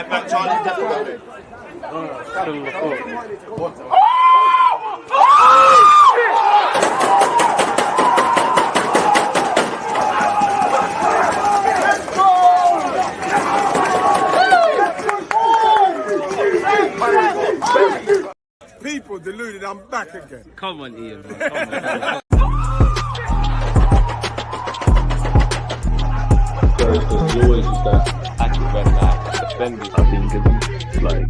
back, Charlie. People deluded, I'm back again. Come on, Ian, man. Come on. Because you always used to act when defending. I think it's like.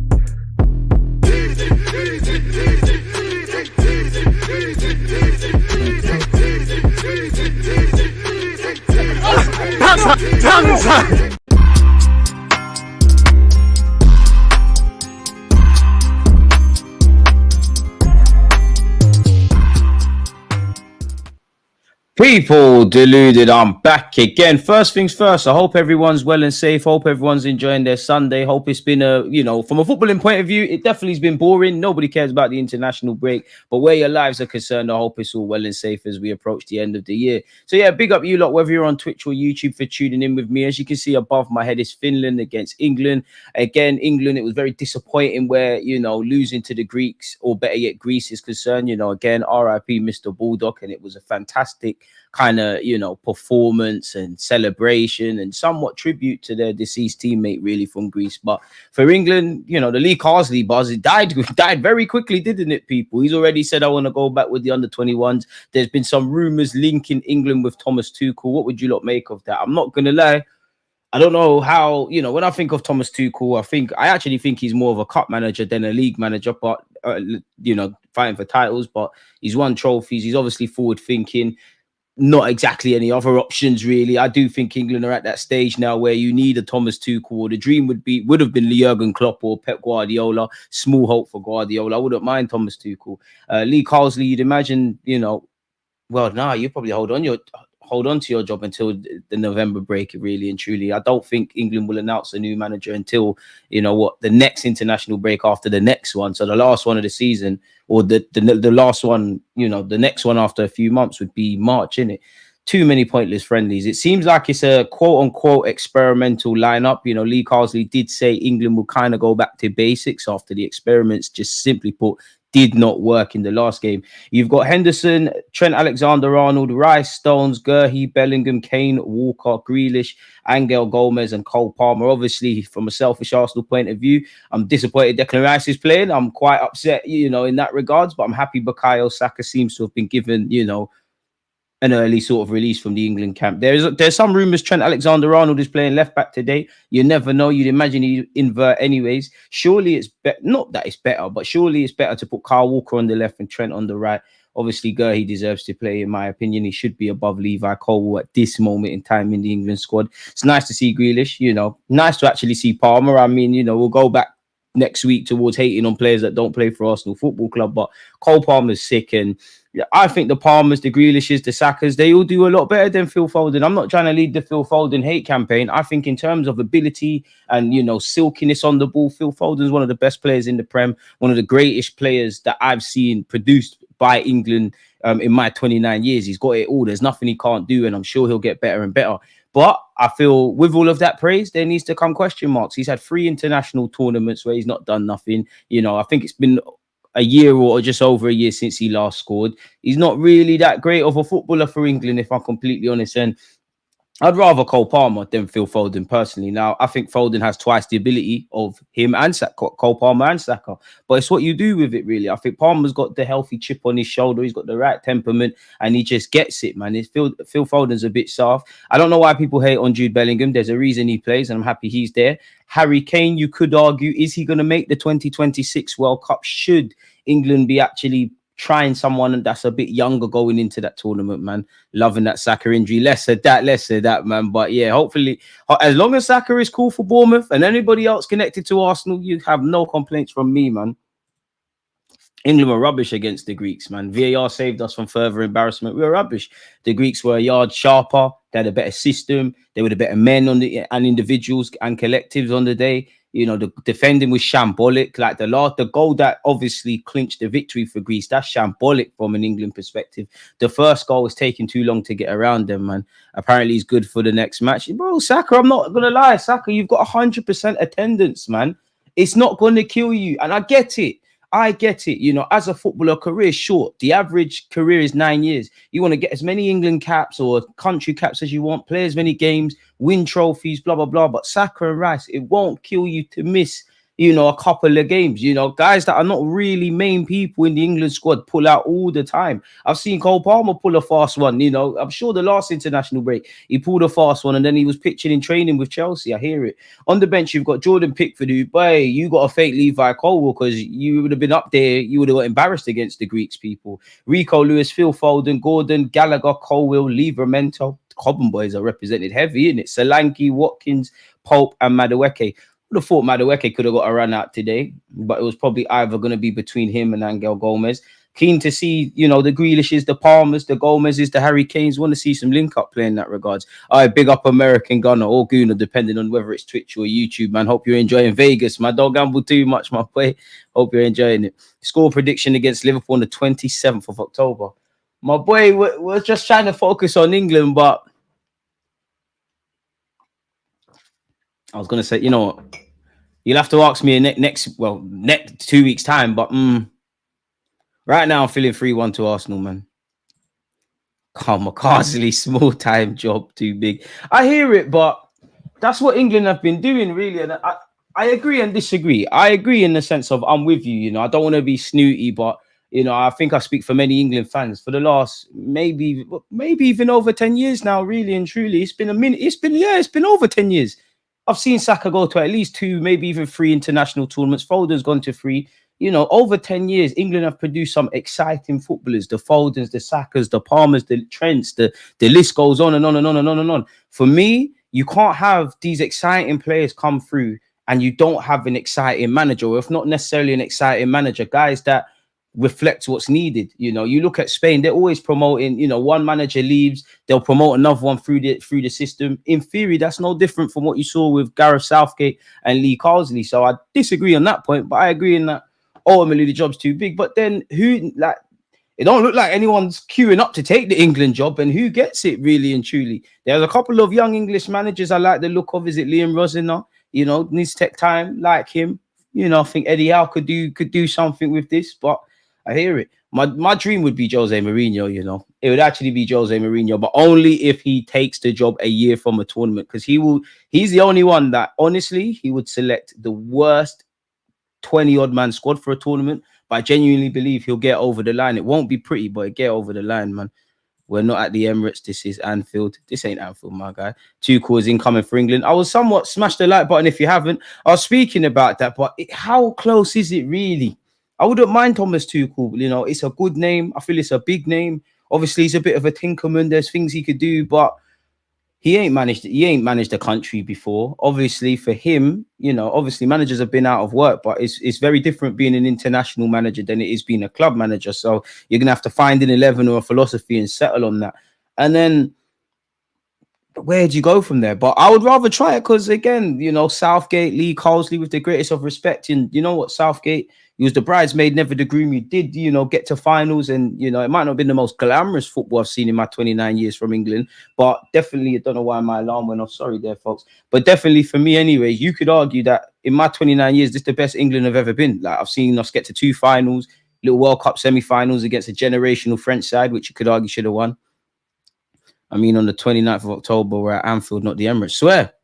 People deluded, I'm back again. First things first, I hope everyone's well and safe. Hope everyone's enjoying their Sunday. Hope it's been from a footballing point of view, it definitely has been boring. Nobody cares about the international break, but where your lives are concerned, I hope it's all well and safe as we approach the end of the year. So yeah, big up you lot, whether you're on Twitch or YouTube, for tuning in with me. As you can see above my head is Finland against England. Again, England, it was very disappointing where, losing to the Greeks, or better yet, Greece is concerned. Again, RIP Mr. Bulldog, and it was a fantastic kind of performance and celebration and somewhat tribute to their deceased teammate really from Greece. But for England, the Lee Carsley buzz, it died very quickly, didn't it, people? He's already said I want to go back with the under-21s. There's been some rumors linking England with Thomas Tuchel. What would you lot make of that? I'm not gonna lie, I don't know how, when I think of Thomas Tuchel, I actually think he's more of a cup manager than a league manager, but fighting for titles. But he's won trophies, he's obviously forward thinking. Not exactly any other options, really. I do think England are at that stage now where you need a Thomas Tuchel. The dream would have been Jurgen Klopp or Pep Guardiola. Small hope for Guardiola. I wouldn't mind Thomas Tuchel. Lee Carsley, you'd imagine, you probably hold on to your job until the November break, really and truly. I don't think England will announce a new manager until, the next international break after the next one. So the last one of the season, or the last one, the next one after a few months would be March, innit? Too many pointless friendlies. It seems like it's a quote-unquote experimental lineup. Lee Carsley did say England will kind of go back to basics after the experiments, just simply put, did not work in the last game. You've got Henderson, Trent Alexander-Arnold, Rice, Stones, Gurhey, Bellingham, Kane, Walker, Grealish, Angel Gomez, and Cole Palmer. Obviously, from a selfish Arsenal point of view, I'm disappointed Declan Rice is playing. I'm quite upset, in that regards, but I'm happy Bukayo Saka seems to have been given, an early sort of release from the England camp. There's some rumours Trent Alexander-Arnold is playing left back today. You never know. You'd imagine he'd invert anyways. Surely it's not that it's better, but surely it's better to put Kyle Walker on the left and Trent on the right. Obviously, Gurhey deserves to play, in my opinion. He should be above Levi Colwill at this moment in time in the England squad. It's nice to see Grealish, nice to actually see Palmer. I mean, we'll go back next week towards hating on players that don't play for Arsenal Football Club, but Cole Palmer's sick, and I think the Palmers, the Grealishes, the Sakas, they all do a lot better than Phil Foden. I'm not trying to lead the Phil Foden hate campaign. I think in terms of ability and, silkiness on the ball, Phil Foden's one of the best players in the Prem, one of the greatest players that I've seen produced by England in my 29 years. He's got it all. There's nothing he can't do, and I'm sure he'll get better and better. But I feel with all of that praise, there needs to come question marks. He's had 3 international tournaments where he's not done nothing. I think it's been a year or just over a year since he last scored. He's not really that great of a footballer for England, if I'm completely honest. And I'd rather Cole Palmer than Phil Foden personally. Now, I think Foden has twice the ability of him and Cole Palmer and Saka. But it's what you do with it, really. I think Palmer's got the healthy chip on his shoulder. He's got the right temperament, and he just gets it, man. Phil Foden's a bit soft. I don't know why people hate on Jude Bellingham. There's a reason he plays, and I'm happy he's there. Harry Kane, you could argue, is he going to make the 2026 World Cup? Should England be actually trying someone that's a bit younger going into that tournament, man? Loving that Saka injury. Less said that, man. But yeah, hopefully, as long as Saka is cool for Bournemouth and anybody else connected to Arsenal, you have no complaints from me, man. England were rubbish against the Greeks, man. VAR saved us from further embarrassment. We were rubbish. The Greeks were a yard sharper. They had a better system. They were the better men and individuals and collectives on the day. You know, the defending was shambolic. Like the goal that obviously clinched the victory for Greece, that's shambolic from an England perspective. The first goal was taking too long to get around them, man. Apparently, he's good for the next match. Bro, Saka, I'm not gonna lie, Saka, you've got 100% attendance, man. It's not gonna kill you, and I get it. I get it. You know, as a footballer, career is short. The average career is 9 years. You want to get as many England caps or country caps as you want, play as many games, win trophies, blah, blah, blah. But Saka and Rice, it won't kill you to miss, you know, a couple of games. You know, guys that are not really main people in the England squad pull out all the time. I've seen Cole Palmer pull a fast one. You know, I'm sure the last international break, he pulled a fast one and then he was pitching in training with Chelsea. I hear it. On the bench, you've got Jordan Pickford, who, boy, you got a fake Levi Colwill because you would have been up there. You would have got embarrassed against the Greeks people. Rico Lewis, Phil Foden, Gordon, Gallagher, Colwill, Livramento. Cobham boys are represented heavy, isn't it? Solanke, Watkins, Pope, and Madueke. I would have thought Madueke could have got a run out today, but it was probably either going to be between him and Angel Gomez. Keen to see, you know, the Grealishes, the Palmers, the Gomezes, the Harry Kanes. Want to see some link up play in that regards. All right, big up American Gunner or Gooner, depending on whether it's Twitch or YouTube, man. Hope you're enjoying Vegas, man. Don't gamble too much, my boy. Hope you're enjoying it. Score prediction against Liverpool on the 27th of October. My boy, we're just trying to focus on England, but I was going to say, you know what? You'll have to ask me next 2 weeks' time. But right now, I'm feeling 3-1 to Arsenal, man. Come on, Carsley, small time job, too big. I hear it, but that's what England have been doing, really. And I agree and disagree. I agree in the sense of I'm with you. You know, I don't want to be snooty, but you know, I think I speak for many England fans for the last maybe even over 10 years now, really and truly. It's been a minute. It's been over 10 years. I've seen Saka go to at least 2, maybe even 3 international tournaments. Foden's gone to 3. You know, over 10 years, England have produced some exciting footballers. The Fodens, the Sakas, the Palmers, the Trents, the list goes on and on and on and on and on. For me, you can't have these exciting players come through and you don't have an exciting manager, or if not necessarily an exciting manager, guys that reflect what's needed. You know, you look at Spain, they're always promoting, you know, one manager leaves, they'll promote another one through the system. In theory, that's no different from what you saw with Gareth Southgate and Lee Carsley. So I disagree on that point, but I agree in that ultimately the job's too big. But then who, like, it don't look like anyone's queuing up to take the England job, and who gets it really and truly? There's a couple of young English managers I like the look of. Is it Liam Rosiner? You know, needs to take time, like him. You know, I think Eddie Howe could do something with this, but I hear it. My dream would be Jose Mourinho, you know. It would actually be Jose Mourinho, but only if he takes the job a year from a tournament, because he's the only one that, honestly, he would select the worst 20-odd man squad for a tournament, but I genuinely believe he'll get over the line. It won't be pretty, but he'll get over the line, man. We're not at the Emirates. This is Anfield. This ain't Anfield, my guy. Tuchel is incoming for England. I was somewhat smash the like button if you haven't. I was speaking about that, but how close is it really? I wouldn't mind Thomas Tuchel. You know, it's a good name. I feel it's a big name. Obviously, he's a bit of a tinkerman. There's things he could do, but he ain't managed the country before. Obviously, for him, you know, obviously managers have been out of work, but it's very different being an international manager than it is being a club manager. So you're gonna have to find an 11 or a philosophy and settle on that. And then where do you go from there? But I would rather try it because, again, you know, Southgate, Lee Carsley, with the greatest of respect, and you know what, Southgate, he was the bridesmaid, never the groom. You did, you know, get to finals, and you know, it might not have been the most glamorous football I've seen in my 29 years from England, but definitely, I don't know why my alarm went off. Sorry there, folks. But definitely for me anyway, you could argue that in my 29 years, this is the best England have ever been. Like, I've seen us get to 2 finals, little World Cup semi-finals against a generational French side, which you could argue should have won. I mean, on the 29th of October, we're at Anfield, not the Emirates. Swear.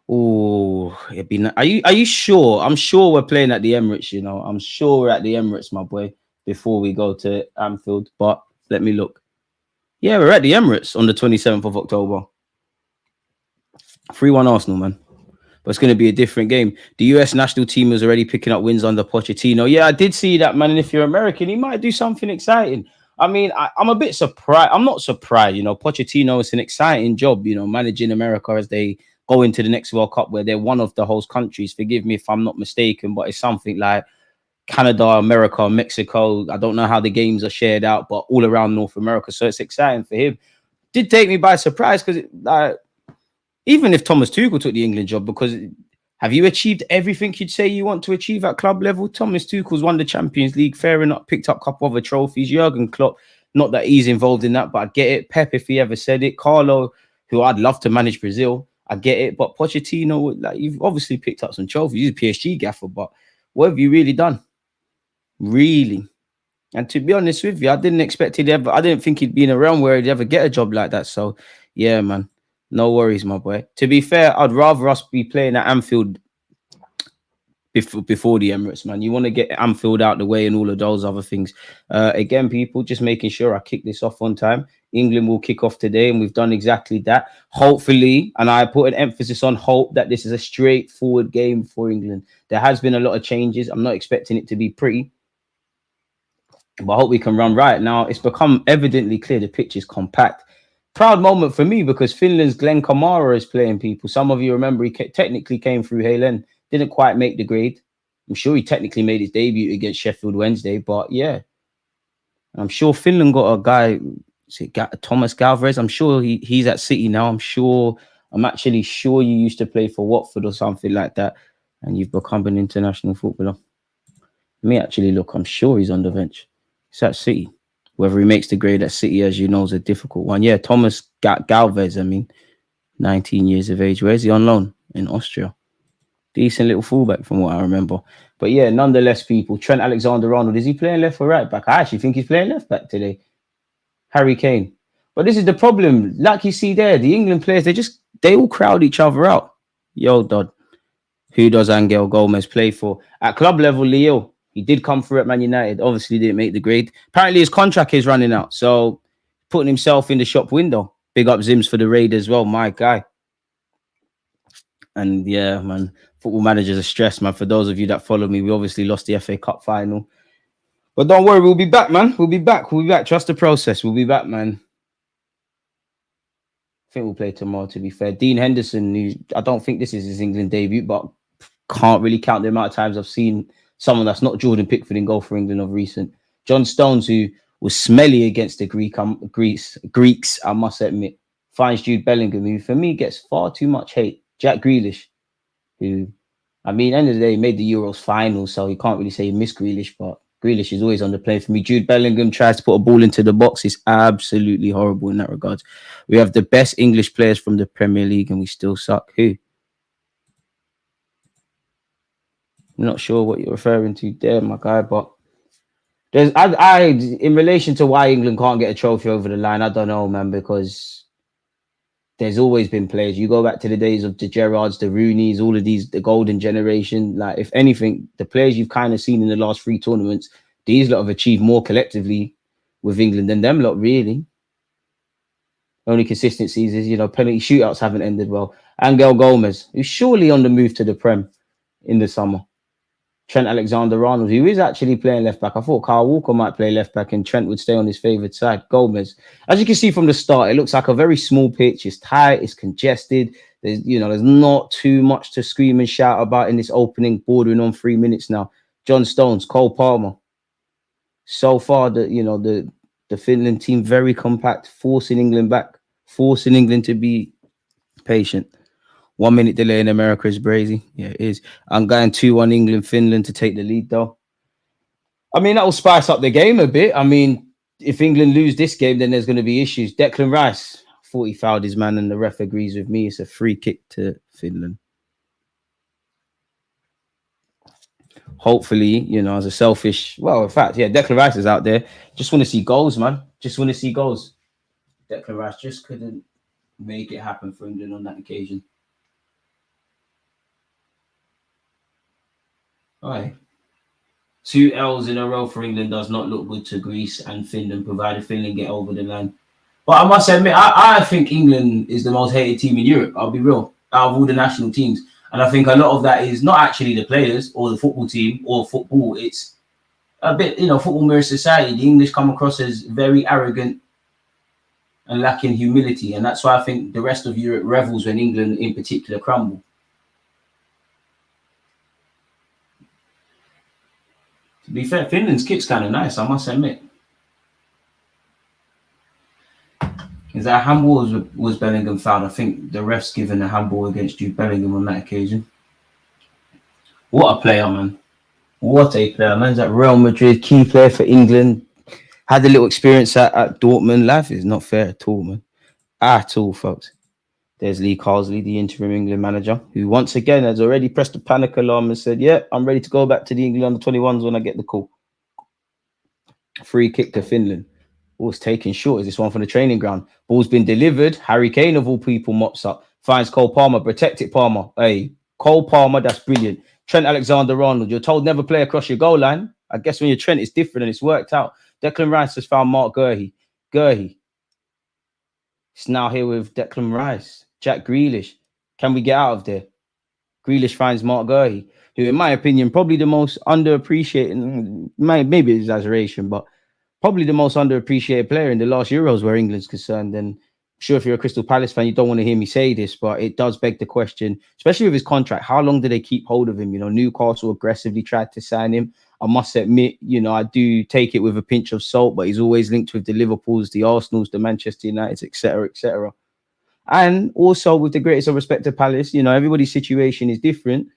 Oh, it'd be. Are you sure? I'm sure we're playing at the Emirates. You know, I'm sure we're at the Emirates, my boy. Before we go to Anfield, but let me look. Yeah, we're at the Emirates on the 27th of October. 3-1 Arsenal, man. But it's going to be a different game. The US national team is already picking up wins under Pochettino. Yeah, I did see that, man. And if you're American, he might do something exciting. I mean, I'm a bit surprised. I'm not surprised. You know, Pochettino, it's an exciting job, you know, managing America as they go into the next World Cup where they're one of the host countries. Forgive me if I'm not mistaken, but it's something like Canada, America, Mexico. I don't know how the games are shared out, but all around North America. So it's exciting for him. Did take me by surprise because even if Thomas Tuchel took the England job, because Have you achieved everything you'd say you want to achieve at club level? Thomas Tuchel's won the Champions League, fair enough, picked up a couple other trophies. Jurgen Klopp, not that he's involved in that, but I get it. Pep, if he ever said it. Carlo, who I'd love to manage Brazil, I get it. But Pochettino, like, you've obviously picked up some trophies. He's a PSG gaffer, but what have you really done? Really? And to be honest with you, I didn't expect he'd ever, I didn't think he'd be in a realm where he'd ever get a job like that. So, yeah, man. No worries, my boy. To be fair, I'd rather us be playing at Anfield before the Emirates, man. You want to get Anfield out the way and all of those other things. Again, people, just making sure I kick this off on time. England will kick off today, and we've done exactly that. Hopefully, and I put an emphasis on hope, that this is a straightforward game for England. There has been a lot of changes. I'm not expecting it to be pretty, but I hope we can run right. Now, it's become evidently clear the pitch is compact. Proud moment for me because Finland's Glenn Kamara is playing, people. Some of you remember he technically came through Halen, didn't quite make the grade. I'm sure he technically made his debut against Sheffield Wednesday, but yeah. I'm sure Finland got a guy, Thomas Galvez. I'm sure he's at City now. I'm actually sure you used to play for Watford or something like that, and you've become an international footballer. Let me actually look. I'm sure he's on the bench. It's at City. Whether he makes the grade at City, as you know, is a difficult one. Yeah, Thomas Galvez, 19 years of age. Where's he on loan? In Austria. Decent little fullback from what I remember. But yeah, nonetheless, people, Trent Alexander-Arnold, is he playing left or right back? I actually think he's playing left back today. Harry Kane. But this is the problem. Like you see there, the England players, they all crowd each other out. Yo, Dodd. Who does Angel Gomez play for? At club level, Leo. He did come through at Man United. Obviously, didn't make the grade. Apparently, his contract is running out. So, putting himself in the shop window. Big up Zims for the raid as well. My guy. And yeah, man, football managers are stressed, man. For those of you that follow me, we obviously lost the FA Cup final. But don't worry, we'll be back, man. We'll be back. Trust the process. We'll be back, man. I think we'll play tomorrow, to be fair. Dean Henderson, I don't think this is his England debut, but can't really count the amount of times I've seen someone that's not Jordan Pickford in goal for England of recent. John Stones, who was smelly against the Greeks, I must admit, finds Jude Bellingham, who for me gets far too much hate. Jack Grealish, who, end of the day, made the Euros final, so you can't really say he missed Grealish, but Grealish is always on the plane for me. Jude Bellingham tries to put a ball into the box. It's absolutely horrible in that regard. We have the best English players from the Premier League, and we still suck. Who? I'm not sure what you're referring to there, my guy, but there's in relation to why England can't get a trophy over the line, I don't know, man, because there's always been players. You go back to the days of the Gerrards, the Rooneys, all of these, the golden generation. Like, if anything, the players you've kind of seen in the last 3 tournaments, these lot have achieved more collectively with England than them lot, really. Only consistencies is, penalty shootouts haven't ended well. Angel Gomez, who's surely on the move to the Prem in the summer. Trent Alexander-Arnold, who is actually playing left back. I thought Kyle Walker might play left back and Trent would stay on his favoured side. Gomez, as you can see from the start, it looks like a very small pitch. It's tight, it's congested. There's not too much to scream and shout about in this opening, bordering on 3 minutes now. John Stones, Cole Palmer. So far, the Finland team very compact, forcing England back, forcing England to be patient. 1 minute delay in America is brazy. Yeah, it is. I'm going 2-1 England, Finland to take the lead, though. That will spice up the game a bit. If England lose this game, then there's going to be issues. Declan Rice, 40 fouled his man, and the ref agrees with me. It's a free kick to Finland. Hopefully, as a selfish... Well, in fact, yeah, Declan Rice is out there. Just want to see goals, man. Just want to see goals. Declan Rice just couldn't make it happen for England on that occasion. All right. 2 L's in a row for England does not look good to Greece and Finland, provided Finland get over the line. But I must admit, I think England is the most hated team in Europe. I'll be real. Out of all the national teams. And I think a lot of that is not actually the players or the football team or football. It's a bit, football mirrors society. The English come across as very arrogant and lacking humility. And that's why I think the rest of Europe revels when England in particular crumble. To be fair, Finland's kick's kind of nice, I must admit. Is that a handball was Bellingham fouled? I think the ref's given a handball against Jude Bellingham on that occasion. What a player, man. What a player. Man's at Real Madrid, key player for England. Had a little experience at Dortmund. Life is not fair at all, man. At all, folks. There's Lee Carsley, the interim England manager, who once again has already pressed the panic alarm and said, yeah, I'm ready to go back to the England under 21s when I get the call. Free kick to Finland. Ball's taken short. Is this one from the training ground? Ball's been delivered. Harry Kane, of all people, mops up. Finds Cole Palmer. Protect it, Palmer. Hey, Cole Palmer, that's brilliant. Trent Alexander-Arnold, you're told never play across your goal line. I guess when you're Trent, it's different and it's worked out. Declan Rice has found Mark Gurhey. It's now here with Declan Rice. Jack Grealish. Can we get out of there? Grealish finds Mark Gurhey, who, in my opinion, probably the most underappreciated, maybe exaggeration, but probably the most underappreciated player in the last Euros where England's concerned. And I'm sure if you're a Crystal Palace fan, you don't want to hear me say this, but it does beg the question, especially with his contract, how long do they keep hold of him? You know, Newcastle aggressively tried to sign him. I must admit, you know, I do take it with a pinch of salt, but he's always linked with the Liverpools, the Arsenals, the Manchester Uniteds, etc., etc. And also, with the greatest of respect to Palace, you know, everybody's situation is different.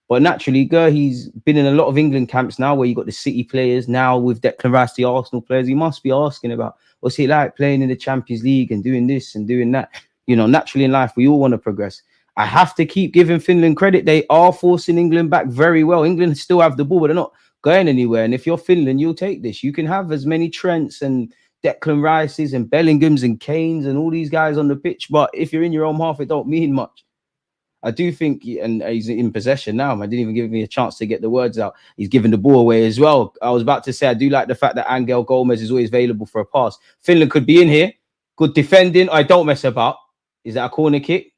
But naturally, Gurhey's been in a lot of England camps now where you got the City players. Now with Declan Rice, the Arsenal players, he must be asking about what's it like playing in the Champions League and doing this and doing that. You know, naturally in life, we all want to progress. I have to keep giving Finland credit. They are forcing England back very well. England still have the ball, but they're not going anywhere. And if you're Finland, you'll take this. You can have as many Trents and Declan Rices and Bellinghams and Kanes and all these guys on the pitch. But if you're in your own half, it don't mean much. I do think, and he's in possession now. I didn't even give me a chance to get the words out. He's giving the ball away as well. I was about to say, I do like the fact that Angel Gomez is always available for a pass. Finland could be in here. Good defending. I don't mess about. Is that a corner kick?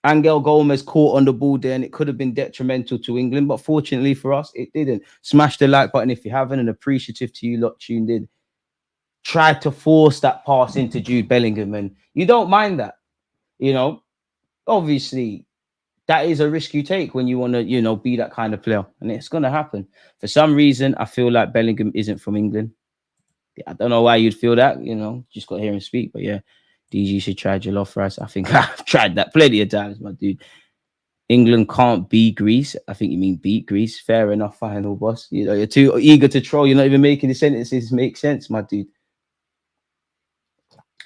Angel Gomez caught on the ball there, and it could have been detrimental to England. But fortunately for us, it didn't. Smash the like button if you haven't, and appreciative to you lot tuned in. Tried to force that pass into Jude Bellingham, and you don't mind that, you know. Obviously, that is a risk you take when you want to, you know, be that kind of player, and it's going to happen. For some reason, I feel like Bellingham isn't from England. I don't know why you'd feel that, you know, just got to hear him speak. But yeah, DG should try jollof rice. I think I've tried that plenty of times, my dude. England can't be Greece. I think you mean beat Greece. Fair enough, final boss. You know, you're too eager to troll. You're not even making the sentences make sense, my dude.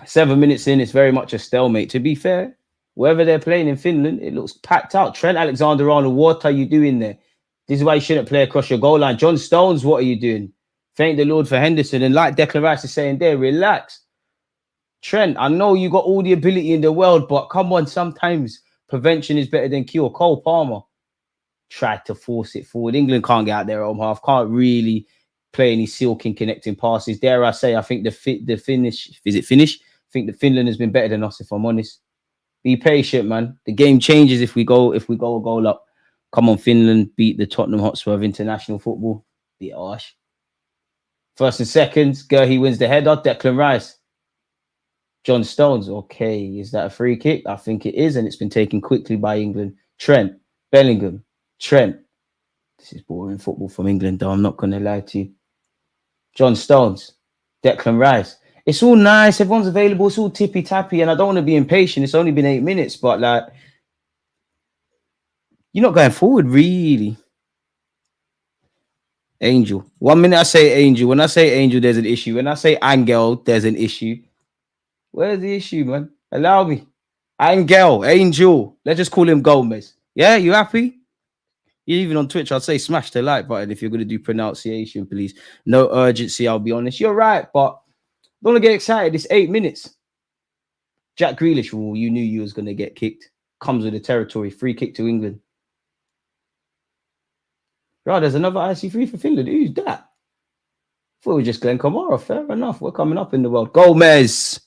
7 minutes in, it's very much a stalemate. To be fair, wherever they're playing in Finland, it looks packed out. Trent Alexander-Arnold, what are you doing there? This is why you shouldn't play across your goal line. John Stones, what are you doing? Thank the Lord for Henderson. And like Declan Rice is saying there, relax. Trent, I know you got all the ability in the world, but come on, sometimes prevention is better than cure. Cole Palmer tried to force it forward. England can't get out their own half, can't really play any silking connecting passes. Dare I say, I think the Finnish, is it Finnish? I think the Finland has been better than us, if I'm honest. Be patient, man. The game changes if we go a goal up. Come on, Finland beat the Tottenham Hotspur of international football. Be harsh. First and seconds, Gurhey wins the header. Declan Rice. John Stones. Okay, is that a free kick? I think it is, and it's been taken quickly by England. Trent. Bellingham. Trent. This is boring football from England, though. I'm not going to lie to you. John Stones. Declan Rice. It's all nice. Everyone's available. It's all tippy-tappy, and I don't want to be impatient. It's only been 8 minutes, but, like, you're not going forward, really. Angel. 1 minute I say Angel. When I say Angel, there's an issue. When I say Angel, there's an issue. Where's the issue, man? Allow me. Angel. Let's just call him Gomez. Yeah, you happy? Even on Twitch, I'd say smash the like button if you're going to do pronunciation, please. No urgency, I'll be honest. You're right, but don't want to get excited. It's 8 minutes. Jack Grealish rule. You knew you was going to get kicked. Comes with the territory. Free kick to England. Right, there's another IC3 for Finland. Who's that? I thought it was just Glenn Kamara. Fair enough. We're coming up in the world. Gomez.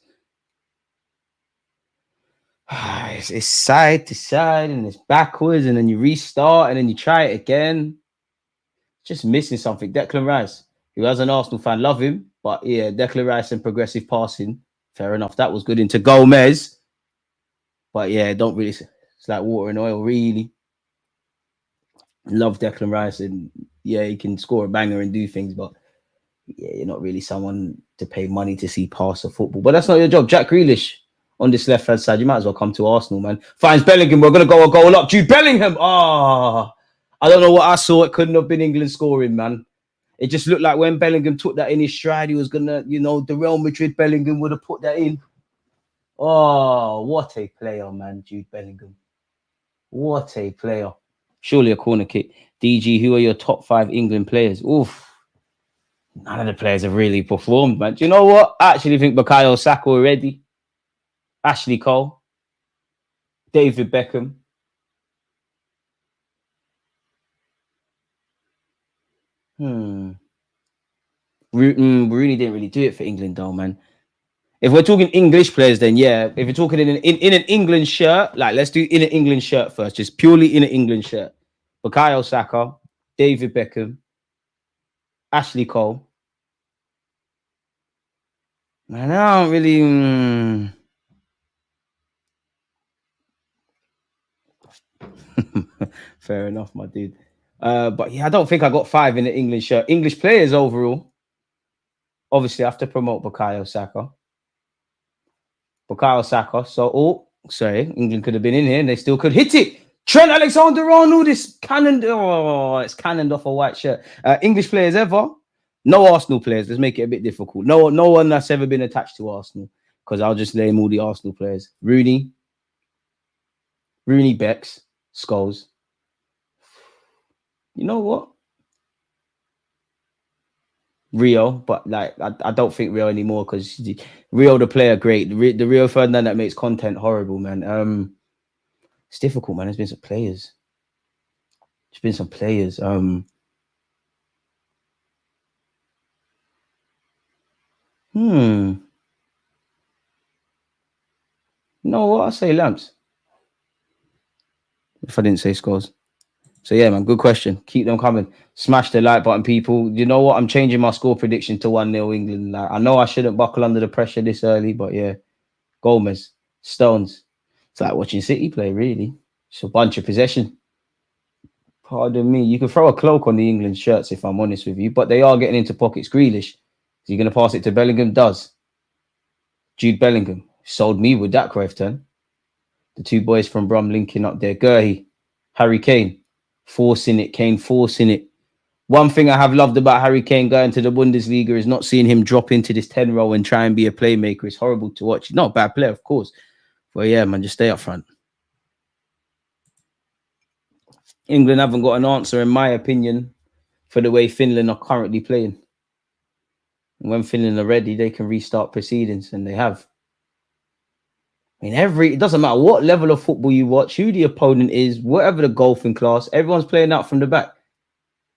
It's side to side and it's backwards and then you restart and then you try it again. Just missing something. Declan Rice, who as an Arsenal fan, love him. But yeah, Declan Rice and progressive passing. Fair enough. That was good into Gomez. But yeah, don't really. It's like water and oil, really. Love Declan Rice. And yeah, he can score a banger and do things. But yeah, you're not really someone to pay money to see pass a football. But that's not your job. Jack Grealish on this left-hand side. You might as well come to Arsenal, man. Finds Bellingham. We're going to go a goal up. Jude Bellingham. I don't know what I saw. It couldn't have been England scoring, man. It just looked like when Bellingham took that in his stride, he was gonna, the Real Madrid Bellingham would have put that in. Oh, what a player, man, Jude Bellingham. What a player. Surely a corner kick. DG, who are your top 5 England players? Oof. None of the players have really performed, man. Do you know what? I actually think Bukayo Saka already. Ashley Cole. David Beckham. Rooney didn't really do it for England, though, man. If we're talking English players, then yeah. If you're talking in an England shirt, like let's do in an England shirt first, just purely in an England shirt. Bukayo Saka, David Beckham, Ashley Cole. Man, I don't really. Fair enough, my dude. But yeah, I don't think I got 5 in the England shirt. English players overall. Obviously, I have to promote Bukayo Saka. So, sorry, England could have been in here and they still could hit it. Trent Alexander-Arnold is cannoned. Oh, it's cannoned off a white shirt. English players ever. No Arsenal players. Let's make it a bit difficult. No one that's ever been attached to Arsenal. Because I'll just name all the Arsenal players. Rooney, Becks, Scholes. You know what? Rio, but like I don't think Rio anymore because Rio the player great. The Rio Ferdinand that makes content horrible, man. It's difficult, man. There's been some players. No, what I say, Lamps. If I didn't say Scores. So yeah, man, good question. Keep them coming. Smash the like button, people. You know what? I'm changing my score prediction to 1-0 England. Like, I know I shouldn't buckle under the pressure this early, but yeah. Gomez, Stones. It's like watching City play, really. It's a bunch of possession. Pardon me. You can throw a cloak on the England shirts, if I'm honest with you, but they are getting into pockets. Grealish. Is he going to pass it to Bellingham? Does. Jude Bellingham. Sold me with that Cruyff turn. The 2 boys from Brum linking up there. Gurhey. Harry Kane. Forcing it. One thing I have loved about Harry Kane going to the Bundesliga is not seeing him drop into this 10 row and try and be a playmaker. It's horrible to watch. He's not a bad player, of course. But yeah, man, just stay up front. England haven't got an answer, in my opinion, for the way Finland are currently playing. And when Finland are ready, they can restart proceedings, and they have. I mean, it doesn't matter what level of football you watch, who the opponent is, whatever the golfing class, everyone's playing out from the back.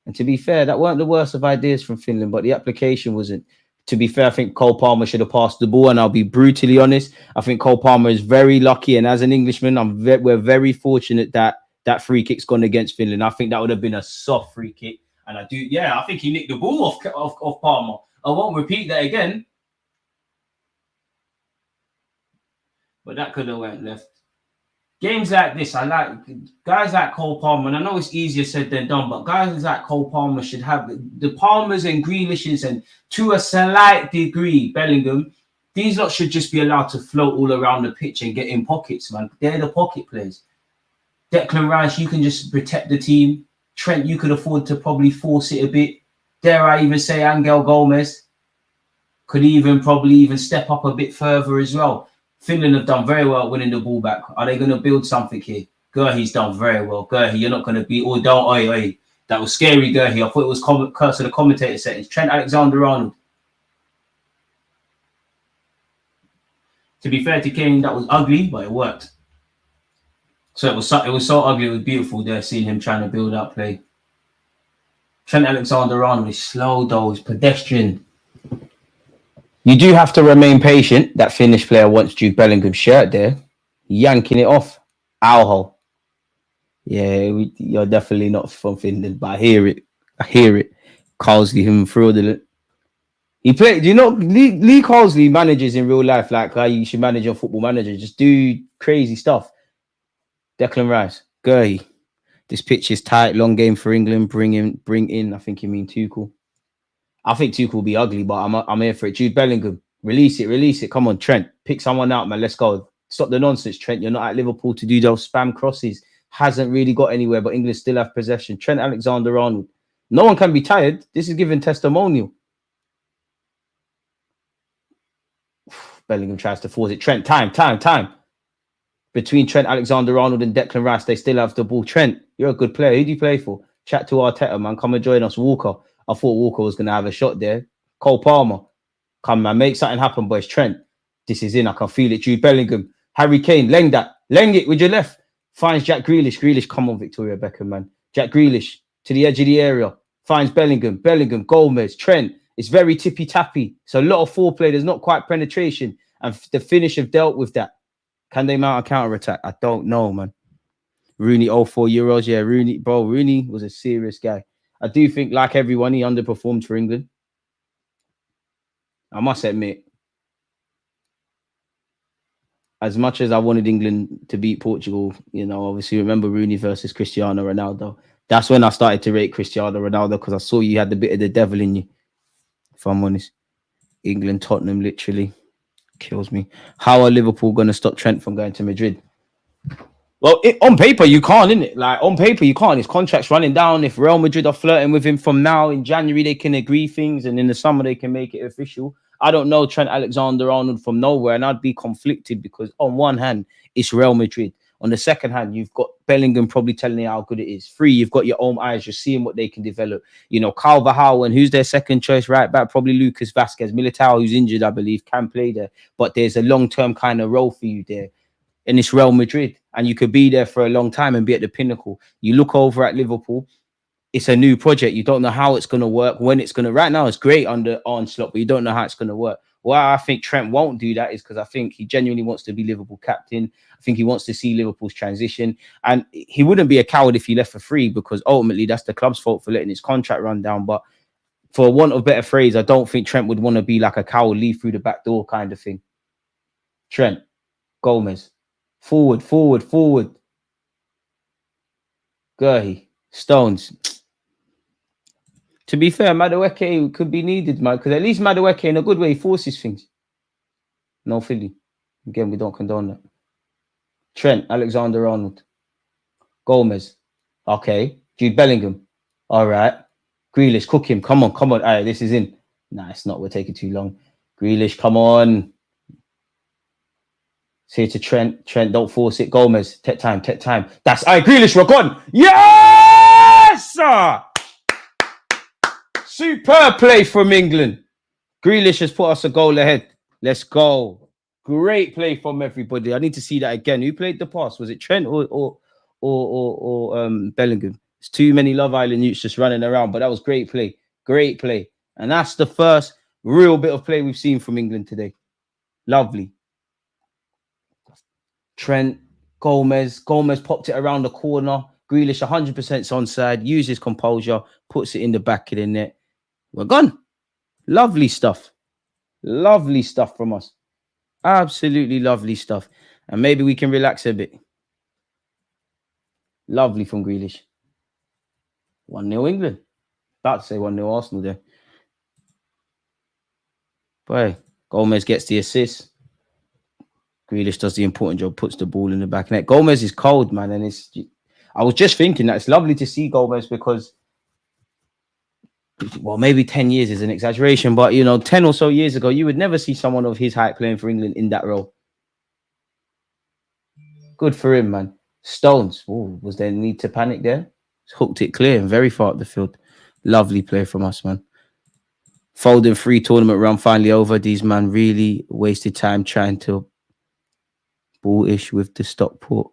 And to be fair, that weren't the worst of ideas from Finland, but the application wasn't. To be fair, I think Cole Palmer should have passed the ball, and I'll be brutally honest. I think Cole Palmer is very lucky, and as an Englishman, we're very fortunate that free kick's gone against Finland. I think that would have been a soft free kick, and I think he nicked the ball off Palmer. I won't repeat that again. But that could have went left. Games like this, I like guys like Cole Palmer, and I know it's easier said than done, but guys like Cole Palmer should have the Palmers and Grealishes, and to a slight degree, Bellingham. These lot should just be allowed to float all around the pitch and get in pockets, man. They're the pocket players. Declan Rice, you can just protect the team. Trent, you could afford to probably force it a bit. Dare I even say Angel Gomez could probably step up a bit further as well. Finland have done very well winning the ball back. Are they going to build something here? Gurhey's done very well. Gurhey, you're not going to be... That was scary, Gurhey. I thought it was curse of the commentator settings. Trent Alexander-Arnold. To be fair to Kane, that was ugly, but it worked. So it was so ugly, it was beautiful there, seeing him trying to build up play. Trent Alexander-Arnold is slow, though. He's pedestrian. You do have to remain patient. That Finnish player wants Jude Bellingham's shirt there. Yanking it off. Owl. Yeah, you're definitely not from Finland, but I hear it. Carlsley, him fraudulent. He played, Lee Carlsley manages in real life like how you should manage your Football Manager. Just do crazy stuff. Declan Rice. Gurhey. This pitch is tight. Long game for England. Bring in. I think you mean Tuchel. I think Tuchel will be ugly, but I'm here for it. Jude Bellingham, release it. Come on, Trent, pick someone out, man. Let's go. Stop the nonsense, Trent. You're not at Liverpool to do those spam crosses. hasn't really got anywhere, but England still have possession. Trent Alexander-Arnold. No one can be tired. This is giving testimonial. Bellingham tries to force it. Trent, time. Between Trent Alexander-Arnold and Declan Rice, they still have the ball. Trent, you're a good player. Who do you play for? Chat to Arteta, man. Come and join us. Walker. I thought Walker was going to have a shot there. Cole Palmer. Come, man. Make something happen, boys. Trent. This is in. I can feel it. Jude Bellingham. Harry Kane. Leng that. Leng it with your left. Finds Jack Grealish. Grealish, come on, Victoria Beckham, man. Jack Grealish to the edge of the area. Finds Bellingham. Bellingham. Gomez. Trent. It's very tippy-tappy. So a lot of foreplay. There's not quite penetration. And the finish have dealt with that. Can they mount a counter-attack? I don't know, man. Rooney, 4 euros. Yeah, Rooney was a serious guy. I do think, like everyone, he underperformed for England. I must admit, as much as I wanted England to beat Portugal, obviously remember Rooney versus Cristiano Ronaldo. That's when I started to rate Cristiano Ronaldo, because I saw you had a bit of the devil in you. If I'm honest. England, Tottenham, literally kills me. How are Liverpool going to stop Trent from going to Madrid? Well, on paper, you can't, innit? Like, on paper, you can't. His contract's running down. If Real Madrid are flirting with him from now, in January, they can agree things, and in the summer, they can make it official. I don't know Trent Alexander-Arnold from nowhere, and I'd be conflicted because on one hand, it's Real Madrid. On the second hand, you've got Bellingham probably telling you how good it is. 3, you've got your own eyes. You're seeing what they can develop. Carvajal, and who's their second choice right back? Probably Lucas Vazquez. Militao, who's injured, I believe, can play there. But there's a long-term kind of role for you there. And it's Real Madrid. And you could be there for a long time and be at the pinnacle. You look over at Liverpool. It's a new project. You don't know how it's going to work, when it's going to... Right now, it's great under Onslaught, but you don't know how it's going to work. Why I think Trent won't do that is because I think he genuinely wants to be Liverpool captain. I think he wants to see Liverpool's transition. And he wouldn't be a coward if he left for free, because ultimately that's the club's fault for letting his contract run down. But for want of better phrase, I don't think Trent would want to be like a coward, leave through the back door kind of thing. Trent, Gomez, forward. Gurley, Stones. To be fair, Madueke could be needed, man, because at least Madueke, in a good way, forces things. No Philly. Again, we don't condone that. Trent Alexander-Arnold. Gomez. Okay. Jude Bellingham. All right. Grealish, cook him. Come on. All right, this is in. Nah, it's not. We're taking too long. Grealish, come on. Say to Trent. Trent, don't force it. Gomez, take time. That's... All right, Grealish, we're gone. Yes! Superb play from England. Grealish has put us a goal ahead. Let's go. Great play from everybody. I need to see that again. Who played the pass? Was it Trent or Bellingham? It's too many Love Island youths just running around, but that was great play. Great play. And that's the first real bit of play we've seen from England today. Lovely. Trent, Gomez popped it around the corner. Grealish 100% onside, uses composure, puts it in the back of the net. We're gone. Lovely stuff. Lovely stuff from us. Absolutely lovely stuff. And maybe we can relax a bit. Lovely from Grealish. 1-0 England. About to say 1-0 Arsenal there. Boy, Gomez gets the assist. Grealish does the important job, puts the ball in the back net. Gomez is cold, man. And I was just thinking that it's lovely to see Gomez because, well, maybe 10 years is an exaggeration, but, 10 or so years ago, you would never see someone of his height playing for England in that role. Good for him, man. Stones. Ooh, was there a need to panic there? Hooked it clear and very far up the field. Lovely play from us, man. Foden 3 tournament run finally over. These man really wasted time trying to bullish with the Stockport.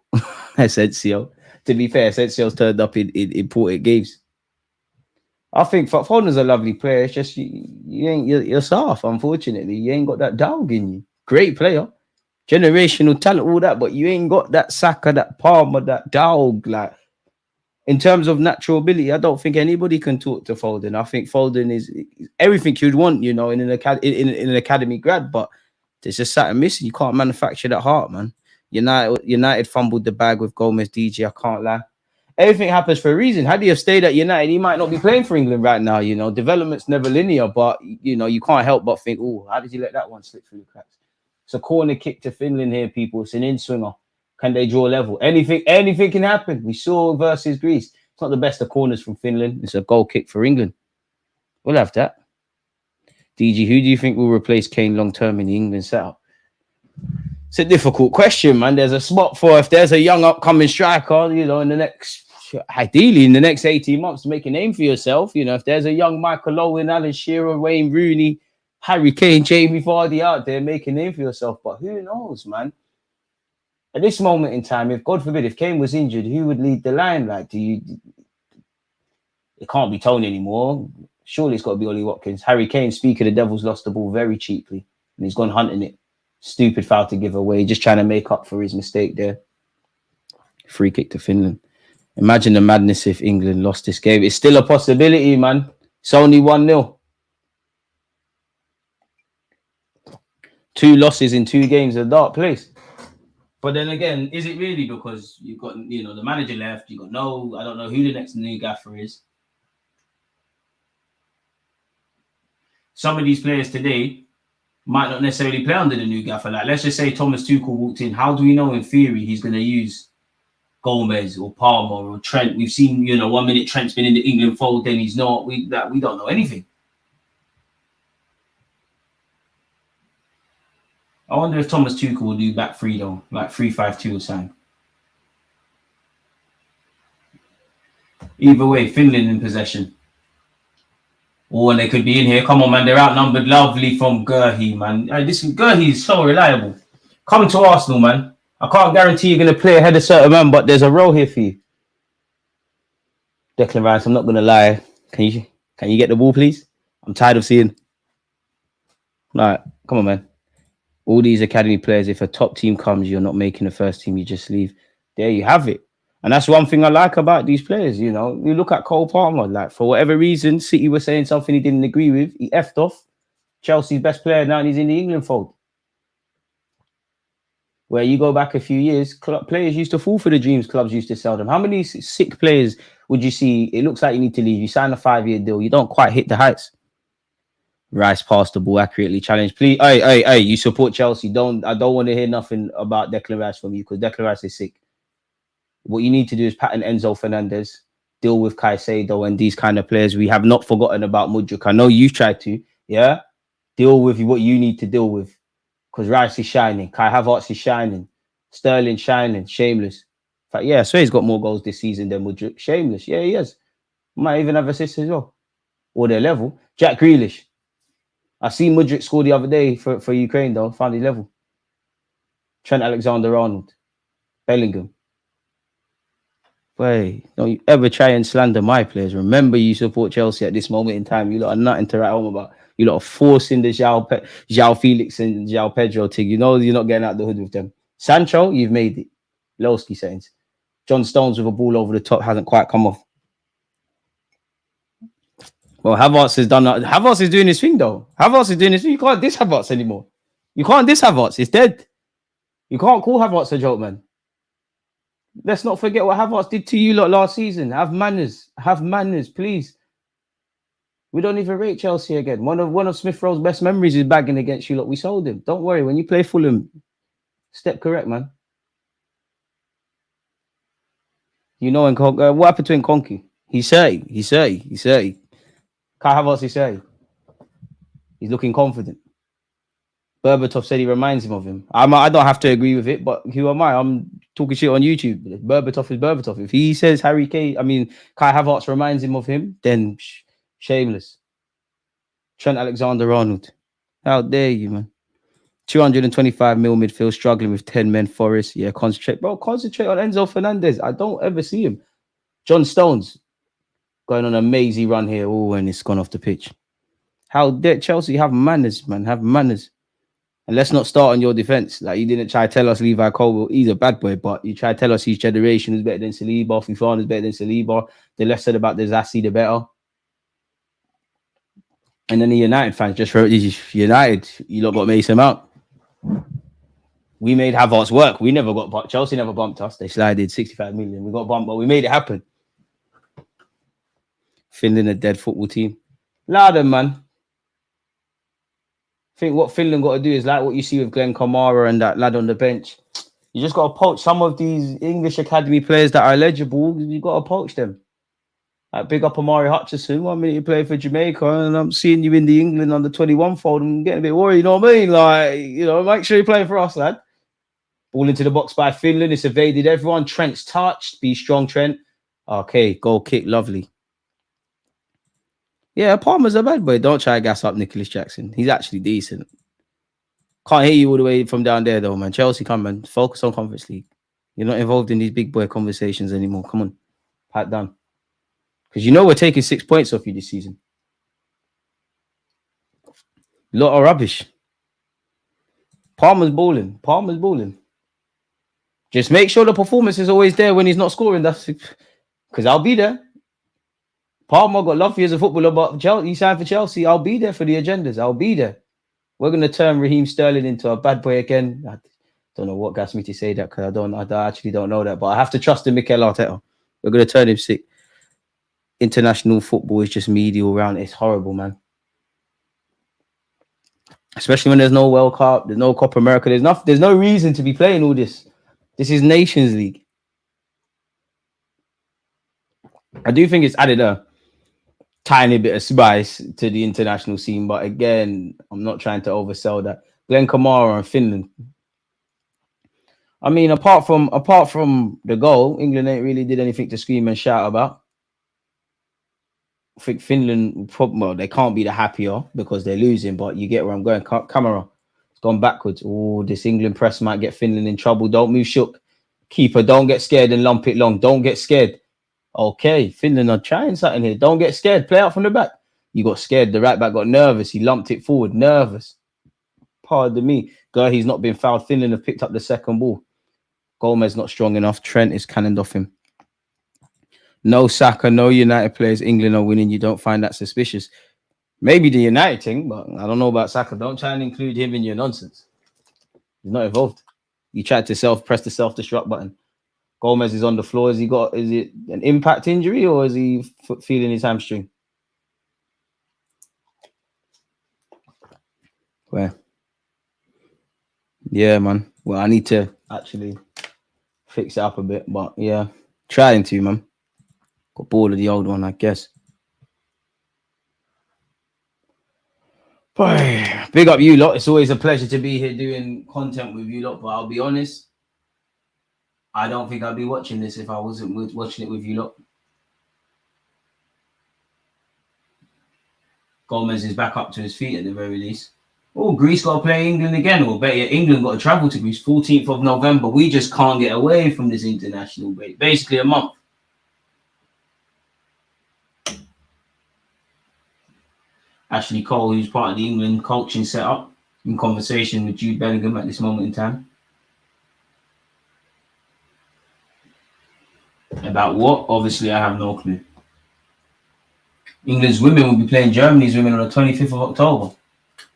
Asensio. To be fair, Asensio's turned up in important games. I think Foden's a lovely player. It's just you're soft, unfortunately. You ain't got that dog in you. Great player. Generational talent, all that, but you ain't got that Saka, that Palmer, that dog. Like, in terms of natural ability, I don't think anybody can talk to Foden. I think Foden is everything you'd want, in an academy grad, but there's just something missing. You can't manufacture that heart, man. United fumbled the bag with Gomez, DJ. I can't lie. Everything happens for a reason. Had he have stayed at United, he might not be playing for England right now. Development's never linear, but you can't help but think, oh, how did you let that one slip through the cracks? It's a corner kick to Finland here, people. It's an in-swinger. Can they draw level? Anything can happen. We saw versus Greece. It's not the best of corners from Finland. It's a goal kick for England. We'll have that. DG, who do you think will replace Kane long term in the England setup? It's a difficult question, man. There's a spot for if there's a young upcoming striker, you know, ideally in the next 18 months to make a name for yourself. You know, if there's a young Michael Owen, Alan Shearer, Wayne Rooney, Harry Kane, Jamie Vardy out there, make a name for yourself. But who knows, man? At this moment in time, if God forbid, if Kane was injured, who would lead the line? Like, it can't be Tony anymore. Surely it's got to be Ollie Watkins. Harry Kane, speaking of the Devils, lost the ball very cheaply and he's gone hunting it. Stupid foul to give away, just trying to make up for his mistake there. Free kick to Finland. Imagine the madness if England lost this game. It's still a possibility, man. It's only 1-0. 2 losses in 2 games, a dark place. But then again, is it really because you've got, you know, the manager left, I don't know who the next new gaffer is. Some of these players today might not necessarily play under the new gaffer. Like, let's just say Thomas Tuchel walked in. How do we know in theory he's going to use Gomez or Palmer or Trent? We've seen, you know, 1 minute Trent's been in the England fold, then he's not. We don't know anything. I wonder if Thomas Tuchel will do back 3 though, like 3-5-2 or something. Either way, Finland in possession. Oh, and they could be in here. Come on, man. They're outnumbered. Lovely from Gurhey, man. Gurhey is so reliable. Coming to Arsenal, man. I can't guarantee you're going to play ahead of certain man, but there's a role here for you. Declan Rice, I'm not going to lie. Can you get the ball, please? I'm tired of seeing. Like, come on, man. All these academy players, if a top team comes, you're not making the first team, you just leave. There you have it. And that's one thing I like about these players, you know. You look at Cole Palmer, like, for whatever reason, City was saying something he didn't agree with. He effed off. Chelsea's best player now, and he's in the England fold. Where you go back a few years, players used to fall for the dreams clubs used to sell them. How many sick players would you see? It looks like you need to leave. You sign a 5-year deal. You don't quite hit the heights. Rice passed the ball accurately. Challenge, please. Hey, you support Chelsea. I don't want to hear nothing about Declan Rice from you because Declan Rice is sick. What you need to do is pattern Enzo Fernandez, deal with Caicedo and these kind of players. We have not forgotten about Mudryk. I know you've tried to, yeah? Deal with what you need to deal with. Because Rice is shining. Kai Havertz is shining. Sterling shining. Shameless. In fact, yeah, I swear he's got more goals this season than Mudryk. Shameless. Yeah, he has. Might even have assists as well. Or their level. Jack Grealish. I seen Mudryk score the other day for Ukraine, though. Found his level. Trent Alexander-Arnold. Bellingham. Wait, don't you ever try and slander my players. Remember, you support Chelsea at this moment in time. You lot are nothing to write home about. You lot are forcing the João Felix and João Pedro thing. You know you're not getting out the hood with them. Sancho, you've made it. Lowski sayings. John Stones with a ball over the top hasn't quite come off. Well, Havertz has done that. Havertz is doing his thing, though. Havertz is doing his thing. You can't diss Havertz anymore. You can't diss Havertz. It's dead. You can't call Havertz a joke, man. Let's not forget what Havertz did to you lot last season. Have manners. Have manners, please. We don't even rate Chelsea again. One of Smith Rowe's best memories is bagging against you lot. We sold him. Don't worry. When you play Fulham, step correct, man. You know, what happened to Nkonku? He's 30. Kai Havertz is 30. He's looking confident. Berbatov said he reminds him of him. I don't have to agree with it, but who am I? I'm talking shit on YouTube. Berbatov is Berbatov. If he says Kai Havertz reminds him of him, then shameless. Trent Alexander-Arnold. How dare you, man? 225 mil midfield, struggling with 10 men. Forest. Yeah, concentrate. Bro, concentrate on Enzo Fernandez. I don't ever see him. John Stones. Going on an amazing run here. Oh, and it's gone off the pitch. How dare Chelsea have manners, man. Have manners. And let's not start on your defense. Like, you didn't try to tell us Levi Colwill, he's a bad boy, but you try to tell us his generation is better than Saliba, Fofana is better than Saliba. The less said about the Zassi, the better. And then the United fans just wrote, United, you lot got Mason Mount. We made Havertz work. We never got bumped. Chelsea never bumped us. They slided 65 million. We got bumped, but we made it happen. Finland, a dead football team. Louder, man. I think what Finland got to do is like what you see with Glenn Kamara and that lad on the bench. You just got to poach some of these English academy players that are eligible. You got to poach them. Like big up Amari Hutchison. 1 minute you play for Jamaica, and I'm seeing you in the England under 21 fold. I'm getting a bit worried. You know what I mean? Like, you know, make sure you're playing for us, lad. Ball into the box by Finland. It's evaded everyone. Trent's touched. Be strong, Trent. Okay, goal kick. Lovely. Yeah, Palmer's a bad boy. Don't try to gas up Nicholas Jackson. He's actually decent. Can't hear you all the way from down there, though, man. Chelsea, come, man. Focus on Conference League. You're not involved in these big boy conversations anymore. Come on. Pat down. Because you know we're taking 6 points off you this season. A lot of rubbish. Palmer's balling. Palmer's balling. Just make sure the performance is always there when he's not scoring. That's because I'll be there. Palmer got love for you as a footballer, but he signed for Chelsea. I'll be there for the agendas. I'll be there. We're going to turn Raheem Sterling into a bad boy again. I don't know what gas me to say that because I actually don't know that, but I have to trust in Mikel Arteta. We're going to turn him sick. International football is just media all around. It's horrible, man. Especially when there's no World Cup, there's no Copa America. There's no reason to be playing all this. This is Nations League. I do think it's added a tiny bit of spice to the international scene, but again, I'm not trying to oversell that. Glenn Kamara and Finland. I mean, apart from the goal, England ain't really did anything to scream and shout about. I think Finland, well, they can't be the happier because they're losing, but you get where I'm going. Kamara, it's gone backwards. Oh, this England press might get Finland in trouble. Don't move shook. Keeper, don't get scared and lump it long. Don't get scared. Okay, Finland are trying something here. Don't get scared. Play out from the back. You got scared. The right back got nervous. He lumped it forward. Nervous. Pardon me. Guy, he's not been fouled. Finland have picked up the second ball. Gomez not strong enough. Trent is cannoned off him. No Saka, no United players. England are winning. You don't find that suspicious. Maybe the United thing, but I don't know about Saka. Don't try and include him in your nonsense. He's not involved. You tried to press the self-destruct button. Gomez is on the floor. Is it an impact injury or is he feeling his hamstring? Where? Yeah, man. Well, I need to actually fix it up a bit, but yeah, trying to, man. Got bored of the old one, I guess. Boy, big up you lot. It's always a pleasure to be here doing content with you lot, but I'll be honest, I don't think I'd be watching this if I wasn't watching it with you lot. Gomez is back up to his feet at the very least. Oh, Greece got to play England again. Or better yet, England got to travel to Greece 14th of November. We just can't get away from this international break. Basically a month. Ashley Cole, who's part of the England coaching setup, in conversation with Jude Bellingham at this moment in time. About what? Obviously, I have no clue. England's women will be playing Germany's women on the 25th of October.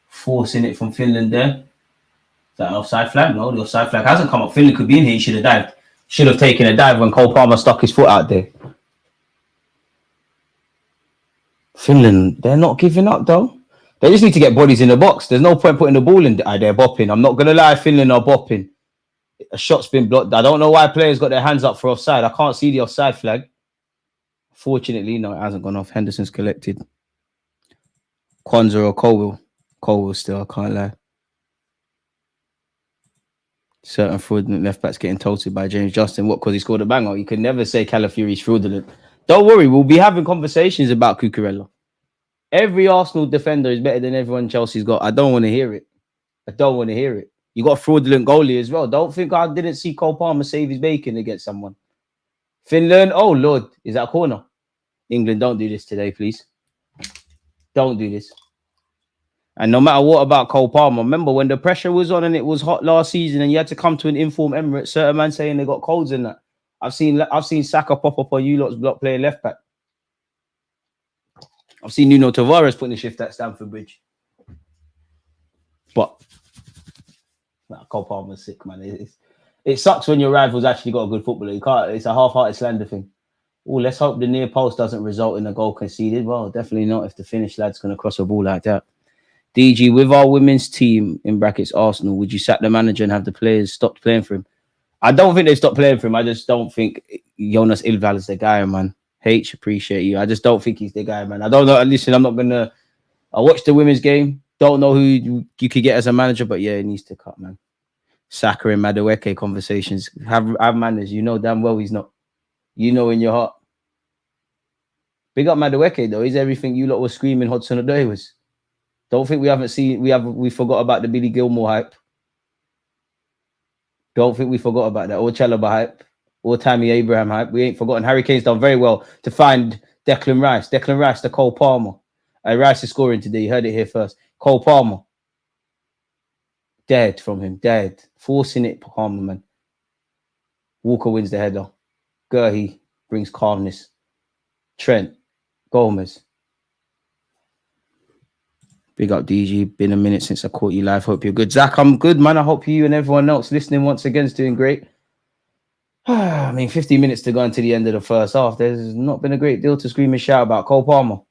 Forcing it from Finland there. Is that an offside flag? No, the offside flag hasn't come up. Finland could be in here. He should have dived. Should have taken a dive when Cole Palmer stuck his foot out there. Finland, they're not giving up though. They just need to get bodies in the box. There's no point putting the ball in. They're bopping. I'm not going to lie, Finland are bopping. A shot's been blocked. I don't know why players got their hands up for offside. I can't see the offside flag. Fortunately, no, it hasn't gone off. Henderson's collected. Kwanzaa or Colwell. Colwell still, I can't lie. Certain fraudulent left backs getting toasted by James Justin. What? Because he scored a banger. You can never say Calafiori's fraudulent. Don't worry, we'll be having conversations about Cucurella. Every Arsenal defender is better than everyone Chelsea's got. I don't want to hear it. I don't want to hear it. You got a fraudulent goalie as well. Don't think I didn't see Cole Palmer save his bacon against someone. Finland, oh Lord, is that a corner? England, don't do this today, please. Don't do this. And no matter what about Cole Palmer, remember when the pressure was on and it was hot last season and you had to come to an informed Emirates, certain man saying they got colds in that. I've seen Saka pop up on you lot's block playing left back. I've seen Nuno Tavares putting the shift at Stamford Bridge. But Cole Palmer's sick, man. It sucks when your rival's actually got a good footballer. You can't. It's a half-hearted slander thing. Oh, let's hope the near post doesn't result in a goal conceded. Well, definitely not if the Finnish lad's going to cross a ball like that. DG, with our women's team, in brackets Arsenal, would you sack the manager and have the players stopped playing for him? I don't think they stopped playing for him. I just don't think Jonas Ilval is the guy, man. H, appreciate you. I just don't think he's the guy, man. I don't know. Listen, I'm not gonna. I watched the women's game. Don't know who you could get as a manager, but yeah, he needs to cut, man. Saka and Madueke conversations. Have manners. You know damn well he's not. You know in your heart. Big up Madueke though. He's everything you lot were screaming Hudson Odoi was. Don't think we forgot about the Billy Gilmore hype. Don't think we forgot about that. Or Chalobah hype. Or Tammy Abraham hype. We ain't forgotten. Harry Kane's done very well to find Declan Rice. Declan Rice to Cole Palmer. Rice is scoring today. You heard it here first. Cole Palmer. Dead from him. Dead. Forcing it, Palmer, man. Walker wins the header. Gurhey brings calmness. Trent. Gomez. Big up, DG. Been a minute since I caught you live. Hope you're good. Zach, I'm good, man. I hope you and everyone else listening once again is doing great. I mean, 15 minutes to go into the end of the first half. There's not been a great deal to scream and shout about. Cole Palmer.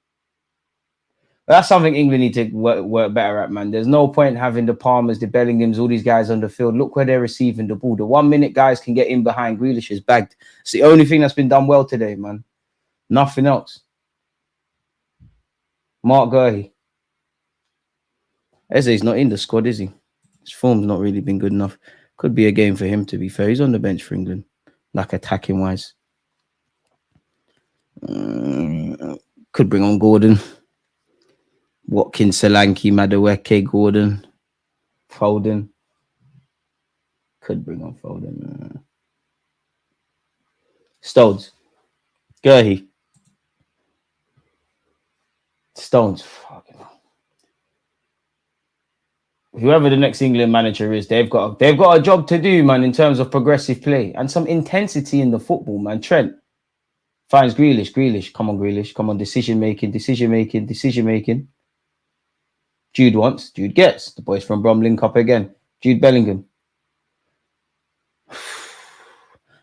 That's something England need to work better at, man. There's no point having the Palmers, the Bellinghams, all these guys on the field. Look where they're receiving the ball. The 1 minute guys can get in behind. Grealish is bagged. It's the only thing that's been done well today, man. Nothing else. Mark Gurhey. Eze's not in the squad, is he? His form's not really been good enough. Could be a game for him, to be fair. He's on the bench for England, like attacking-wise. Could bring on Gordon. Watkins, Solanke, Madueke, Gordon, Foden. Could bring on Foden. Stones. Gurhey. Stones. Fucking hell. Whoever the next England manager is, they've got a job to do, man, in terms of progressive play and some intensity in the football, man. Trent finds Grealish. Come on, Grealish. Come on, decision making. Jude wants, Jude gets. The boys from Brom link up again. Jude Bellingham.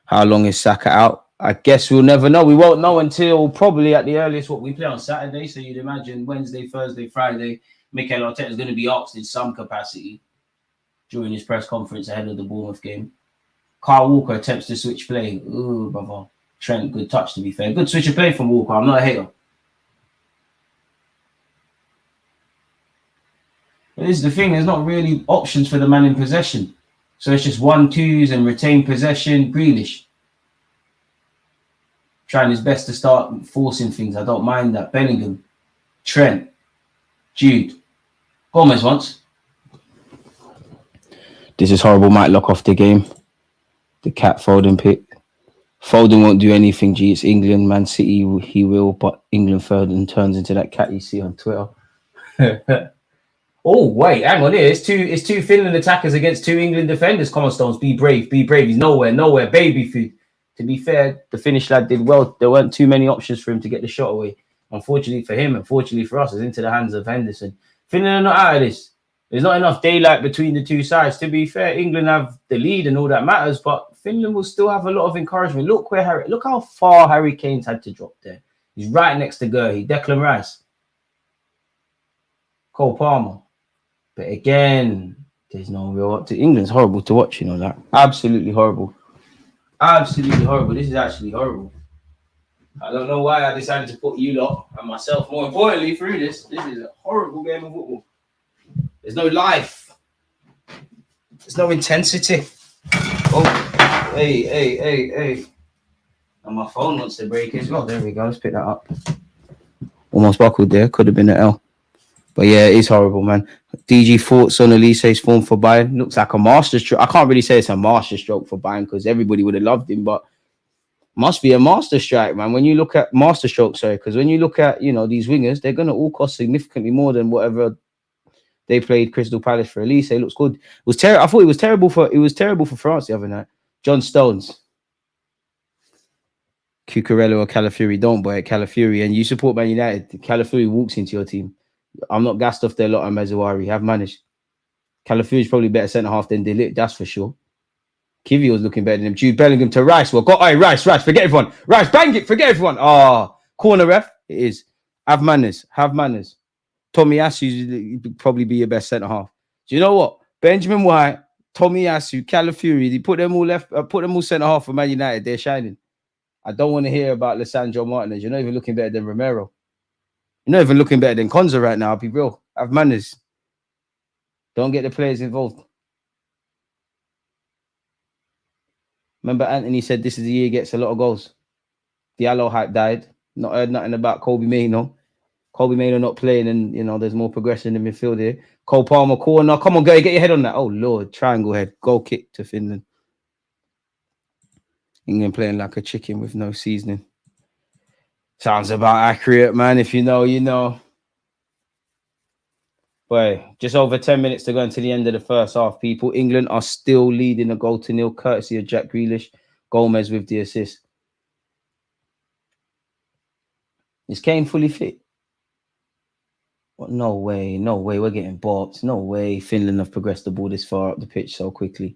How long is Saka out? I guess we'll never know. We won't know until probably at the earliest what we play on Saturday. So you'd imagine Wednesday, Thursday, Friday, Mikel Arteta is going to be asked in some capacity during his press conference ahead of the Bournemouth game. Kyle Walker attempts to switch play. Ooh, brother. Trent, good touch to be fair. Good switch of play from Walker. I'm not a hater. But this is the thing. There's not really options for the man in possession. So it's just 1-2s and retain possession. Grealish. Trying his best to start forcing things. I don't mind that. Bellingham. Trent. Jude. Gomez once. This is horrible. Might lock off the game. The cat Foden pick. Foden won't do anything, G. It's England, Man City, he will, but England third and turns into that cat you see on Twitter. Oh, wait, hang on here. It's two Finland attackers against two England defenders. Come on, Stones, be brave. He's nowhere. Baby food. To be fair, the Finnish lad did well. There weren't too many options for him to get the shot away. Unfortunately for him, unfortunately for us, it's into the hands of Henderson. Finland are not out of this. There's not enough daylight between the two sides. To be fair, England have the lead and all that matters, but Finland will still have a lot of encouragement. Look how far Harry Kane's had to drop there. He's right next to Gurhey. Declan Rice. Cole Palmer. But again, there's no real up to England's horrible to watch, you know that. Absolutely horrible. Absolutely horrible. This is actually horrible. I don't know why I decided to put you lot and myself, more importantly, through this. This is a horrible game of football. There's no life. There's no intensity. Oh, hey. And my phone wants to break as well. There we go. Let's pick that up. Almost buckled there. Could have been an L. But yeah, it is horrible, man. DG thoughts on Elise's form for Bayern. Looks like a masterstroke. I can't really say it's a masterstroke for Bayern because everybody would have loved him, but must be a masterstroke, man. When you look at because when you look at, these wingers, they're going to all cost significantly more than whatever they played Crystal Palace for. Elise looks good. I thought it was terrible for France the other night. John Stones. Cucurella or Calafiori, don't buy it, Calafiori. And you support Man United, Calafiori walks into your team. I'm not gassed off their lot of Mezouari. Have managed. Calafiori's probably better centre-half than Deluded, that's for sure. Kivio was looking better than him. Jude Bellingham to Rice. Rice, forget everyone. Rice, bang it, forget everyone. Corner ref, it is. Have manners. Tommy Asu would probably be your best centre-half. Do you know what? Benjamin White, Tomiyasu, Calafiori, they put them all put them all centre half for Man United. They're shining. I don't want to hear about Lissandro Martinez. You're not even looking better than Romero. You're not even looking better than Konza right now. I'll be real. Have manners. Don't get the players involved. Remember, Anthony said this is the year he gets a lot of goals. Diallo hype died. Not heard nothing about Kobe Mainoo. Kobe Mainoo not playing, and there's more progression in midfield here. Cole Palmer corner. Come on, go get your head on that. Oh Lord, triangle head. Goal kick to Finland. England playing like a chicken with no seasoning. Sounds about accurate, man. If you know, you know. Boy, just over 10 minutes to go into the end of the first half, people. England are still leading a goal to nil, courtesy of Jack Grealish. Gomez with the assist. Is Kane fully fit? What? No way. No way. We're getting bopped. No way. Finland have progressed the ball this far up the pitch so quickly.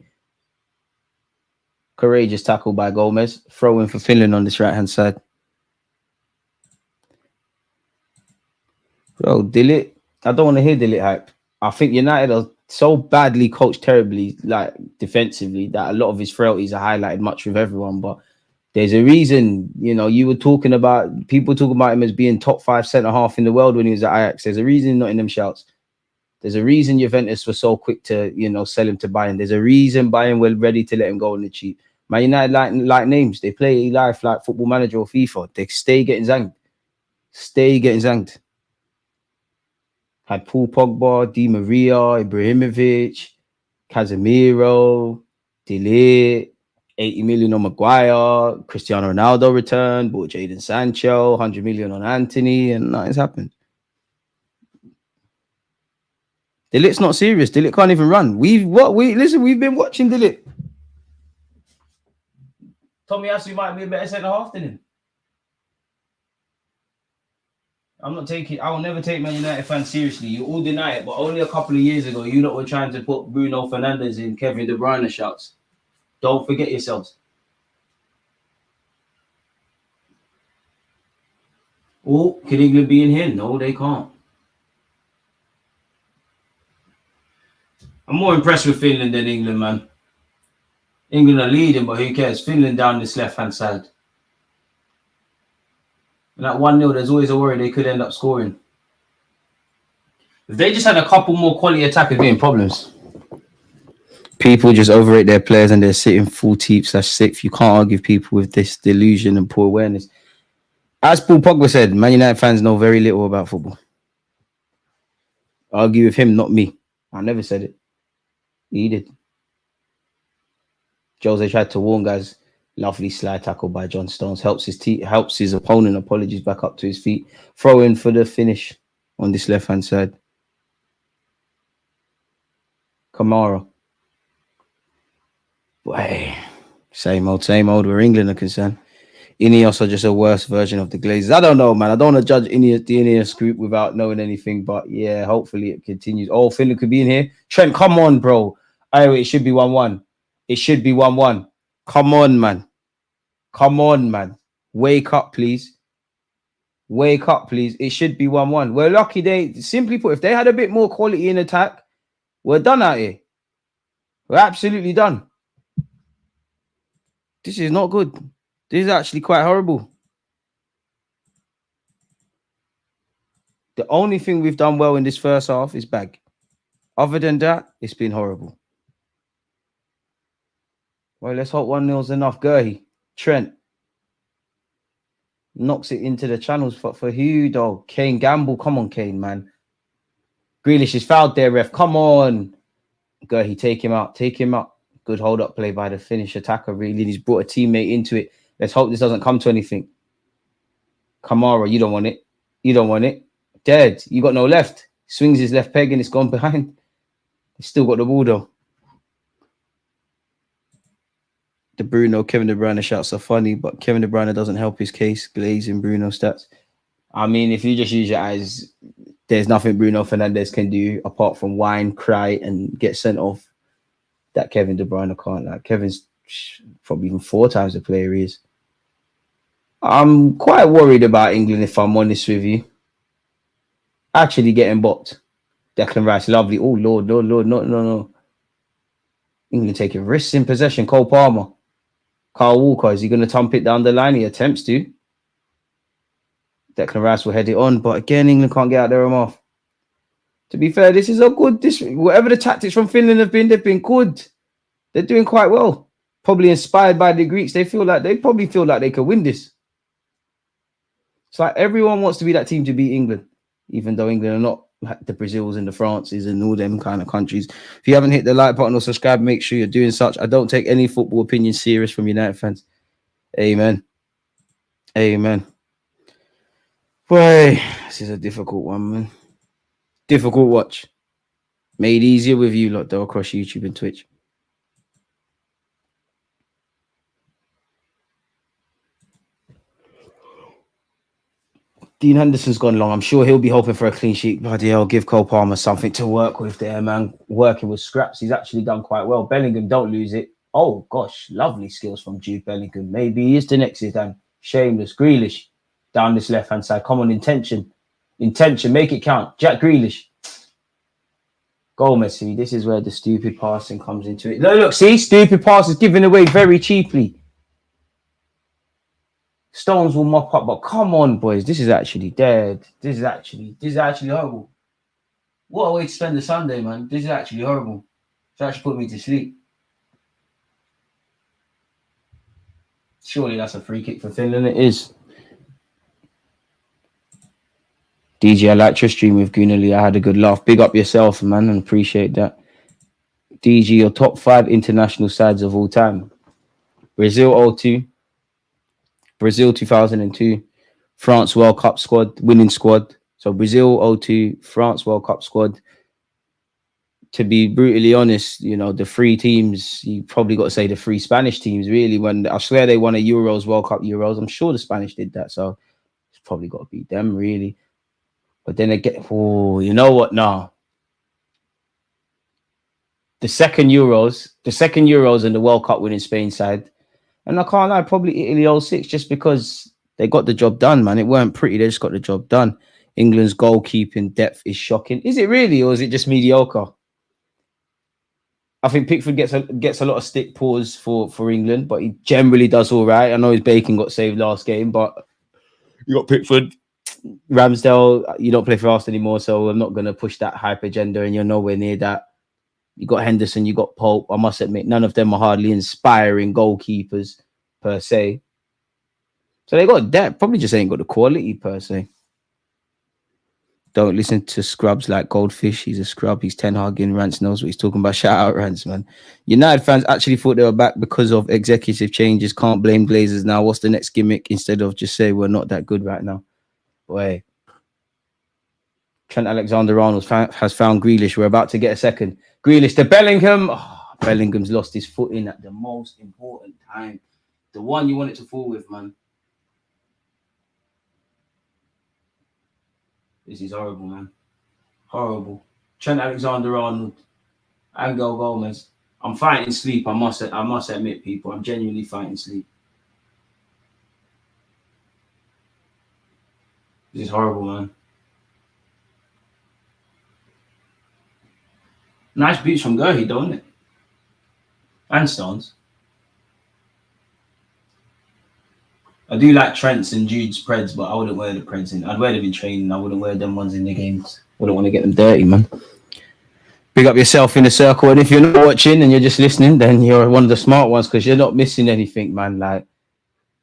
Courageous tackle by Gomez. Throw in for Finland on this right-hand side. Bro, Deluded. I don't want to hear Deluded hype. I think United are so badly coached terribly, like defensively, that a lot of his frailties are highlighted much with everyone. But there's a reason, you were talking about, people talking about him as being top 5 centre-half in the world when he was at Ajax. There's a reason not in them shouts. There's a reason Juventus was so quick to, sell him to Bayern. There's a reason Bayern were ready to let him go on the cheap. Man United like names. They play life like Football Manager or FIFA. They stay getting zanged. Stay getting zanged. Had Paul Pogba, Di Maria, Ibrahimovic, Casemiro, Deluded, 80 million on Maguire, Cristiano Ronaldo returned, bought Jadon Sancho, 100 million on Anthony, and nothing's happened. Deluded's not serious. Deluded can't even run. We've been watching Deluded. Tomiyasu might be a better centre half than him. I will never take Man United fans seriously. You all deny it, but only a couple of years ago, you lot were trying to put Bruno Fernandes in Kevin De Bruyne shouts. Don't forget yourselves. Oh, can England be in here? No, they can't. I'm more impressed with Finland than England, man. England are leading, but who cares? Finland down this left-hand side. And at 1-0, there's always a worry they could end up scoring. If they just had a couple more quality attackers, getting problems. People just overrate their players and they're sitting full teep/6th. You can't argue people with this delusion and poor awareness. As Paul Pogba said, Man United fans know very little about football. I argue with him, not me. I never said it. He did. Jose tried to warn guys. Lovely slide tackle by John Stones. Helps his opponent, apologies, back up to his feet. Throw in for the finish on this left-hand side. Kamara. Boy, same old where England are concerned. Ineos are just a worse version of the Glazers. I don't know, man. I don't want to judge the Ineos group without knowing anything, but yeah, hopefully it continues. Oh, Finland could be in here. Trent, come on, bro. It should be 1-1. It should be 1-1. Come on, man. Come on, man. Wake up, please. Wake up, please. It should be 1-1. We're lucky simply put, if they had a bit more quality in attack, we're done out here. We're absolutely done. This is not good. This is actually quite horrible. The only thing we've done well in this first half is bag. Other than that, it's been horrible. Well, let's hope 1-0's enough. Gurhey, Trent knocks it into the channels for who, though? Kane, Gamble. Come on, Kane, man. Grealish is fouled there, ref. Come on. Gurhey, take him out. Take him out. Good hold-up play by the Finnish attacker, really. He's brought a teammate into it. Let's hope this doesn't come to anything. Kamara, you don't want it. You don't want it. Dead. You got no left. Swings his left peg and it's gone behind. He's still got the ball, though. The Kevin De Bruyne shouts are funny, but Kevin De Bruyne doesn't help his case. Glazing Bruno stats. I mean, if you just use your eyes, there's nothing Bruno Fernandes can do apart from whine, cry, and get sent off that Kevin De Bruyne can't. Like, Kevin's probably even 4 times the player he is. I'm quite worried about England, if I'm honest with you. Actually getting bopped. Declan Rice, lovely. Oh, Lord, no. England taking risks in possession. Cole Palmer. Kyle Walker, is he going to thump it down the line? He attempts to. Declan Rice will head it on, but again, England can't get out their own off. To be fair, this is a good. Whatever the tactics from Finland have been, they've been good. They're doing quite well. Probably inspired by the Greeks. They probably feel like they could win this. It's like everyone wants to be that team to beat England, even though England are not like the Brazils and the Frances and all them kind of countries. If you haven't hit the like button or subscribe, make sure you're doing such. I don't take any football opinion serious from United fans. Amen. Amen. Boy, this is a difficult one, man. Difficult watch. Made easier with you lot, though, across YouTube and Twitch. Dean Henderson's gone long. I'm sure he'll be hoping for a clean sheet. Bloody hell, give Cole Palmer something to work with there, man. Working with scraps. He's actually done quite well. Bellingham, don't lose it. Oh, gosh. Lovely skills from Jude Bellingham. Maybe he is the next Zidane. Shameless. Grealish down this left-hand side. Come on, intention. Intention. Make it count. Jack Grealish. Goal, Messi. This is where the stupid passing comes into it. Look, see? Stupid passes given away very cheaply. Stones will mop up, but come on, boys. This is actually dead. This is actually horrible. What a way to spend the Sunday, man. This is actually horrible. It's actually put me to sleep. Surely that's a free kick for Finland. It is. DJ, I liked your stream with Gooner. I had a good laugh. Big up yourself, man, and appreciate that. DG, your top 5 international sides of all time. Brazil 02. Brazil 2002, France World Cup squad, winning squad. So Brazil 02, France World Cup squad. To be brutally honest, you know, the 3 teams, you probably got to say the 3 Spanish teams, really. When I swear they won a Euros, World Cup Euros. I'm sure the Spanish did that. So it's probably got to beat them, really. But then again, oh, you know what? No. The second Euros and the World Cup winning Spain side. And I can't lie, probably Italy 06, just because they got the job done, man. It weren't pretty, they just got the job done. England's goalkeeping depth is shocking. Is it really, or is it just mediocre? I think Pickford gets a lot of stick paws for England, but he generally does all right. I know his bacon got saved last game, but you got Pickford. Ramsdale, you don't play for us anymore, so I'm not going to push that hype agenda, and you're nowhere near that. You got Henderson, you got Pope. I must admit, none of them are hardly inspiring goalkeepers per se. So they got depth, probably just ain't got the quality per se. Don't listen to scrubs like Goldfish. He's a scrub. He's Ten Hag in. Rance knows what he's talking about. Shout out Rance, man. United fans actually thought they were back because of executive changes. Can't blame Glazers now. What's the next gimmick? Instead of just say we're not that good right now. Boy. Trent Alexander-Arnold has found Grealish. We're about to get a second. Grealish to Bellingham. Oh, Bellingham's lost his footing at the most important time. The one you want it to fall with, man. This is horrible, man. Horrible. Trent Alexander-Arnold. Angel Gomez. I'm fighting sleep. I must admit, people. I'm genuinely fighting sleep. This is horrible, man. Nice boots from Gurley, don't it? And Stones. I do like Trent's and Jude's Preds, but I wouldn't wear the Preds in. I'd wear them in training. I wouldn't wear them ones in the games. Wouldn't want to get them dirty, man. Big up yourself in the circle. And if you're not watching and you're just listening, then you're one of the smart ones because you're not missing anything, man. Like,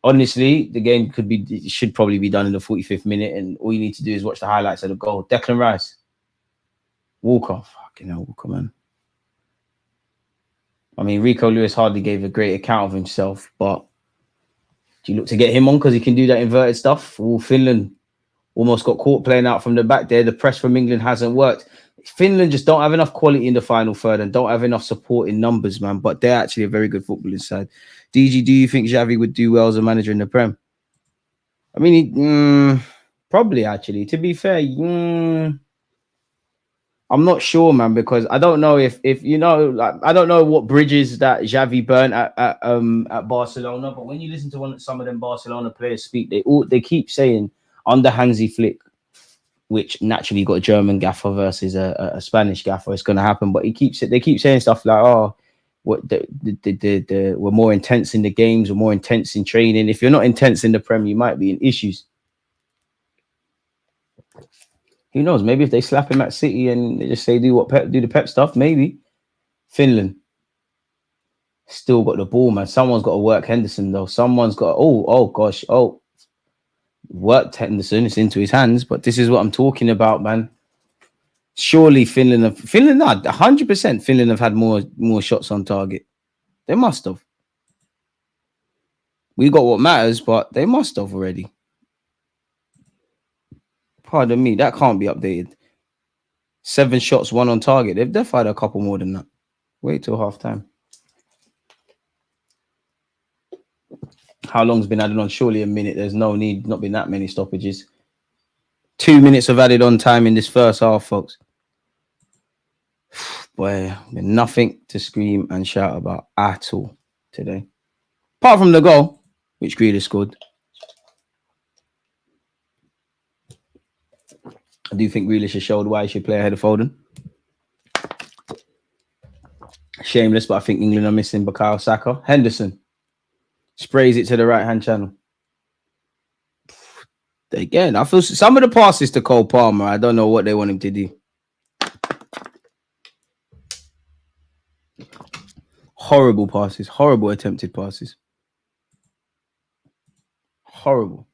honestly, the game should probably be done in the 45th minute, and all you need to do is watch the highlights of the goal. Declan Rice. Walker. Fucking hell, Walker, man. I mean, Rico Lewis hardly gave a great account of himself, but do you look to get him on because he can do that inverted stuff? Oh, Finland almost got caught playing out from the back there. The press from England hasn't worked. Finland just don't have enough quality in the final third and don't have enough support in numbers, man. But they're actually a very good footballing side. DG, do you think Xavi would do well as a manager in the Prem? I mean, probably, actually. To be fair, I'm not sure, man, because I don't know if you know, like, I don't know what bridges that Xavi burnt at Barcelona. But when you listen to some of them Barcelona players speak, they keep saying under Hansi Flick, which naturally got a German gaffer versus a Spanish gaffer, it's going to happen. But they keep saying stuff like, oh, What the were more intense in the games, were more intense in training. If you're not intense in the Prem, you might be in issues. Who knows? Maybe if they slap him at City and they just say do the Pep stuff, maybe. Finland still got the ball, man. Someone's got to work Henderson though. Someone's got worked Henderson. It's into his hands, but this is what I'm talking about, man. Surely Finland, 100% Finland have had more shots on target. They must have. We got what matters, but they must have already. Pardon me, that can't be updated. 7 shots, 1 on target. They've definitely had a couple more than that. Wait till half time. How long's been added on? Surely a minute. There's no need, not been that many stoppages. 2 minutes of added on time in this first half, folks. Boy, nothing to scream and shout about at all today. Apart from the goal, which Grealish scored. I do think Grealish has showed why he should play ahead of Foden. Shameless, but I think England are missing Bukayo Saka. Henderson sprays it to the right-hand channel. Again, I feel some of the passes to Cole Palmer, I don't know what they want him to do. Horrible passes, horrible attempted passes. Horrible.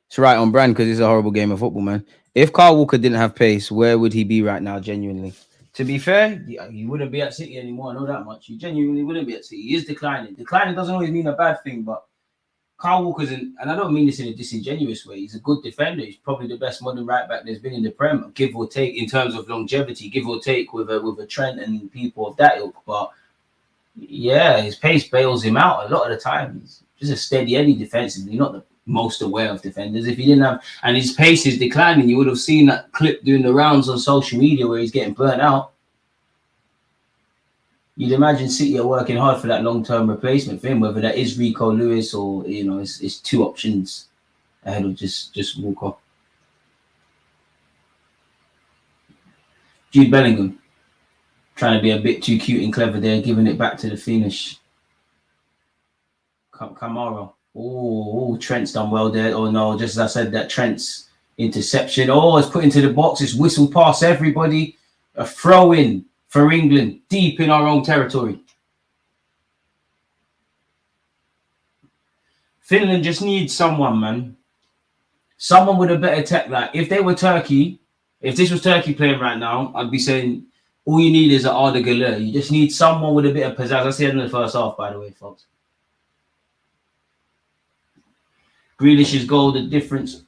It's right on brand because it's a horrible game of football, man. If Kyle Walker didn't have pace, where would he be right now, genuinely? To be fair, he wouldn't be at City anymore. I know that much. He genuinely wouldn't be at City. He is declining. Declining doesn't always mean a bad thing, but Kyle Walker's, and I don't mean this in a disingenuous way, he's a good defender. He's probably the best modern right back there's been in the Prem, give or take, in terms of longevity, give or take with a Trent and people of that ilk. But yeah, his pace bails him out a lot of the time. He's just a steady Eddie defensively, not the most aware of defenders. If he didn't have, and his pace is declining, you would have seen that clip doing the rounds on social media where he's getting burnt out. You'd imagine City are working hard for that long-term replacement for him, whether that is Rico Lewis or, you know, it's 2 options ahead of just Walker. Jude Bellingham trying to be a bit too cute and clever there, giving it back to the finish. Kamara. Oh, Trent's done well there. Oh no, just as I said, that Trent's interception. Oh, it's put into the box. It's whistled past everybody. A throw in for England, deep in our own territory. Finland just needs someone, man. Someone with a better tech. Like, if they were Turkey, if this was Turkey playing right now, I'd be saying, all you need is an Arda Güler. You just need someone with a bit of pizzazz. I said in the first half, by the way, folks. Grealish's goal, the difference.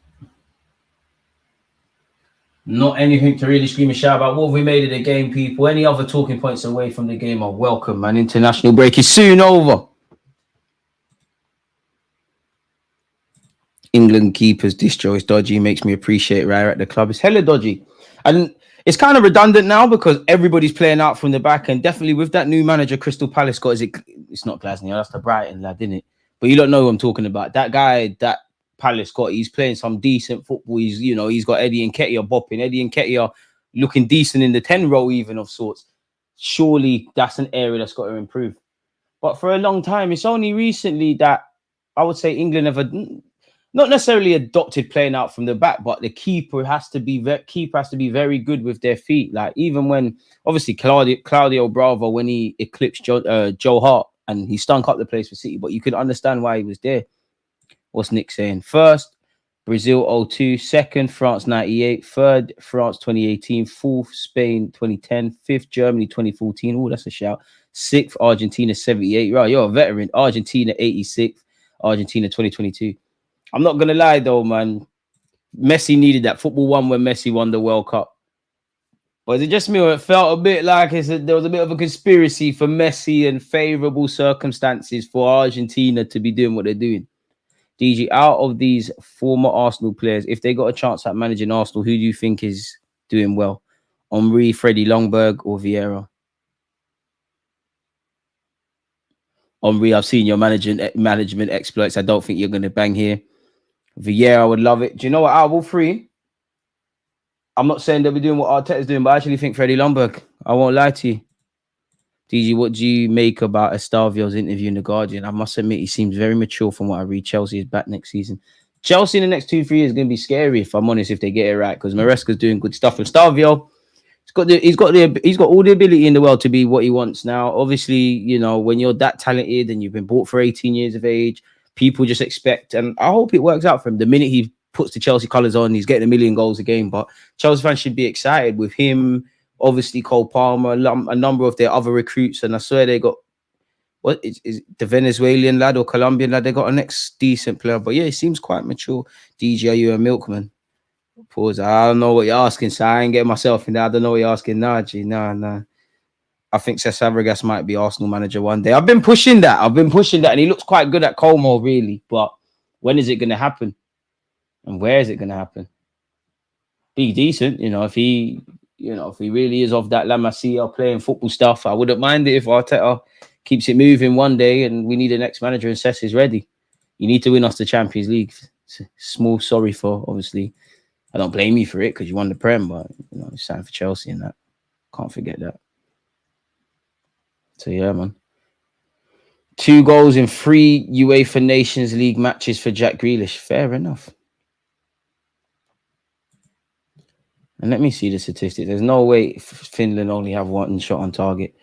Not anything to really scream and shout about. What have we made of the game, people? Any other talking points away from the game are welcome, man. International break is soon over. England keepers, this Joe is dodgy. Makes me appreciate right at the club. It's hella dodgy. And it's kind of redundant now because everybody's playing out from the back. And definitely with that new manager, Crystal Palace got, it's not Glasgow, that's the Brighton lad, isn't it? But you don't know who I'm talking about. That guy, that Palace got, he's playing some decent football. He's, you know, he's got Eddie Nketiah bopping. Eddie Nketiah looking decent in the 10 role even of sorts. Surely that's an area that's got to improve. But for a long time, it's only recently that I would say England have not necessarily adopted playing out from the back, but the keeper has to be very good with their feet. Like even when obviously Claudio Bravo, when he eclipsed Joe Hart and he stunk up the place for City, but you could understand why he was there. What's Nick saying? First, Brazil 02. Second, France 98. Third, France 2018. Fourth, Spain 2010. Fifth, Germany 2014. Oh, that's a shout. Sixth, Argentina 78. Right, you're a veteran. Argentina 86. Argentina 2022. I'm not going to lie, though, man. Messi needed that. Football won when Messi won the World Cup. Was it just me or it felt a bit like there was a bit of a conspiracy for Messi and favourable circumstances for Argentina to be doing what they're doing? DG, out of these former Arsenal players, if they got a chance at managing Arsenal, who do you think is doing well? Henry, Freddie Ljungberg, or Vieira? Henry, I've seen your management exploits. I don't think you're going to bang here. Vieira, I would love it. Do you know what? Out of all 3, I'm not saying they'll be doing what Arteta's doing, but I actually think Freddie Ljungberg. I won't lie to you. DG, what do you make about Estavio's interview in The Guardian? I must admit, he seems very mature from what I read. Chelsea is back next season. Chelsea in the next 2-3 years is going to be scary, if I'm honest, if they get it right, because Maresca's doing good stuff. And Estavio, he's got all the ability in the world to be what he wants now. Obviously, you know, when you're that talented and you've been bought for 18 years of age, people just expect, and I hope it works out for him. The minute he puts the Chelsea colours on, he's getting 1 million goals a game. But Chelsea fans should be excited with him. Obviously, Cole Palmer, a number of their other recruits, and I swear they got what is the Venezuelan lad or Colombian lad. They got a next decent player, but yeah, he seems quite mature. DJ, are you a milkman? Pause. I don't know what you're asking, so I ain't getting myself in there. I don't know what you're asking. Nah, G, nah. I think Cesc Fabregas might be Arsenal manager one day. I've been pushing that, and he looks quite good at Como, really. But when is it going to happen? And where is it going to happen? Be decent, you know. If he really is of that La Masia playing football stuff, I wouldn't mind it if Arteta keeps it moving one day and we need an ex-manager and Cesc is ready. You need to win us the Champions League. Small sorry for, obviously. I don't blame you for it because you won the Prem, but you know, it's time for Chelsea and that. Can't forget that. So yeah, man. 2 goals in 3 UEFA Nations League matches for Jack Grealish. Fair enough. And let me see the statistics. There's no way Finland only have 1 shot on target.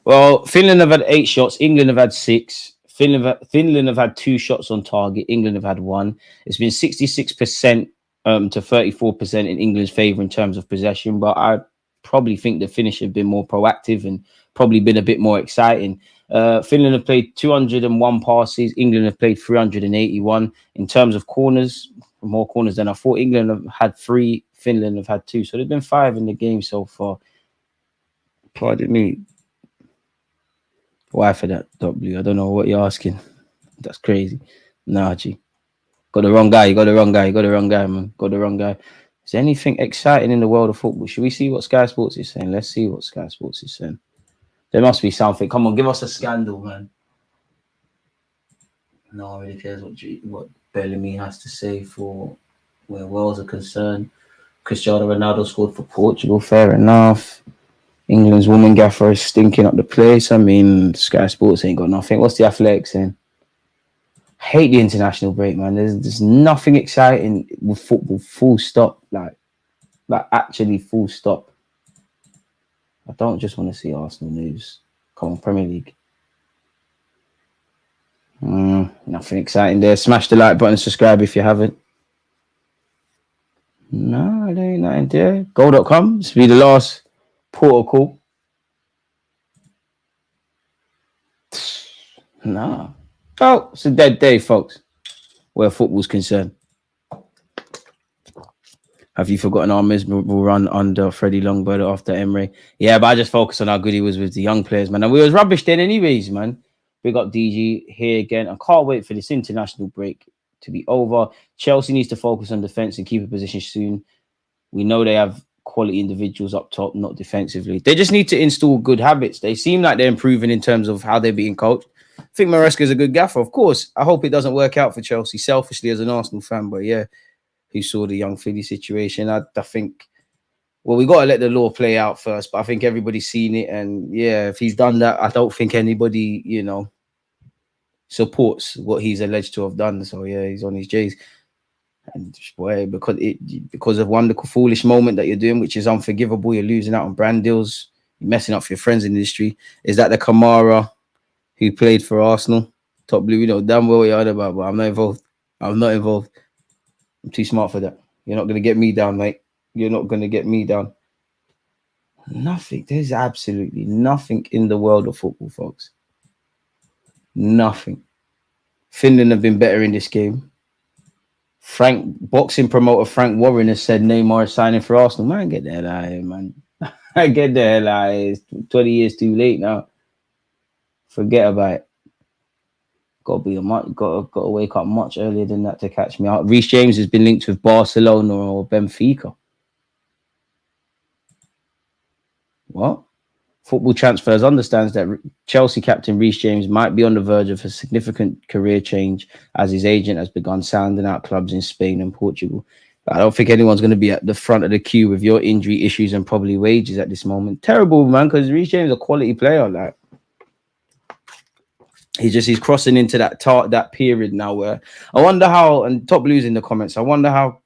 Well, Finland have had 8 shots. England have had 6. Finland have had 2 shots on target. England have had 1. It's been 66% to 34% in England's favour in terms of possession. But I probably think the Finnish have been more proactive and probably been a bit more exciting. Finland have played 201 passes. England have played 381. In terms of corners, more corners than I thought. England have had 3. Finland have had 2. So there's been 5 in the game so far. Pardon me. Why for that, W? I don't know what you're asking. That's crazy. Nah, G. Got the wrong guy. You got the wrong guy, man. Got the wrong guy. Is there anything exciting in the world of football? Should we see what Sky Sports is saying? Let's see what Sky Sports is saying. There must be something. Come on, give us a scandal, man. No one really cares what Bellamy has to say for where Wales are concerned. Cristiano Ronaldo scored for Portugal. Fair enough. England's woman gaffer is stinking up the place. I mean, Sky Sports ain't got nothing. What's the Athletic saying? I hate the international break, man. There's nothing exciting with football. Full stop. Like actually full stop. I don't just want to see Arsenal news. Come on, Premier League. Nothing exciting there. Smash the like button, subscribe if you haven't. No, there ain't nothing there. Go.com. This will be the last portal call. Nah. Oh, it's a dead day, folks, where football's concerned. Have you forgotten our miserable run under Freddie Longbird after Emery? Yeah, but I just focus on how good he was with the young players, man. And we was rubbish then anyways, man. We got DG here again. I can't wait for this international break to be over. Chelsea needs to focus on defence and keep a position soon. We know they have quality individuals up top, not defensively. They just need to install good habits. They seem like they're improving in terms of how they're being coached. I think Maresca is a good gaffer. Of course, I hope it doesn't work out for Chelsea, selfishly as an Arsenal fan. But yeah, who saw the young Philly situation? I think, well, we got to let the law play out first. But I think everybody's seen it. And yeah, if he's done that, I don't think anybody, you know, supports what he's alleged to have done. So yeah, he's on his J's. And boy, because of one little foolish moment that you're doing, which is unforgivable, you're losing out on brand deals, you're messing up for your friends in the industry. Is that the Kamara who played for Arsenal? Top blue, you know damn well what you're on about, but I'm not involved. I'm too smart for that. You're not going to get me down, mate. You're not going to get me down. Nothing. There's absolutely nothing in the world of football, folks. Nothing. Finland have been better in this game. Boxing promoter Frank Warren has said Neymar is signing for Arsenal. Man, get the hell out of here, man. Get the hell out of here. It's 20 years too late now. Forget about it. Got to wake up much earlier than that to catch me out. Reece James has been linked with Barcelona or Benfica. What? Football Transfers understands that Chelsea captain Reece James might be on the verge of a significant career change as his agent has begun sounding out clubs in Spain and Portugal. But I don't think anyone's going to be at the front of the queue with your injury issues and probably wages at this moment. Terrible, man, because Reece James is a quality player. Like, he's crossing into that period now where I wonder how, and Top Blues in the comments, I wonder how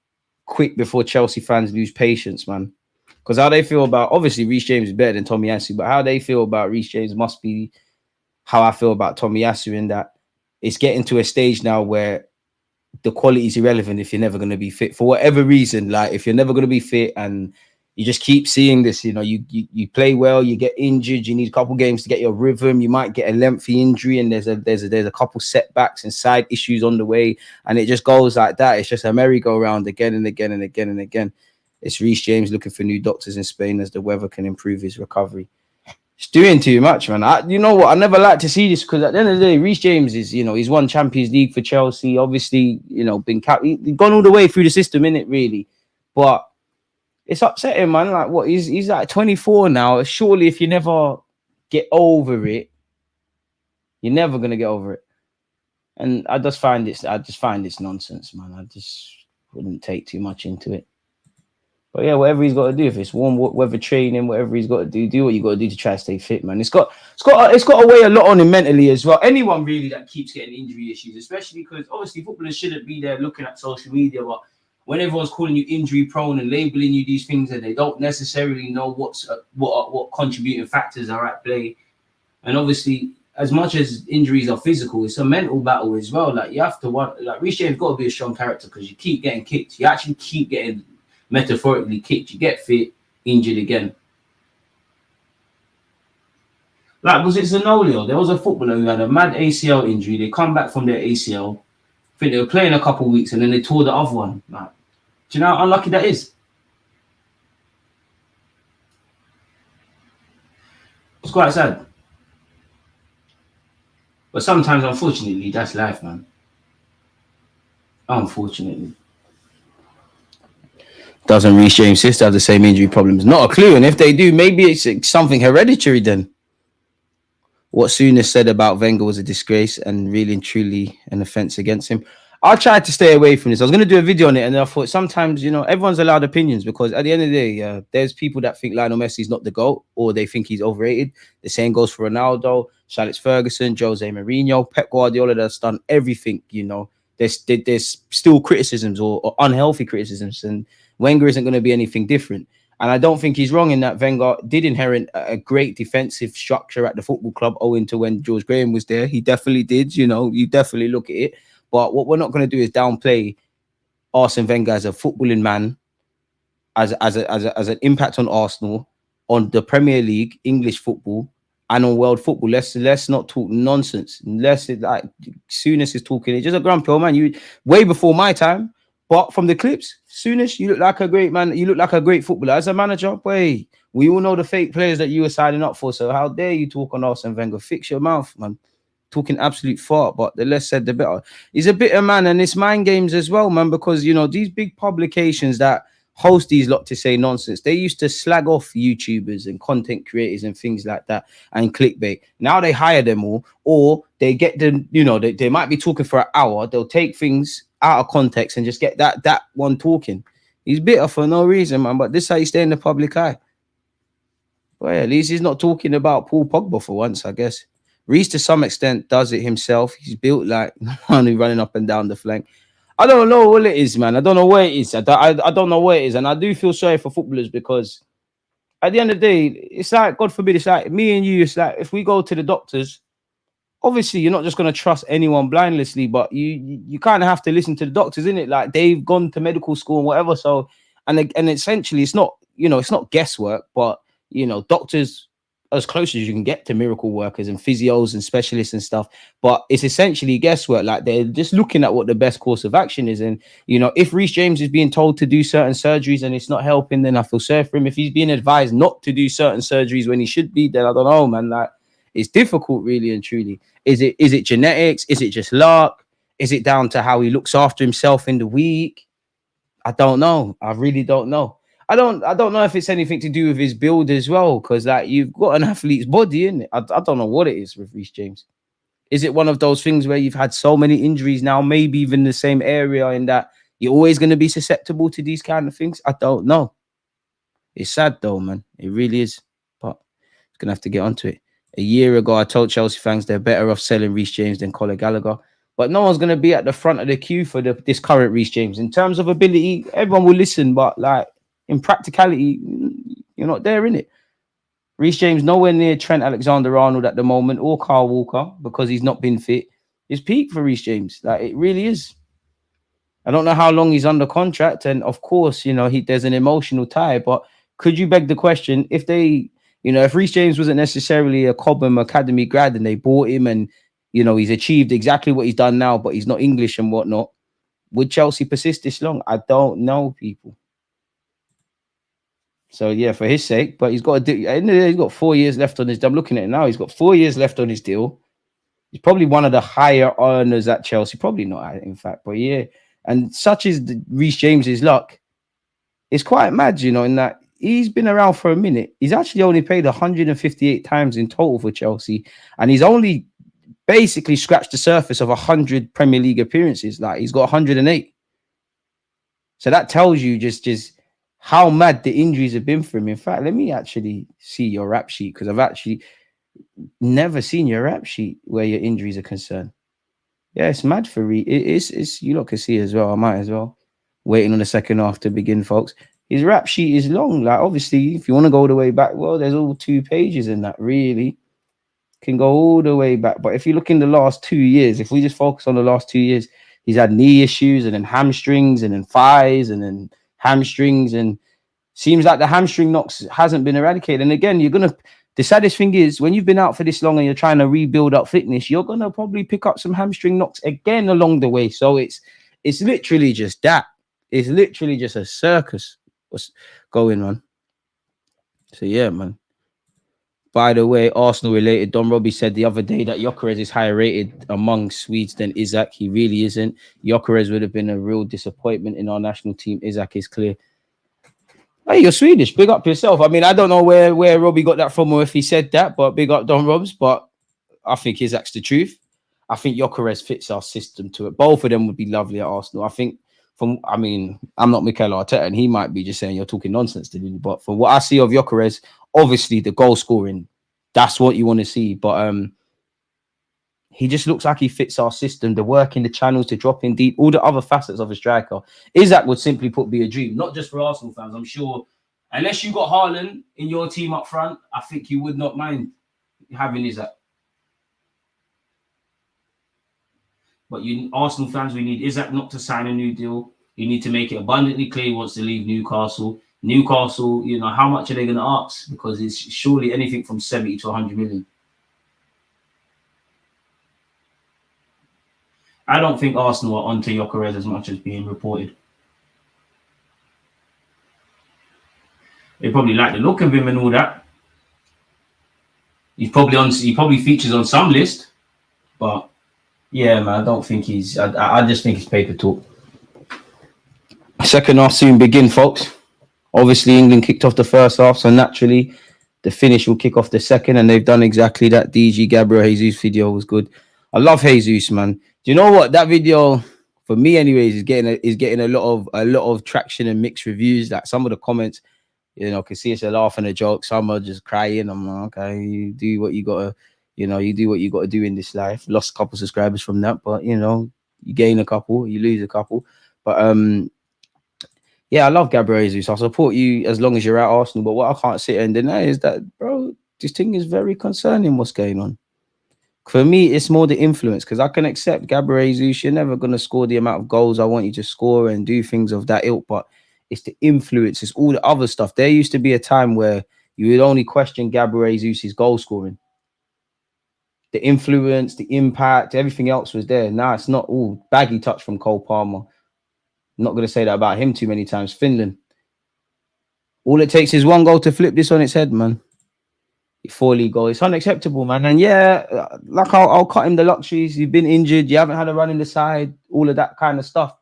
quick before Chelsea fans lose patience, man. Because how they feel about, obviously Reece James is better than Tomiyasu, but how they feel about Reece James must be how I feel about Tomiyasu, in that it's getting to a stage now where the quality is irrelevant if you're never going to be fit for whatever reason. Like if you're never going to be fit and you just keep seeing this, you know, you play well, you get injured, you need a couple games to get your rhythm, you might get a lengthy injury, and there's a couple setbacks and side issues on the way, and it just goes like that. It's just a merry-go-round again and again and again and again. It's Reece James looking for new doctors in Spain as the weather can improve his recovery. It's doing too much, man. You know what? I never like to see this, because at the end of the day, Reece James is, you know, he's won Champions League for Chelsea. Obviously, you know, he's gone all the way through the system, innit, really. But it's upsetting, man. Like, what? He's like 24 now. Surely, if you never get over it, you're never gonna get over it. And I just find this nonsense, man. I just wouldn't take too much into it. But yeah, whatever he's got to do, if it's warm weather training, whatever he's got to do what you got to do to try to stay fit, man. It's got to weigh a lot on him mentally as well. Anyone really that keeps getting injury issues, especially because obviously footballers shouldn't be there looking at social media, but when everyone's calling you injury prone and labeling you these things and they don't necessarily know what contributing factors are at play, and obviously as much as injuries are physical, it's a mental battle as well. Like you have to Reece James got to be a strong character, because you keep getting kicked, you actually keep getting metaphorically kicked, you get fit, injured again. Like, was it Zanolio? There was a footballer who had a mad ACL injury. They come back from their ACL. I think they were playing a couple of weeks and then they tore the other one. Like, do you know how unlucky that is? It's quite sad. But sometimes, unfortunately, that's life, man. Unfortunately. Doesn't Reece James' sister have the same injury problems? Not a clue. And if they do, maybe it's something hereditary then. What Souness said about Wenger was a disgrace and really and truly an offence against him. I tried to stay away from this. I was going to do a video on it, and then I thought sometimes, you know, everyone's allowed opinions, because at the end of the day, there's people that think Lionel Messi's not the GOAT, or they think he's overrated. The same goes for Ronaldo, Alex Ferguson, Jose Mourinho, Pep Guardiola. That's done everything, you know. There's still criticisms or unhealthy criticisms, and Wenger isn't going to be anything different. And I don't think he's wrong in that Wenger did inherit a great defensive structure at the football club owing to when George Graham was there. He definitely did, you know, you definitely look at it. But what we're not going to do is downplay Arsene Wenger as a footballing man, as an impact on Arsenal, on the Premier League, English football, and on world football. Let's not talk nonsense. Unless it, like Souness is talking, it's just a grumpy old man. You way before my time. But from the clips, Souness, you look like a great man. You look like a great footballer. As a manager, we all know the fake players that you were signing up for. So how dare you talk on Arsene Wenger? Fix your mouth, man. Talking absolute fart, but the less said, the better. He's a bitter man, and it's mind games as well, man, because, you know, these big publications that host these lot to say nonsense, they used to slag off YouTubers and content creators and things like that and clickbait. Now they hire them all, or they get them, you know, they might be talking for an hour. They'll take things out of context and just get that one talking. He's bitter for no reason, man, but this is how you stay in the public eye. Well, at least he's not talking about Paul Pogba for once, I guess. Reece, to some extent, does it himself. He's built like one who's running up and down the flank. I don't know what it is, man. I don't know where it is. I don't know where it is. And I do feel sorry for footballers, because at the end of the day, it's like, God forbid, it's like me and you. It's like if we go to the doctors, obviously you're not just going to trust anyone blindlessly, but you kind of have to listen to the doctors, innit? Like they've gone to medical school and whatever. So, and essentially it's not, you know, it's not guesswork, but, you know, doctors as close as you can get to miracle workers and physios and specialists and stuff, but it's essentially guesswork. Like they're just looking at what the best course of action is. And, you know, if Reece James is being told to do certain surgeries and it's not helping, then I feel sorry for him. If he's being advised not to do certain surgeries when he should be, then I don't know, man. Like it's difficult, really and truly. Is it genetics? Is it just luck? Is it down to how he looks after himself in the week? I don't know. I really don't know. I don't know if it's anything to do with his build as well, because like you've got an athlete's body, innit? I don't know what it is with Reece James. Is it one of those things where you've had so many injuries now, maybe even the same area, in that you're always going to be susceptible to these kind of things? I don't know. It's sad though, man. It really is. But it's going to have to get onto it. A year ago, I told Chelsea fans they're better off selling Reece James than Conor Gallagher. But no one's going to be at the front of the queue for this current Reece James. In terms of ability, everyone will listen, but like in practicality, you're not there, innit? Reece James nowhere near Trent Alexander-Arnold at the moment or Kyle Walker because he's not been fit. It's peak for Reece James. Like it really is. I don't know how long he's under contract, and of course, you know, there's an emotional tie. But could you beg the question if they, you know, if Reece James wasn't necessarily a Cobham Academy grad and they bought him and, you know, he's achieved exactly what he's done now, but he's not English and whatnot, would Chelsea persist this long? I don't know, people. So yeah, for his sake, but he's got he's got 4 years left on his. I'm looking at it now. He's got 4 years left on his deal. He's probably one of the higher earners at Chelsea. Probably not, in fact, but yeah. And such is Reece James's luck. It's quite mad, you know, in that he's been around for a minute. He's actually only played 158 times in total for Chelsea, and he's only basically scratched the surface of 100 Premier League appearances. Like he's got 108. So that tells you just how mad the injuries have been for him. In fact, let me actually see your rap sheet because I've actually never seen your rap sheet where your injuries are concerned. Yeah, it's mad for it's you lot can see as well. I might as well. Waiting on the second half to begin, folks. His rap sheet is long. Like, obviously, if you want to go all the way back, well, there's all 2 pages in that, really. Can go all the way back. But if you look in the last 2 years, if we just focus on the last 2 years, he's had knee issues and then hamstrings and then thighs and then hamstrings. And seems like the hamstring knocks hasn't been eradicated. And again, the saddest thing is when you've been out for this long and you're trying to rebuild up fitness, you're going to probably pick up some hamstring knocks again along the way. So it's literally just that. It's literally just a circus what's going on. So yeah, man. By the way, Arsenal related, Don Robbie said the other day that Gyökeres is higher rated among Swedes than Isak. He really isn't. Gyökeres would have been a real disappointment in our national team. Isak is clear. Hey, you're Swedish. Big up yourself. I mean, I don't know where Robbie got that from or if he said that, but big up Don Robs. But I think Isak's the truth. I think Gyökeres fits our system to it. Both of them would be lovely at Arsenal. I think I'm not Mikel Arteta, and he might be just saying you're talking nonsense to me. But from what I see of Gyökeres, obviously the goal scoring, that's what you want to see. But he just looks like he fits our system. The work in the channels, to drop in deep, all the other facets of a striker. Isak would simply put be a dream, not just for Arsenal fans. I'm sure, unless you got Haaland in your team up front, I think you would not mind having Isak. But you Arsenal fans, we need Isak not to sign a new deal. You need to make it abundantly clear he wants to leave Newcastle. Newcastle, you know, how much are they going to ask? Because it's surely anything from 70 to 100 million. I don't think Arsenal are onto Gyökeres as much as being reported. They probably like the look of him and all that. He probably features on some list, but yeah, man, I don't think he's. I just think it's paper talk. Second half soon begin, folks. Obviously, England kicked off the first half, so naturally, the finish will kick off the second, and they've done exactly that. DG Gabriel Jesus video was good. I love Jesus, man. Do you know what that video, for me, anyways, is getting a lot of traction and mixed reviews. Like some of the comments, you know, can see it's a laugh and a joke. Some are just crying. I'm like, okay, you do what you gotta. You know, you do what you got to do in this life. Lost a couple subscribers from that, but you know, you gain a couple, you lose a couple. But yeah, I love Gabriel Jesus. I support you as long as you're at Arsenal. But what I can't sit and deny is that, bro, this thing is very concerning. What's going on? For me, it's more the influence, because I can accept Gabriel Jesus. You're never going to score the amount of goals I want you to score and do things of that ilk, but it's the influence. It's all the other stuff. There used to be a time where you would only question Gabriel Jesus' goal scoring. The influence, the impact, everything else was there. Now it's not all baggy touch from Cole Palmer. I'm not going to say that about him too many times. Finland. All it takes is one goal to flip this on its head, man. 4-league goal. It's unacceptable, man. And yeah, like I'll cut him the luxuries. You've been injured. You haven't had a run in the side. All of that kind of stuff.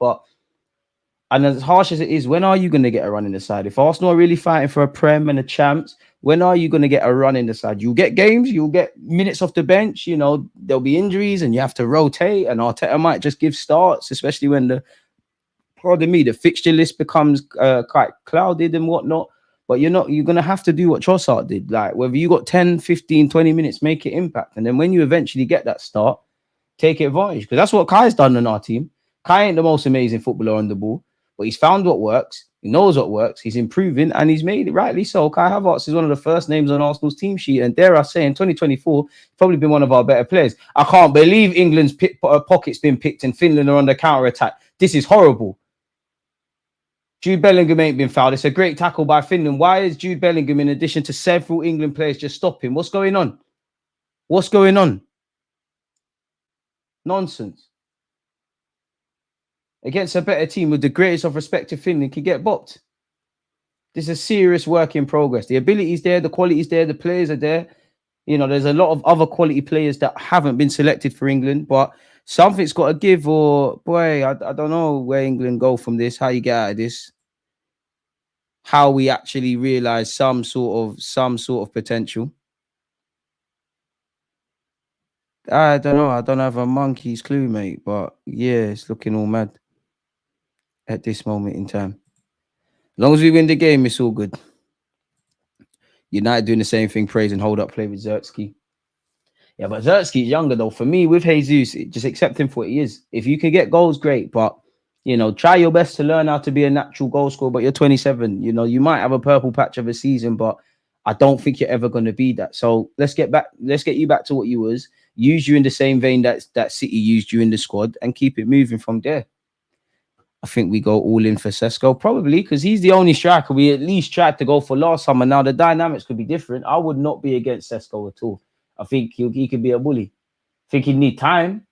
And as harsh as it is, when are you going to get a run in the side? If Arsenal are really fighting for a Prem and a champs, when are you going to get a run in the side? You'll get games, you'll get minutes off the bench, you know, there'll be injuries and you have to rotate, and Arteta might just give starts, especially when the fixture list becomes quite clouded and whatnot. But you're going to have to do what Trossard did. Like, whether you got 10, 15, 20 minutes, make it impact. And then when you eventually get that start, take advantage. Because that's what Kai's done on our team. Kai ain't the most amazing footballer on the ball, but he's found what works. He knows what works. He's improving, and he's made it rightly so. Kai Havertz is one of the first names on Arsenal's team sheet. And dare I say, in 2024, probably been one of our better players. I can't believe England's pocket's been picked and Finland are on the counter-attack. This is horrible. Jude Bellingham ain't been fouled. It's a great tackle by Finland. Why is Jude Bellingham, in addition to several England players, just stopping? What's going on? What's going on? Nonsense. Against a better team with the greatest of respect to Finland can get bopped. This is a serious work in progress. The ability is there, the quality is there, the players are there. You know, there's a lot of other quality players that haven't been selected for England, but something's got to give. Or boy, I don't know where England go from this. How you get out of this? How we actually realize some sort of potential. I don't know. I don't have a monkey's clue, mate. But yeah, it's looking all mad at this moment in time. As long as we win the game, it's all good. United doing the same thing, praise and hold up play with Zertsky. Yeah, but Zertsky's younger though. For me, with Jesus, just accept him for what he is. If you can get goals, great. But you know, try your best to learn how to be a natural goal scorer. But you're 27. You know, you might have a purple patch of a season, but I don't think you're ever going to be that. So let's get you back to what you was. Use you in the same vein that City used you in the squad, and keep it moving from there. I think we go all in for Sesko, probably because he's the only striker we at least tried to go for last summer. Now the dynamics could be different. I would not be against Sesko at all. I think he could be a bully. I think he'd need time.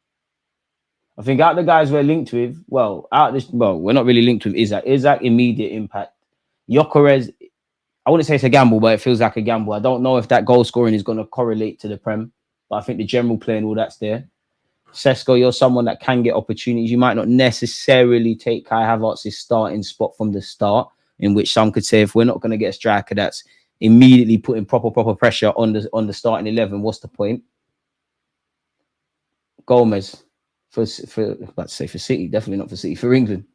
I think out the guys we're linked with, we're not really linked with Isaac. Isaac, immediate impact. Gyökeres, I wouldn't say it's a gamble, but it feels like a gamble. I don't know if that goal scoring is going to correlate to the Prem, but I think the general play and all that's there. Sesko, you're someone that can get opportunities. You might not necessarily take Kai Havertz's starting spot from the start, in which some could say if we're not going to get a striker that's immediately putting proper pressure on the starting 11, what's the point? Gomez for City, definitely not for City. For England,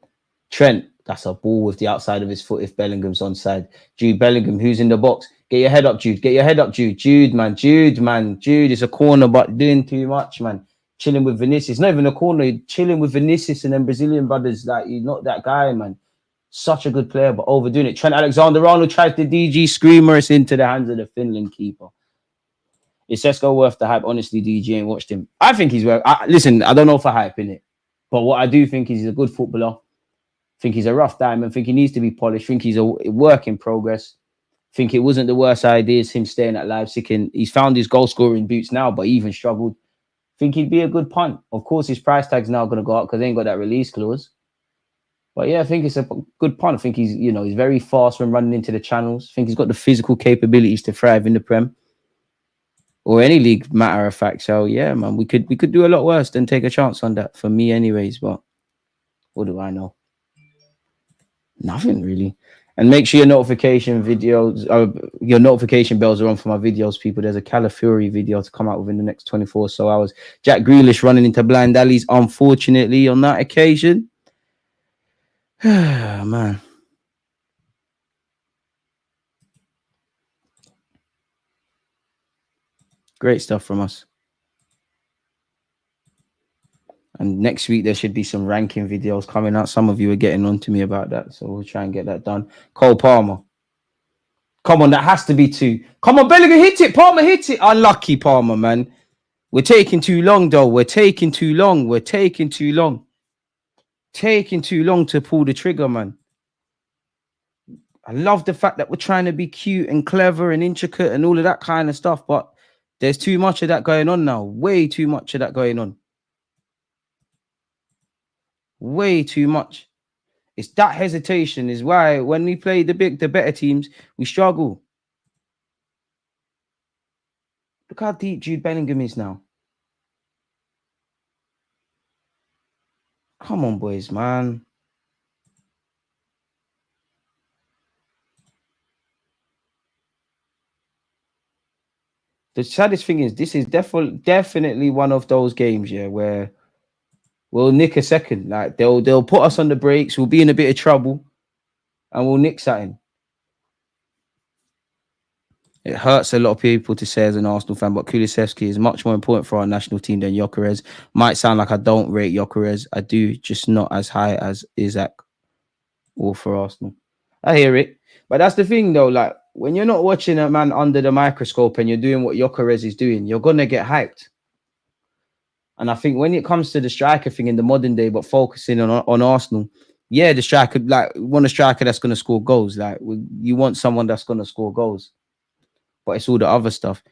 Trent, that's a ball with the outside of his foot if Bellingham's onside. Jude Bellingham, who's in the box? Get your head up, Jude. Get your head up, Jude. Jude, it's a corner, but doing too much, man. Chilling with Vinicius. Not even a corner. You're chilling with Vinicius and then Brazilian brothers. Like, you're not that guy, man. Such a good player, but overdoing it. Trent Alexander-Arnold tries the DG screamer. It's into the hands of the Finland keeper. Is Sesko worth the hype? Honestly, DG ain't watched him. I think he's worth. Listen, I don't know for hype in it, but what I do think is he's a good footballer. I think he's a rough diamond. I think he needs to be polished. I think he's a work in progress. I think it wasn't the worst idea him staying at Leipzig, and he's found his goal scoring boots now, but he even struggled. I think he'd be a good punt. Of course, his price tag's now going to go up because they ain't got that release clause. But yeah, I think it's a good punt. I think he's very fast when running into the channels. I think he's got the physical capabilities to thrive in the Prem or any league, matter of fact. So yeah, man, we could do a lot worse than take a chance on that, for me anyways. But what do I know? Nothing really. And make sure your notification bells are on for my videos, people. There's a Calafiori video to come out within the next 24 or so hours. Jack Grealish running into blind alleys, unfortunately, on that occasion. Man. Great stuff from us. And next week, there should be some ranking videos coming out. Some of you are getting on to me about that, so we'll try and get that done. Cole Palmer. Come on, that has to be 2. Come on, Bellingham, hit it. Palmer, hit it. Unlucky, Palmer, man. We're taking too long, though. We're taking too long to pull the trigger, man. I love the fact that we're trying to be cute and clever and intricate and all of that kind of stuff, but there's too much of that going on now. Way too much of that going on. Way too much. It's that hesitation is why when we play the better teams, we struggle. Look how deep Jude Bellingham is now. Come on, boys, man. The saddest thing is this is definitely one of those games, yeah, where we'll nick a second. Like they'll put us on the brakes. We'll be in a bit of trouble, and we'll nick something. It hurts a lot of people to say as an Arsenal fan, but Kulusevski is much more important for our national team than Gyökeres. Might sound like I don't rate Gyökeres. I do, just not as high as Isaac or for Arsenal. I hear it. But that's the thing, though. Like, when you're not watching a man under the microscope and you're doing what Gyökeres is doing, you're going to get hyped. And I think when it comes to the striker thing in the modern day, but focusing on Arsenal, yeah, the striker, like, want a striker that's going to score goals. Like, you want someone that's going to score goals. But it's all the other stuff.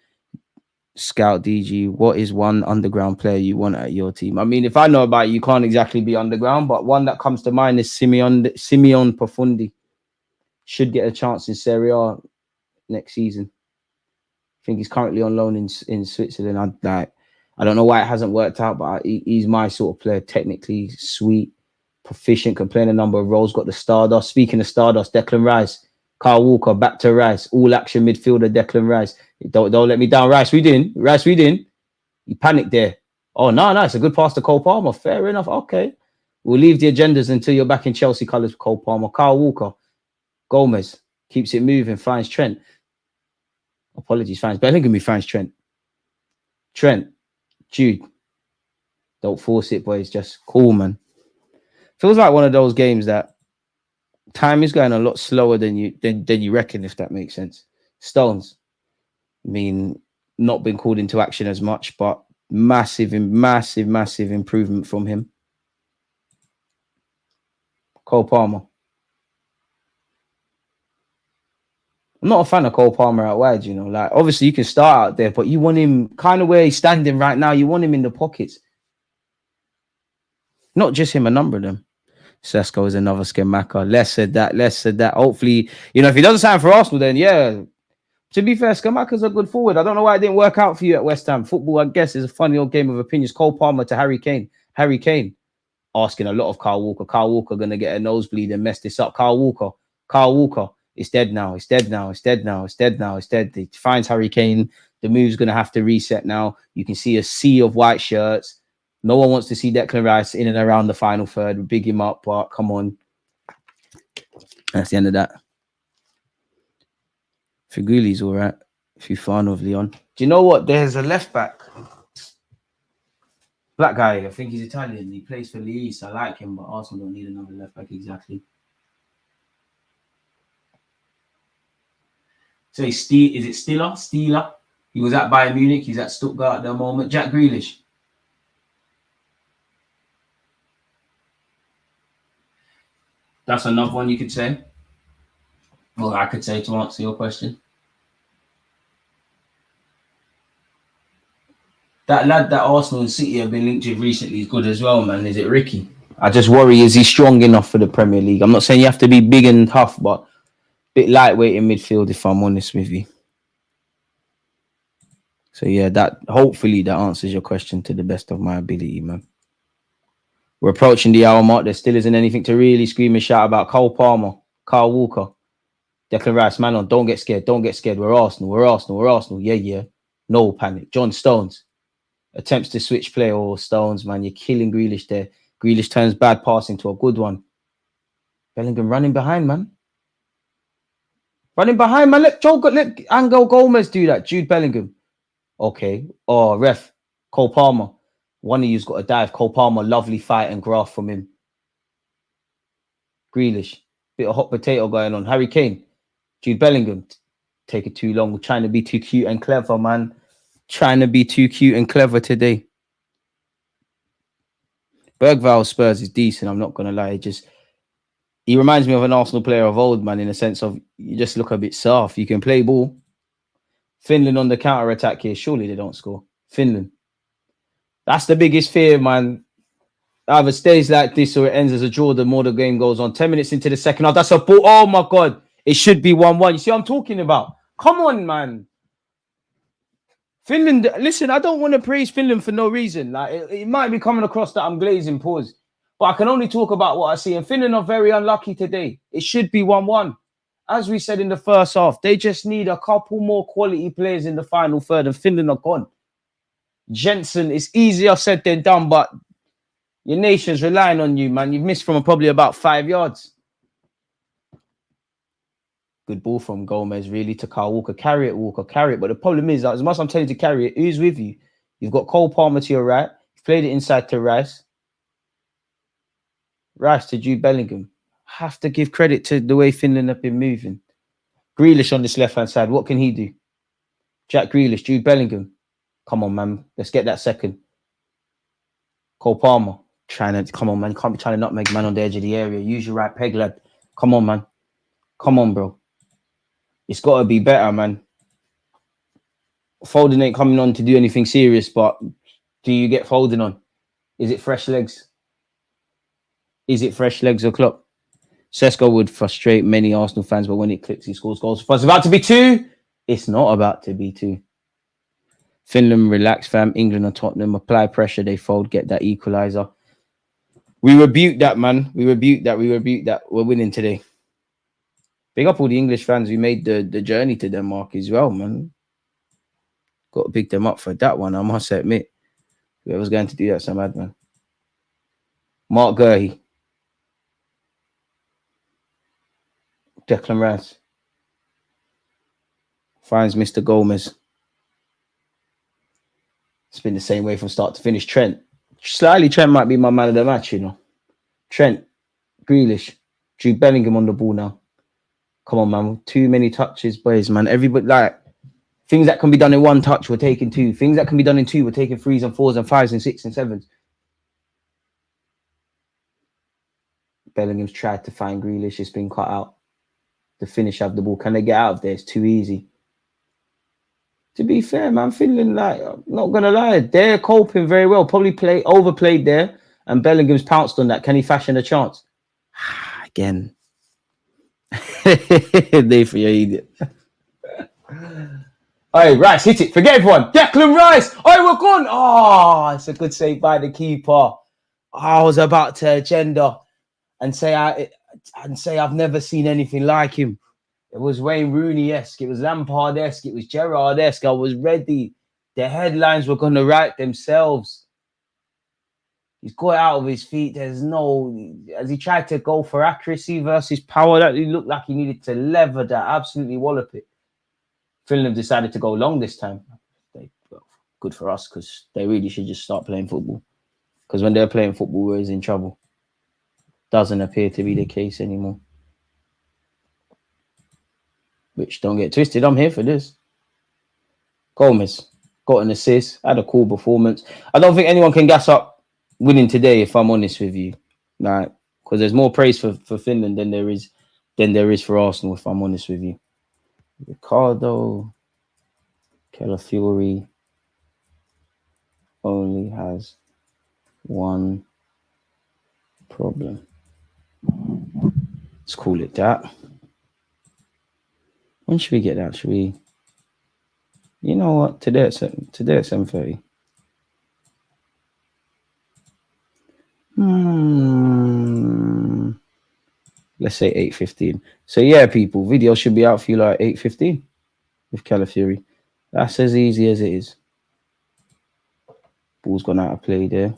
Scout DG, what is one underground player you want at your team? I mean, if I know about it, you can't exactly be underground, but one that comes to mind is Simeon Profundi. Should get a chance in Serie A next season. I think he's currently on loan in Switzerland. I don't know why it hasn't worked out, but he's my sort of player. Technically sweet, proficient, can play in a number of roles. Got the Stardust. Speaking of Stardust, Declan Rice. Kyle Walker, back to Rice. All action midfielder, Declan Rice. Don't let me down. Rice, we didn't. You panicked there. Oh, no, it's a good pass to Cole Palmer. Fair enough. Okay. We'll leave the agendas until you're back in Chelsea colours for Cole Palmer. Kyle Walker. Gomez. Keeps it moving. Finds Trent. Apologies, finds Bellingham. He finds Trent. Jude. Don't force it, boys. Just cool, man. Feels like one of those games that time is going a lot slower than you reckon, if that makes sense. Stones, I mean, not been called into action as much, but massive improvement from him. Cole Palmer. I'm not a fan of Cole Palmer out wide, you know. Like, obviously, you can start out there, but you want him kind of where he's standing right now. You want him in the pockets. Not just him, a number of them. Sesko is another Skamaka. Less said that. Hopefully, you know, if he doesn't sign for Arsenal, then yeah. To be fair, Skamaka's a good forward. I don't know why it didn't work out for you at West Ham. Football, I guess, is a funny old game of opinions. Cole Palmer to Harry Kane. Harry Kane asking a lot of Kyle Walker. Kyle Walker going to get a nosebleed and mess this up. Kyle Walker. It's dead now. He finds Harry Kane. The move's going to have to reset now. You can see a sea of white shirts. No one wants to see Declan Rice in and around the final third. We big him up, but come on. That's the end of that. Figuli's all right. Fufano of Leon. Do you know what? There's a left back. Black guy. I think he's Italian. He plays for Leeds. I like him, but Arsenal don't need another left back exactly. So is it Stieler? He was at Bayern Munich. He's at Stuttgart at the moment. Jack Grealish. That's another one you could say. Well, I could say to answer your question. That lad that Arsenal and City have been linked with recently is good as well, man. Is it Ricky? I just worry, is he strong enough for the Premier League? I'm not saying you have to be big and tough, but a bit lightweight in midfield, if I'm honest with you. So yeah, hopefully that answers your question to the best of my ability, man. We're approaching the hour mark. There still isn't anything to really scream and shout about. Cole Palmer, Kyle Walker, Declan Rice, man on. Don't get scared. We're Arsenal. Yeah. No panic. John Stones attempts to switch play. Oh, Stones, man, you're killing Grealish there. Grealish turns bad passing to a good one. Bellingham running behind, man. Let Angel Gomez do that. Jude Bellingham. Okay. Oh, ref. Cole Palmer. One of you's got to dive. Cole Palmer, lovely fight and graft from him. Grealish. Bit of hot potato going on. Harry Kane. Jude Bellingham. Take it too long. We're trying to be too cute and clever, man. Trying to be too cute and clever today. Bergvall Spurs is decent. I'm not going to lie. He reminds me of an Arsenal player of old, man, in the sense of you just look a bit soft. You can play ball. Finland on the counter-attack here. Surely they don't score. Finland. That's the biggest fear, man. Either stays like this or it ends as a draw the more the game goes on. 10 minutes into the second half. That's a ball. Oh, my God. It should be 1-1. You see what I'm talking about? Come on, man. Finland, listen, I don't want to praise Finland for no reason. Like it might be coming across that I'm glazing pause. But I can only talk about what I see. And Finland are very unlucky today. It should be 1-1. As we said in the first half, they just need a couple more quality players in the final third, and Finland are gone. Jensen, it's easier said than done, but your nation's relying on you, man. You've missed from probably about 5 yards. Good ball from Gomez, really, to Kyle Walker. Carry it, Walker, carry it. But the problem is, that as much as I'm telling you to carry it, who's with you? You've got Cole Palmer to your right. You've played it inside to Rice. Rice to Jude Bellingham. Have to give credit to the way Finland have been moving. Grealish on this left-hand side. What can he do? Jack Grealish, Jude Bellingham. Come on, man. Let's get that second. Cole Palmer. Come on, man. You can't be trying to nutmeg man on the edge of the area. Use your right peg, lad. Come on, man. Come on, bro. It's got to be better, man. Foden ain't coming on to do anything serious, but do you get Foden on? Is it fresh legs? Is it fresh legs or Klopp? Sesko would frustrate many Arsenal fans, but when it clicks, he scores goals. If it's about to be 2, it's not about to be 2. Finland, relax, fam. England and Tottenham, apply pressure, they fold, get that equaliser. We rebuke that, man. We rebuke that. We're winning today. Big up all the English fans who made the journey to Denmark as well, man. Got to pick them up for that one, I must admit. Whoever's going to do that's a madman. Mark Gurhey. Declan Rice. Finds Mr. Gomez. It's been the same way from start to finish. Trent. Slightly, Trent might be my man of the match, you know. Trent. Grealish. Jude Bellingham on the ball now. Come on, man. Too many touches, boys, man. Everybody, like, things that can be done in 1 touch, we're taking 2. Things that can be done in 2, we're taking 3s and 4s and 5s and 6s and 7s. Bellingham's tried to find Grealish. It's been cut out. The finish of the ball. Can they get out of there? It's too easy. To be fair, man, Finland, like, I'm not going to lie, they're coping very well. Probably overplayed there, and Bellingham's pounced on that. Can he fashion a chance? Again. They for your idiot. Hey, Rice, hit it. Forget everyone. Declan Rice. Oh, we're gone. Oh, it's a good save by the keeper. I was about to agenda and say I've never seen anything like him. It was Wayne Rooney-esque. It was Lampard-esque. It was Gerrard-esque. I was ready. The headlines were going to write themselves. He's got it out of his feet. As he tried to go for accuracy versus power, that he looked like he needed to lever that, absolutely wallop it. Finland decided to go long this time. Good for us, because they really should just start playing football. Because when they're playing football, we're in trouble. Doesn't appear to be the case anymore. Which, don't get twisted, I'm here for this. Gomez got an assist, had a cool performance. I don't think anyone can gas up winning today, if I'm honest with you. Like, because there's more praise for Finland than there is for Arsenal, if I'm honest with you. Ricardo Calafiori only has one problem. Let's call it that. When should we get that? Should we? You know what? Today at 7:30. Let's say 8:15. So yeah, people, video should be out for you like 8:15 with Calafiori. That's as easy as it is. Ball's gone out of play there.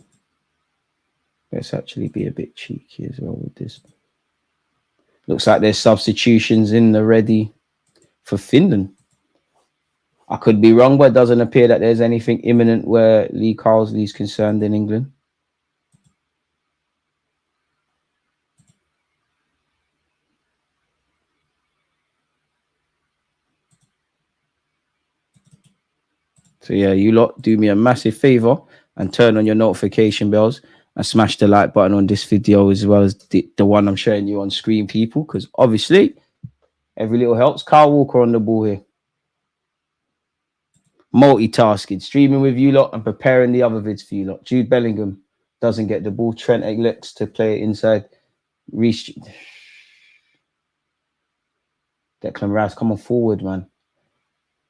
Let's actually be a bit cheeky as well with this. Looks like there's substitutions in the ready for Finland. I could be wrong, but it doesn't appear that there's anything imminent where Lee Carsley's concerned in England. So yeah, you lot do me a massive favor and turn on your notification bells and smash the like button on this video as well as the one I'm showing you on screen, people, because obviously every little helps. Kyle Walker on the ball here. Multitasking, streaming with you lot and preparing the other vids for you lot. Jude Bellingham doesn't get the ball. Trent elects to play it inside. Declan Rice, come on forward, man.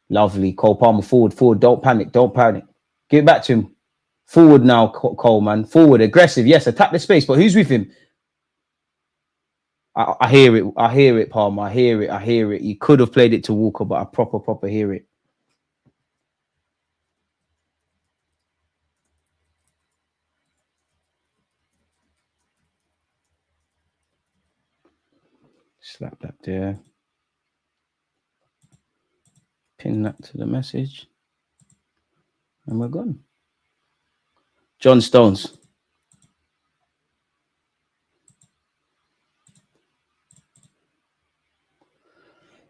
Lovely. Cole Palmer, forward. Don't panic. Give it back to him. Forward now, Cole, man. Forward, aggressive. Yes, attack the space, but who's with him? I hear it, Palmer. I hear it. You could have played it to Walker, but I proper hear it. Slap that there. Pin that to the message. And we're gone. John Stones.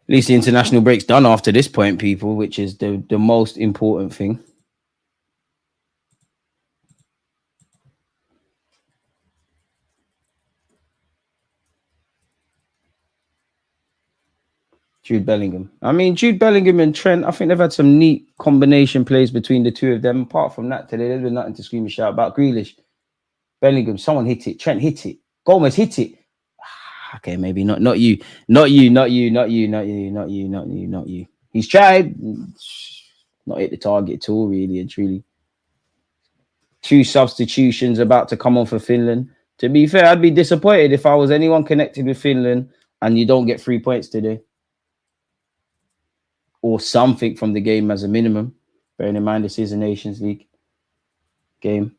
At least the international break's done after this point, people, which is the most important thing. Jude Bellingham. I mean, Jude Bellingham and Trent, I think they've had some neat combination plays between the two of them. Apart from that, today, there's been nothing to scream and shout about. Grealish, Bellingham, someone hit it. Trent hit it. Gomez hit it. Okay, maybe not you. Not you. He's tried. Not hit the target at all, really and truly. 2 substitutions about to come on for Finland. To be fair, I'd be disappointed if I was anyone connected with Finland and you don't get 3 points today. Or something from the game as a minimum. Bearing in mind this is a Nations League game.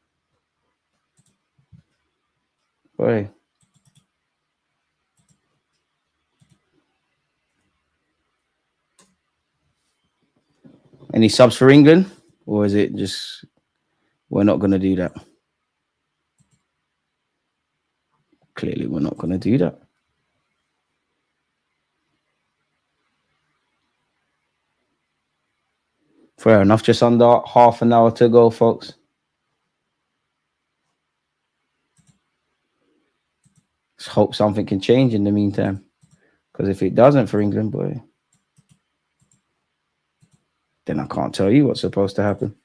Boy. Any subs for England? Or is it just we're not going to do that? Clearly, we're not going to do that. Fair enough. Just under half an hour to go, folks. Let's hope something can change in the meantime. Because if it doesn't for England, boy, then I can't tell you what's supposed to happen.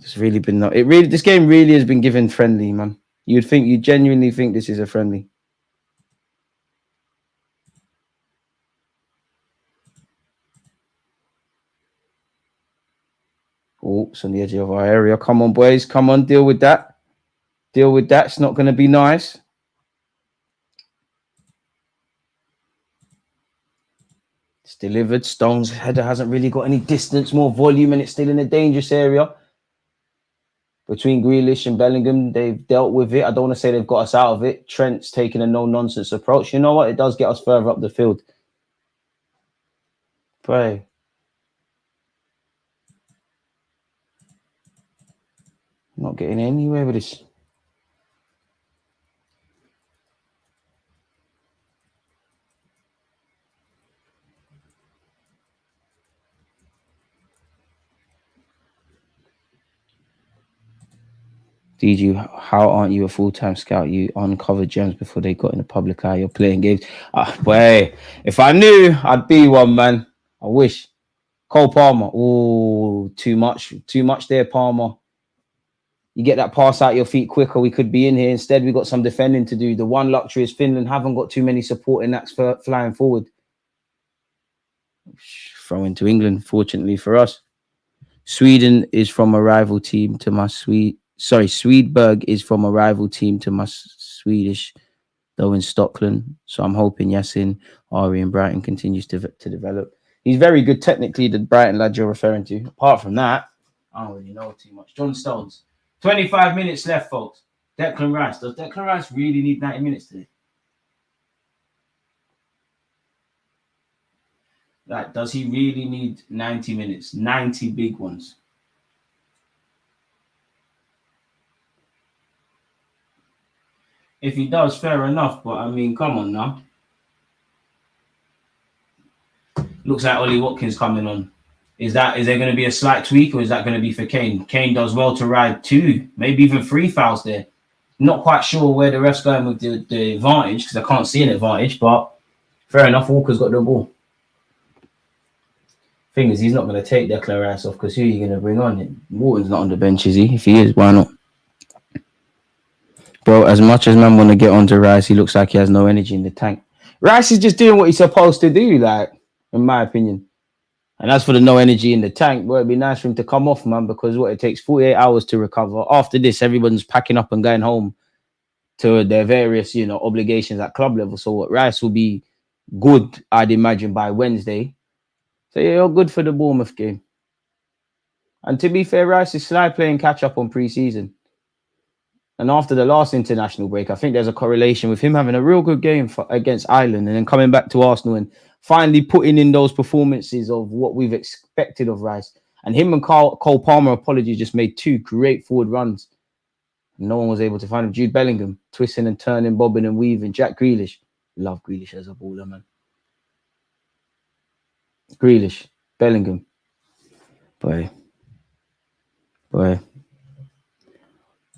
It's really been not. This game really has been given friendly, man. You genuinely think this is a friendly. Oh, it's on the edge of our area. Come on, boys. Come on, deal with that. Deal with that. It's not going to be nice. It's delivered. Stones' header hasn't really got any distance, more volume, and it's still in a dangerous area. Between Grealish and Bellingham, they've dealt with it. I don't want to say they've got us out of it. Trent's taken a no-nonsense approach. You know what? It does get us further up the field. Pray. Not getting anywhere with this. DG, how aren't you a full-time scout? You uncovered gems before they got in the public eye. You're playing games. Boy, if I knew, I'd be one, man. I wish. Cole Palmer. Oh, too much there, Palmer. You get that pass out your feet quicker, we could be in here. Instead, we got some defending to do. The one luxury is Finland haven't got too many supporting acts for flying forward. Throw into England, fortunately for us. Sweden is from a rival team to my Swedberg is from a rival team to my Swedish, though in Stockholm. So I'm hoping Yasin, Ari and Brighton continues to develop. He's very good technically, the Brighton lad you're referring to. Apart from that, I don't really know too much. John Stones. 25 minutes left, folks. Declan Rice. Does Declan Rice really need 90 minutes today? Like, does he really need 90 minutes? 90 big ones. If he does, fair enough. But, I mean, come on now. Looks like Ollie Watkins coming on. Is there going to be a slight tweak, or is that going to be for Kane? Kane does well to ride 2, maybe even 3 fouls there. Not quite sure where the ref's going with the advantage, because I can't see an advantage, but fair enough, Walker's got the ball. Thing is, he's not going to take Declan Rice off, because who are you going to bring on? Morton's not on the bench, is he? If he is, why not? Bro, as much as man want to get onto Rice, he looks like he has no energy in the tank. Rice is just doing what he's supposed to do, like, in my opinion. And as for the no energy in the tank, well, it'd be nice for him to come off, man, because it takes 48 hours to recover. After this, everyone's packing up and going home to their various, obligations at club level. So what, Rice will be good, I'd imagine, by Wednesday. So yeah, you're good for the Bournemouth game. And to be fair, Rice is slightly playing catch up on pre-season. And after the last international break, I think there's a correlation with him having a real good game against Ireland and then coming back to Arsenal and finally putting in those performances of what we've expected of Rice. And him and Cole Palmer, apologies, just made 2 great forward runs. No one was able to find him. Jude Bellingham, twisting and turning, bobbing and weaving. Jack Grealish. Love Grealish as a baller, man. Grealish, Bellingham. Boy.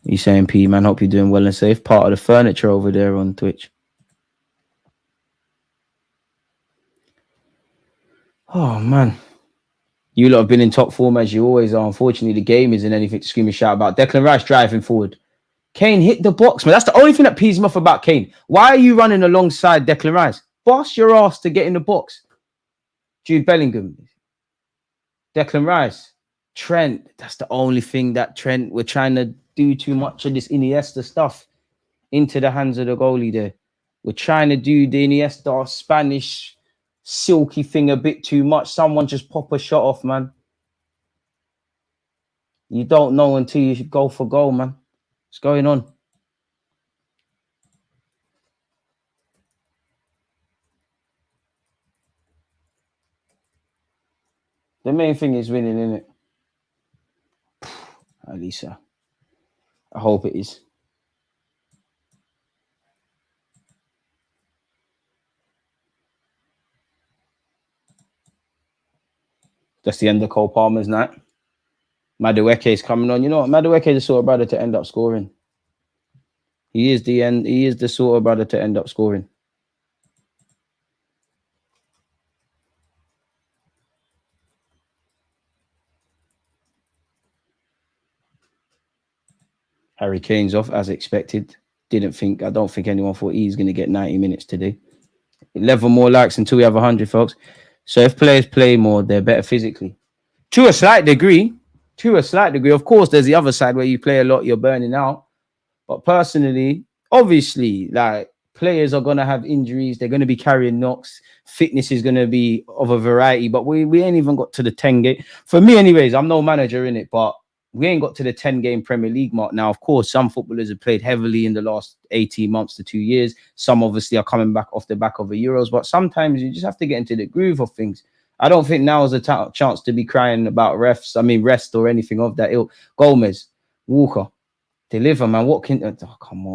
You saying, P, man? Hope you're doing well and safe. Part of the furniture over there on Twitch. Oh, man. You lot have been in top form as you always are. Unfortunately, the game isn't anything to scream and shout about. Declan Rice driving forward. Kane hit the box, man. That's the only thing that pees me off about Kane. Why are you running alongside Declan Rice? Boss your ass to get in the box. Jude Bellingham. Declan Rice. Trent. That's the only thing that Trent, we're trying to do too much of this Iniesta stuff into the hands of the goalie there. We're trying to do the Iniesta Spanish silky thing a bit too much. Someone just pop a shot off, man. You don't know until you go for goal, man. What's going on? The main thing is winning, isn't it? Alisa. I hope it is. That's the end of Cole Palmer's night. Madueke is coming on. You know what? Madueke is the sort of brother to end up scoring. He is the sort of brother to end up scoring. Harry Kane's off as expected. I don't think anyone thought he's going to get 90 minutes today. 11 more likes until we have 100, folks. So if players play more, they're better physically. To a slight degree. Of course, there's the other side where you play a lot, you're burning out. But personally, obviously, like, players are going to have injuries. They're going to be carrying knocks. Fitness is going to be of a variety. But we ain't even got to the 10 game. For me, anyways, I'm no manager in it, but we ain't got to the 10-game Premier League mark. Now, of course, some footballers have played heavily in the last 18 months to 2 years. Some obviously are coming back off the back of the Euros. But sometimes you just have to get into the groove of things. I don't think now is a chance to be crying about rest or anything of that ilk. Gomez, Walker, deliver, man. What can... Oh, come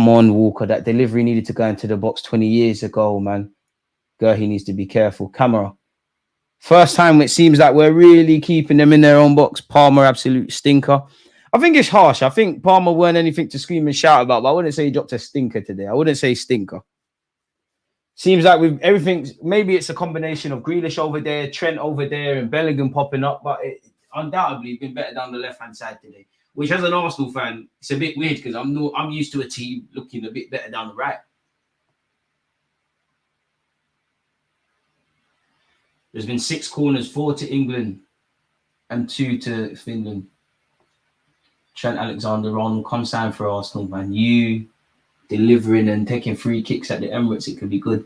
on, Walker. That delivery needed to go into the box 20 years ago, man. Girl, he needs to be careful. Camera. First time it seems like we're really keeping them in their own box. Palmer, absolute stinker. I think it's harsh. I think Palmer weren't anything to scream and shout about, but I wouldn't say he dropped a stinker today. I wouldn't say stinker. Seems like with everything, maybe it's a combination of Grealish over there, Trent over there, and Bellingham popping up, but it undoubtedly been better down the left-hand side today. Which, as an Arsenal fan, it's a bit weird because I'm used to a team looking a bit better down the right. There's been 6 corners, 4 to England and 2 to Finland. Trent Alexander-Arnold, consign for Arsenal, man. You delivering and taking free kicks at the Emirates, it could be good.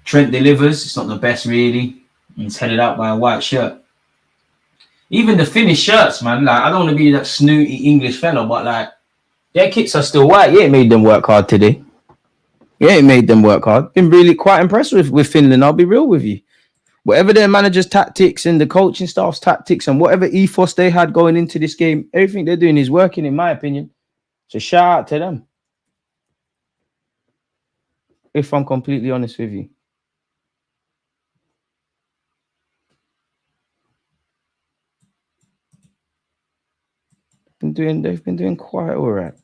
Trent delivers. It's not the best, really. He's headed out by a white shirt. Even the Finnish shirts, man. Like, I don't want to be that snooty English fellow, but like, their kits are still white. You ain't made them work hard today. Been really quite impressed with Finland. I'll be real with you. Whatever their manager's tactics and the coaching staff's tactics and whatever ethos they had going into this game, everything they're doing is working, in my opinion. So shout out to them. If I'm completely honest with you. They've been doing quite all right.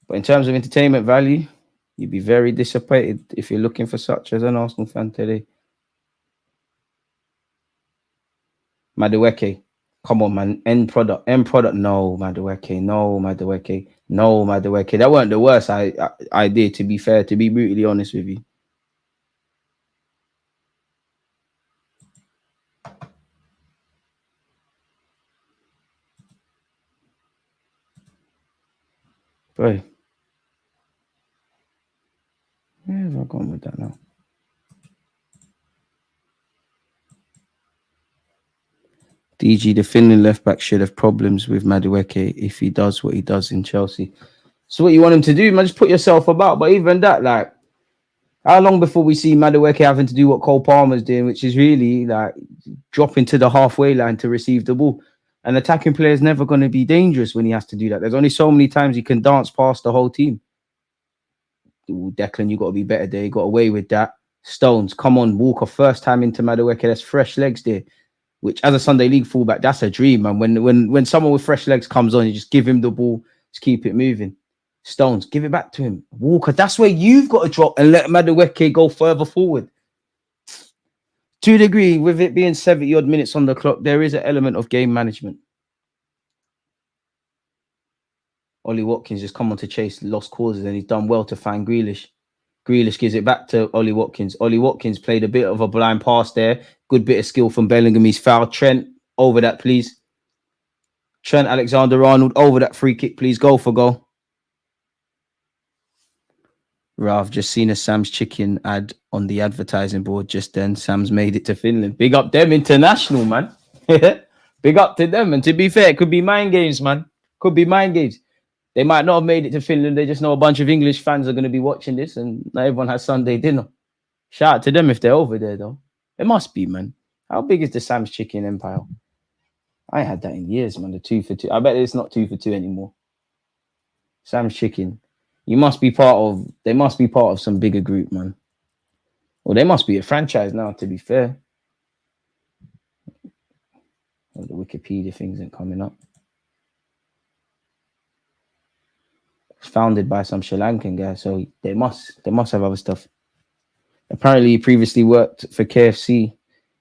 But in terms of entertainment value, you'd be very disappointed if you're looking for such as an Arsenal fan today. Madueke, come on, man. End product. No, Madueke. That weren't the worst idea, to be fair, to be brutally honest with you. Boy. Where have I gone with that now? DG, the Finland left back should have problems with Madueke if he does what he does in Chelsea. So what you want him to do, man? Just put yourself about. But even that, like, how long before we see Madueke having to do what Cole Palmer's doing, which is really like dropping to the halfway line to receive the ball? An attacking player is never going to be dangerous when he has to do that. There's only so many times he can dance past the whole team. Ooh, Declan, you got to be better there. You got away with that. Stones, come on, Walker, first time into Madueke. There's fresh legs there, which as a Sunday League fullback, that's a dream, man. When someone with fresh legs comes on, you just give him the ball, just keep it moving. Stones, give it back to him. Walker, that's where you've got to drop and let Madueke go further forward. To a degree, with it being 70 odd minutes on the clock, there is an element of game management. Ollie Watkins just come on to chase lost causes and he's done well to find Grealish. Grealish gives it back to Ollie Watkins. Ollie Watkins played a bit of a blind pass there. Good bit of skill from Bellingham. He's fouled. Trent, over that, please. Trent Alexander-Arnold, over that free kick, please. Go for goal. I've just seen a Sam's Chicken ad on the advertising board just then. Sam's made it to Finland. Big up them, international, man. Big up to them. And to be fair, it could be mind games, man. Could be mind games. They might not have made it to Finland. They just know a bunch of English fans are going to be watching this and not everyone has Sunday dinner. Shout out to them if they're over there, though. It must be, man. How big is the Sam's Chicken empire? I had that in years, man. The 2 for 2. I bet it's not 2 for 2 anymore. Sam's Chicken. They must be part of some bigger group, man. Well, they must be a franchise now, to be fair. Well, the Wikipedia things ain't coming up. It's founded by some Sri Lankan guy, so they must have other stuff. Apparently, he previously worked for KFC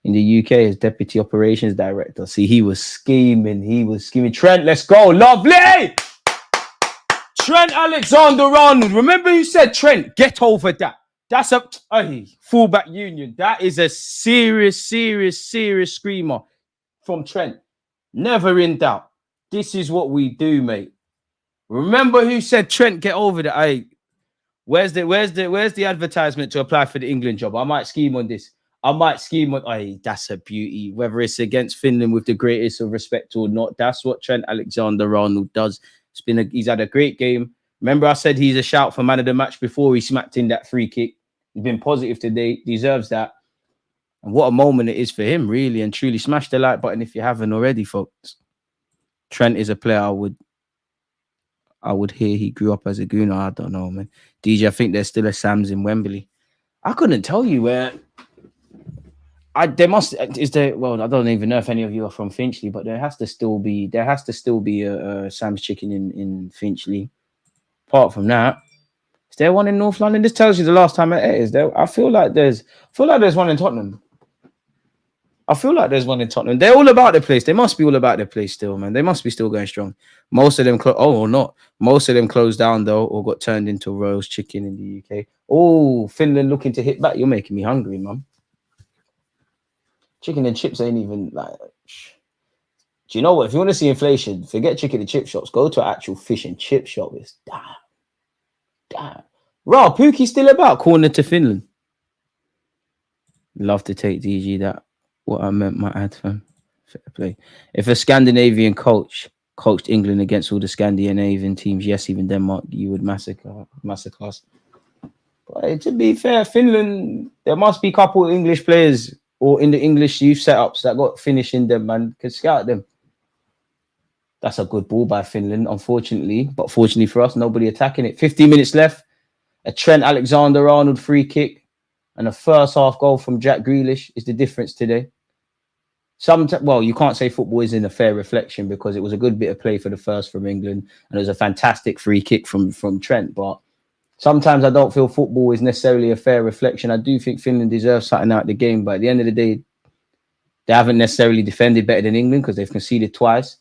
in the UK as Deputy Operations Director. See, he was scheming. Trent, let's go. Lovely! Trent Alexander-Arnold. Remember who said, Trent, get over that. That's a fullback union. That is a serious screamer from Trent. Never in doubt. This is what we do, mate. Remember who said, Trent, get over that. Where's the advertisement to apply for the England job? I might scheme on this. That's a beauty. Whether it's against Finland with the greatest of respect or not, that's what Trent Alexander-Arnold does. He's had a great game. Remember, I said he's a shout for man of the match before he smacked in that free kick. He's been positive today, deserves that. And what a moment it is for him, really and truly. Smash the like button if you haven't already, folks. Trent is a player I would hear he grew up as a Gooner. I don't know, man. DJ, I think there's still a Sam's in Wembley. I couldn't tell you where. I don't even know if any of you are from Finchley, but there has to still be a Sam's Chicken in Finchley. Apart from that, is there one in North London? This tells you the last time I ate. Is there? I feel like there's one in Tottenham. They're all about the place. They must be all about the place still, man. They must be still going strong. Most of them Most of them closed down though, or got turned into Royals Chicken in the UK. Oh, Finland looking to hit back. You're making me hungry, man. Chicken and chips ain't even like. Do you know what? If you want to see inflation, forget chicken and chip shops. Go to an actual fish and chip shop. It's damn. Raw, Pookie's still about. Corner to Finland. Love to take DG that. What I meant my ad, fam. Fair play. If a Scandinavian coach coached England against all the Scandinavian teams, yes, even Denmark, you would massacre us. But to be fair, Finland, there must be a couple of English players or in the English youth setups that got finish in them, man. Could scout them. That's a good ball by Finland, unfortunately. But fortunately for us, nobody attacking it. 15 minutes left. A Trent Alexander-Arnold free kick and a first half goal from Jack Grealish is the difference today. You can't say football isn't a fair reflection because it was a good bit of play for the first from England and it was a fantastic free kick from Trent. But sometimes I don't feel football is necessarily a fair reflection. I do think Finland deserves something out of the game, but at the end of the day, they haven't necessarily defended better than England because they've conceded twice.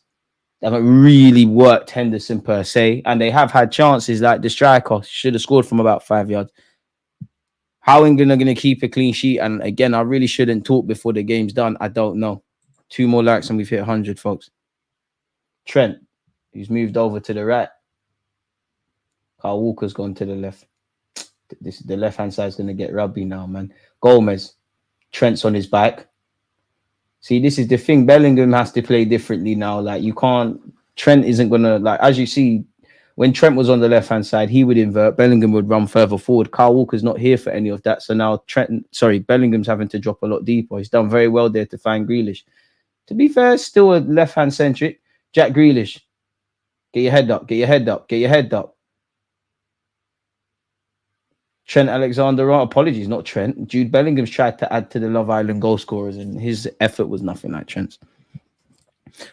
They haven't really worked Henderson per se, and they have had chances like the striker should have scored from about 5 yards. How England are going to keep a clean sheet, and again, I really shouldn't talk before the game's done. I don't know. 2 more likes and we've hit 100, folks. Trent, who's moved over to the right. Carl Walker's gone to the left. The left-hand side is going to get rugby now, man. Gomez. Trent's on his back. See, this is the thing. Bellingham has to play differently now. Like, you can't... Trent isn't going to... Like, as you see, When Trent was on the left-hand side, he would invert. Bellingham would run further forward. Kyle Walker's not here for any of that. So now Bellingham's having to drop a lot deeper. He's done very well there to find Grealish. To be fair, still a left-hand centric. Jack Grealish, get your head up, get your head up, get your head up. Trent Alexander-Arnold, apologies, not Trent. Jude Bellingham's tried to add to the Love Island goal scorers, and his effort was nothing like Trent's.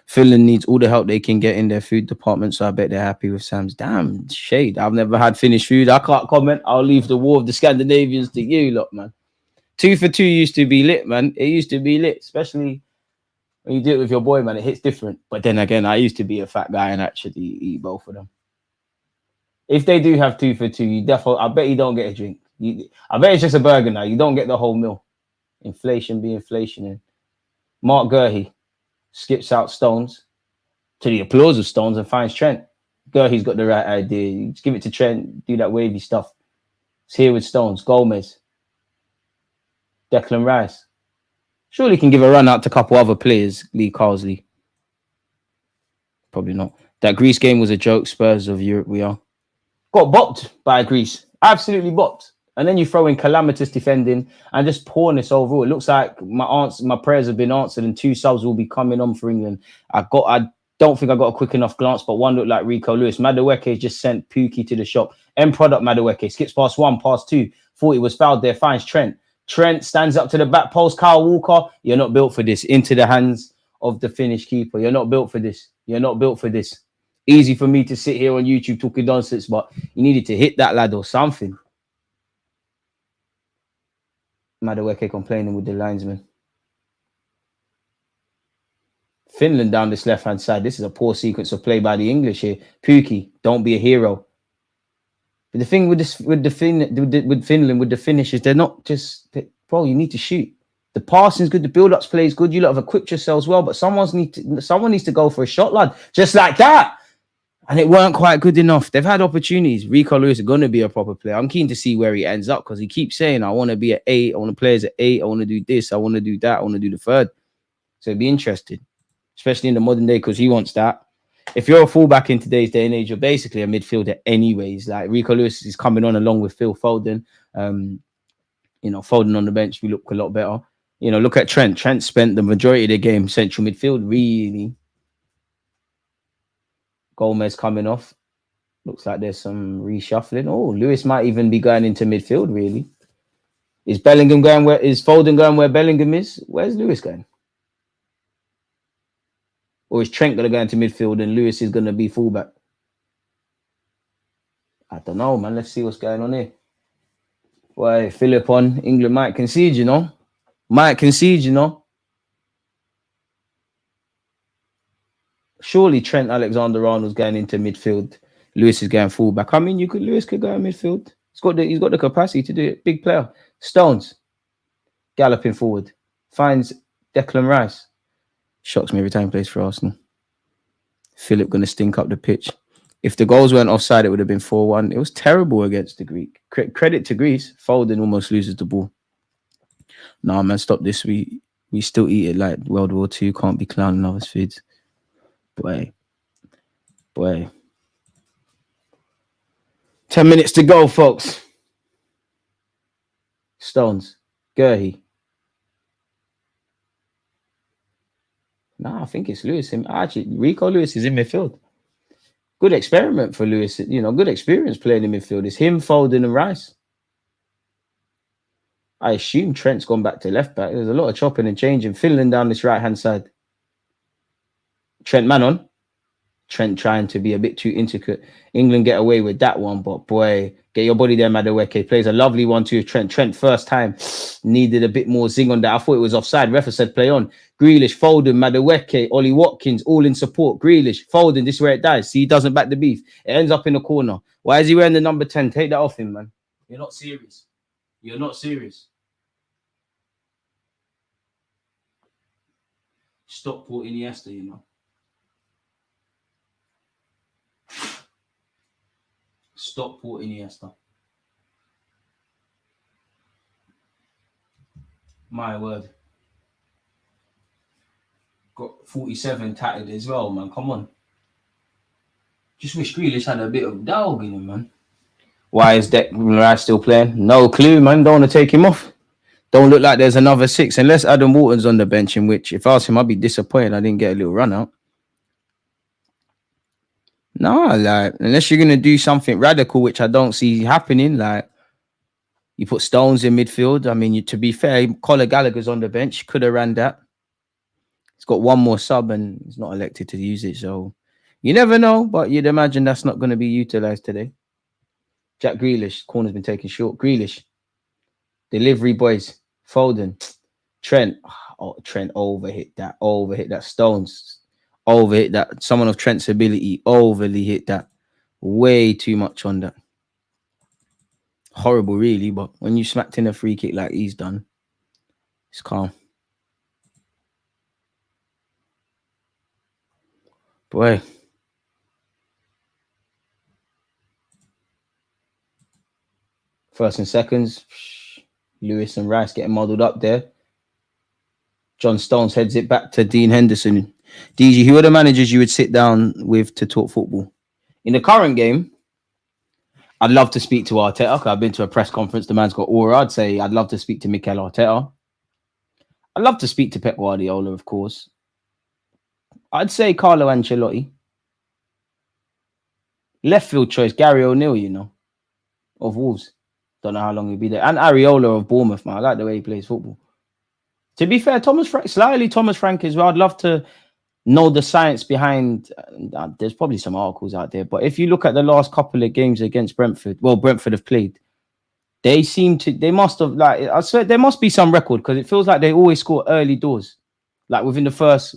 Finland needs all the help they can get in their food department, so I bet they're happy with Sam's. Damn, shade. I've never had Finnish food. I can't comment. I'll leave the war of the Scandinavians to you lot, man. 2 for 2 used to be lit, man. It used to be lit, especially when you do it with your boy, man. It hits different. But then again, I used to be a fat guy and actually eat both of them. If they do have 2 for 2, you definitely, I bet you don't get a drink. I bet it's just a burger now. You don't get the whole meal. Inflation be inflation. Mark Gurhey skips out Stones to the applause of Stones and finds Trent. Gurhey's got the right idea. You just give it to Trent, do that wavy stuff. It's here with Stones. Gomez. Declan Rice. Surely can give a run out to a couple other players. Lee Carsley. Probably not. That Greece game was a joke. Spurs of Europe we are. Got bopped by Greece. Absolutely bopped. And then you throw in calamitous defending and just poorness overall. It looks like my prayers have been answered and 2 subs will be coming on for England. I don't think I got a quick enough glance, but one looked like Rico Lewis. Madueke just sent Pookie to the shop. End product Madueke. Skips past 1, past 2. Thought he was fouled there. Finds Trent. Trent stands up to the back post. Kyle Walker, you're not built for this. Into the hands of the Finnish keeper. You're not built for this. You're not built for this. Easy for me to sit here on YouTube talking nonsense, but you needed to hit that lad or something. Madueke complaining with the linesman. Finland down this left-hand side. This is a poor sequence of play by the English here. Pookie, don't be a hero. But the thing with Finland, with the finishes, they're not just... Bro, you need to shoot. The passing's good. The build-up's play is good. You lot have equipped yourselves well, but someone needs to go for a shot, lad. Just like that. And it weren't quite good enough. They've had opportunities. Rico Lewis is going to be a proper player. I'm keen to see where he ends up because he keeps saying, I want to be at 8. I want to play as at 8. I want to do this. I want to do that. I want to do the third. So it'd be interesting, especially in the modern day because he wants that. If you're a fullback in today's day and age, you're basically a midfielder anyways. Like Rico Lewis is coming on along with Phil Foden. Foden on the bench, we look a lot better. Look at Trent. Trent spent the majority of the game central midfield, really. Gomez coming off. Looks like there's some reshuffling. Oh, Lewis might even be going into midfield, really. Is Bellingham going where... Is Foden going where Bellingham is? Where's Lewis going? Or is Trent going to go into midfield and Lewis is going to be fullback? I don't know, man. Let's see what's going on here. Why, Philip on England might concede, Might concede, Surely Trent Alexander-Arnold's going into midfield. Lewis is going fullback. I mean, Lewis could go in midfield. He's got the capacity to do it. Big player. Stones galloping forward. Finds Declan Rice. Shocks me every time he plays for Arsenal. Philip going to stink up the pitch. If the goals weren't offside, it would have been 4-1. It was terrible against the Greek. Credit to Greece. Foden almost loses the ball. Nah, man, stop this. We still eat it like World War II. Can't be clowning others' foods. Boy. 10 minutes to go, folks. Stones. Gurhey. Nah, I think it's Lewis. Actually, Rico Lewis is in midfield. Good experiment for Lewis. Good experience playing in midfield. It's him, Foden and Rice. I assume Trent's gone back to left back. There's a lot of chopping and changing. Finland down this right-hand side. Trent man on. Trent trying to be a bit too intricate. England get away with that one, but boy, get your body there, Madueke. Plays a lovely one too. Trent first time needed a bit more zing on that. I thought it was offside. Referee said play on. Grealish, Foden, Madueke, Ollie Watkins, all in support. Grealish, Foden, this is where it dies. See, he doesn't back the beef. It ends up in the corner. Why is he wearing the number 10? Take that off him, man. You're not serious. You're not serious. Stop Port Iniesta, Stop Port Iniesta. My word. Got 47 tatted as well, man. Come on. Just wish Grealish had a bit of dog in him, man. Why is Declan Rice still playing? No clue, man. Don't want to take him off. Don't look like there's another 6 unless Adam Wharton's on the bench, in which if I asked him, I'd be disappointed I didn't get a little run out. No, like, unless you're gonna do something radical, which I don't see happening, like you put Stones in midfield. I mean, to be fair, Conor Gallagher's on the bench, could have ran that. He's got one more sub and he's not elected to use it, so you never know, but you'd imagine that's not going to be utilized today. Jack Grealish, corner's been taken short. Grealish, delivery boys, Foden, Trent. Oh, Trent overhit that. Stones overhit that. Someone of Trent's ability overly hit that. Way too much on that. Horrible, really, but when you smacked in a free kick like he's done, it's calm. Boy. First and seconds, Lewis and Rice getting modelled up there. John Stones heads it back to Dean Henderson. DG, who are the managers you would sit down with to talk football? In the current game, I'd love to speak to Arteta. I've been to a press conference. The man's got aura. I'd say I'd love to speak to Mikel Arteta. I'd love to speak to Pep Guardiola, of course. I'd say Carlo Ancelotti. Left field choice, Gary O'Neill, you know, of Wolves. Don't know how long he'll be there. And Areola of Bournemouth, man. I like the way he plays football. To be fair, Thomas Frank as well. I'd love to know the science behind. There's probably some articles out there, but if you look at the last couple of games against Brentford, well, Brentford have played. They must have, like, I swear there must be some record because it feels like they always score early doors, like within the first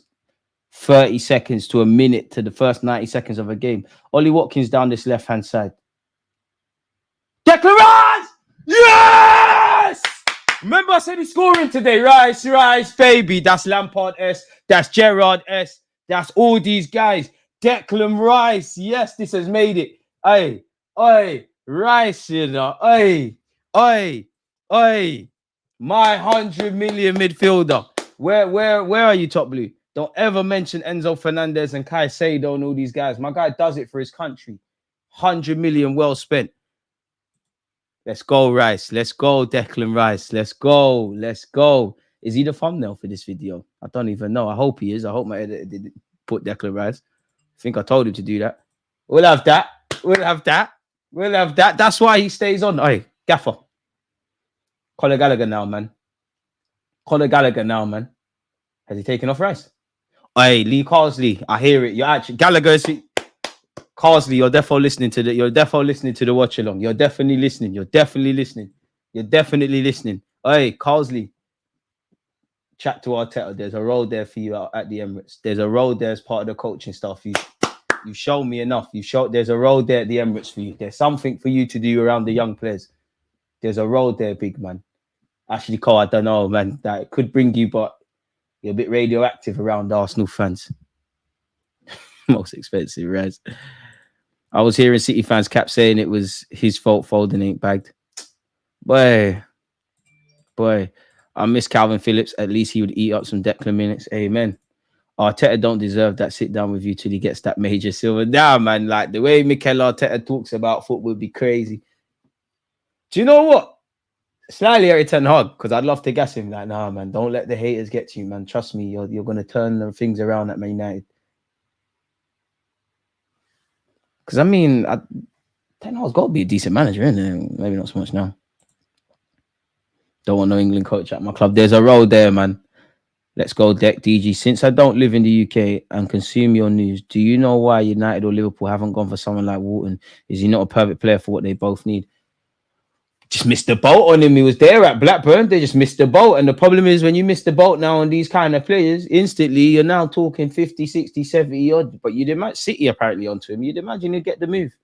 30 seconds to a minute to the first 90 seconds of a game. Ollie Watkins down this left-hand side. Declan Rice! Yes! Remember I said he's scoring today. Rice, baby. That's Lampard S. That's Gerrard S. That's all these guys. Declan Rice. Yes, this has made it. Oi, Rice, you know. Oi. My 100 million midfielder. Where are you, Top Blue? Don't ever mention Enzo Fernandez and Caicedo and all these guys. My guy does it for his country. 100 million well spent. Let's go, Rice. Let's go, Declan Rice. Let's go. Is he the thumbnail for this video? I don't even know. I hope he is. I hope my editor did put Declan Rice. I think I told him to do that. We'll have that. That's why he stays on. Hey, Gaffer. Conor Gallagher now, man. Has he taken off Rice? Hey, Lee Carsley. I hear it. You're actually Gallagher. Carsley, you're definitely listening to the watch along. You're definitely listening. Hey, Carsley. Chat to Arteta. There's a role there for you out at the Emirates. There's a role there as part of the coaching staff. You show me enough. There's a role there at the Emirates for you. There's something for you to do around the young players. There's a role there, big man. Actually, Cole, I don't know, man. That could bring you, but you're a bit radioactive around Arsenal fans. Most expensive, right? I was hearing City fans kept saying it was his fault Foden ain't bagged. Boy, I miss Calvin Phillips. At least he would eat up some Declan minutes. Amen. Arteta don't deserve that sit down with you till he gets that major silver. Nah, man, like the way Mikel Arteta talks about football would be crazy. Do you know what? Slightly Eric Ten Hag, because I'd love to gas him. Like, nah, man, don't let the haters get to you, man. Trust me, you're going to turn the things around at Man United. Because, I mean, Ten Hag's got to be a decent manager, isn't it? Maybe not so much now. Don't want no England coach at my club. There's a role there, man. Let's go, Deck DG. Since I don't live in the UK and consume your news, do you know why United or Liverpool haven't gone for someone like Wharton? Is he not a perfect player for what they both need? Just missed the boat on him. He was there at Blackburn. They just missed the boat. And the problem is when you miss the boat now on these kind of players, instantly you're now talking 50, 60, 70 odd. But you'd imagine City apparently onto him. You'd imagine he'd get the move.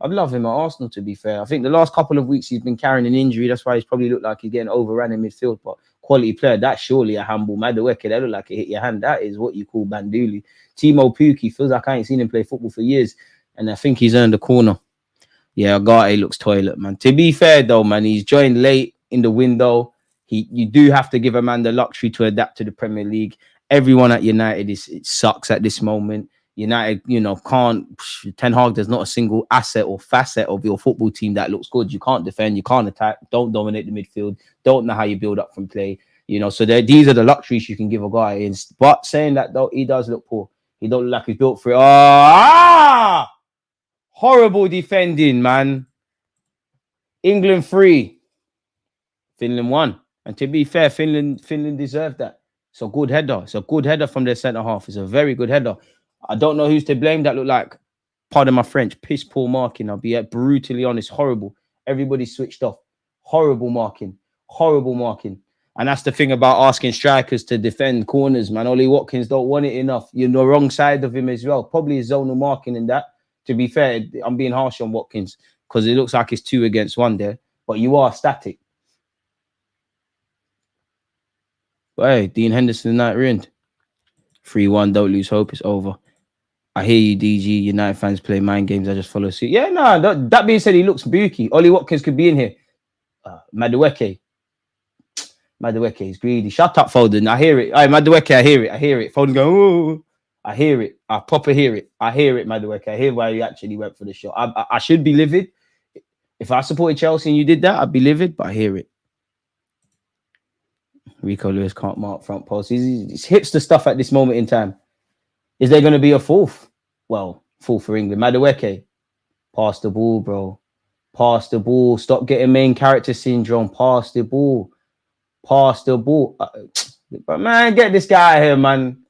I'd love him at Arsenal, to be fair. I think the last couple of weeks he's been carrying an injury. That's why he's probably looked like he's getting overrun in midfield. But quality player, that's surely a handball. Madueke, that look like it hit your hand. That is what you call Banduli. Timo Pukki, feels like I ain't seen him play football for years. And I think he's earned a corner. Yeah, Agate looks toilet, man. To be fair, though, man, he's joined late in the window. You do have to give a man the luxury to adapt to the Premier League. Everyone at United it sucks at this moment. United, can't. Ten Hag, there's not a single asset or facet of your football team that looks good. You can't defend, you can't attack, don't dominate the midfield, don't know how you build up from play. So these are the luxuries you can give a guy. But saying that, though, he does look poor. He don't look like he's built for it. Horrible defending, man. England 3, Finland 1. And to be fair, Finland deserved that. It's a good header. It's a good header from their centre half. It's a very good header. I don't know who's to blame. That looked like, pardon my French, piss poor marking. I'll be brutally honest. Horrible. Everybody switched off. Horrible marking. Horrible marking. And that's the thing about asking strikers to defend corners, man. Ollie Watkins don't want it enough. You're on the wrong side of him as well. Probably his zonal marking in that. To be fair, I'm being harsh on Watkins because it looks like it's 2 against 1 there. But you are static. But hey, Dean Henderson night ruined. 3-1, don't lose hope. It's over. I hear you, DG. United fans play mind games. I just follow suit. Yeah, no. That being said, he looks booky. Ollie Watkins could be in here. Madueke is greedy. Shut up, Foden. I hear it. Hey, Madueke, I hear it. Foden's going, ooh. I hear it. I proper hear it. Madueke. I hear why you actually went for the shot. I should be livid. If I supported Chelsea and you did that, I'd be livid, but I hear it. Rico Lewis can't mark front post. He's hipster stuff at this moment in time. Is there going to be a fourth? Well, fourth for England. Madueke, pass the ball, bro. Pass the ball. Stop getting main character syndrome. Pass the ball. But man, get this guy out here, man.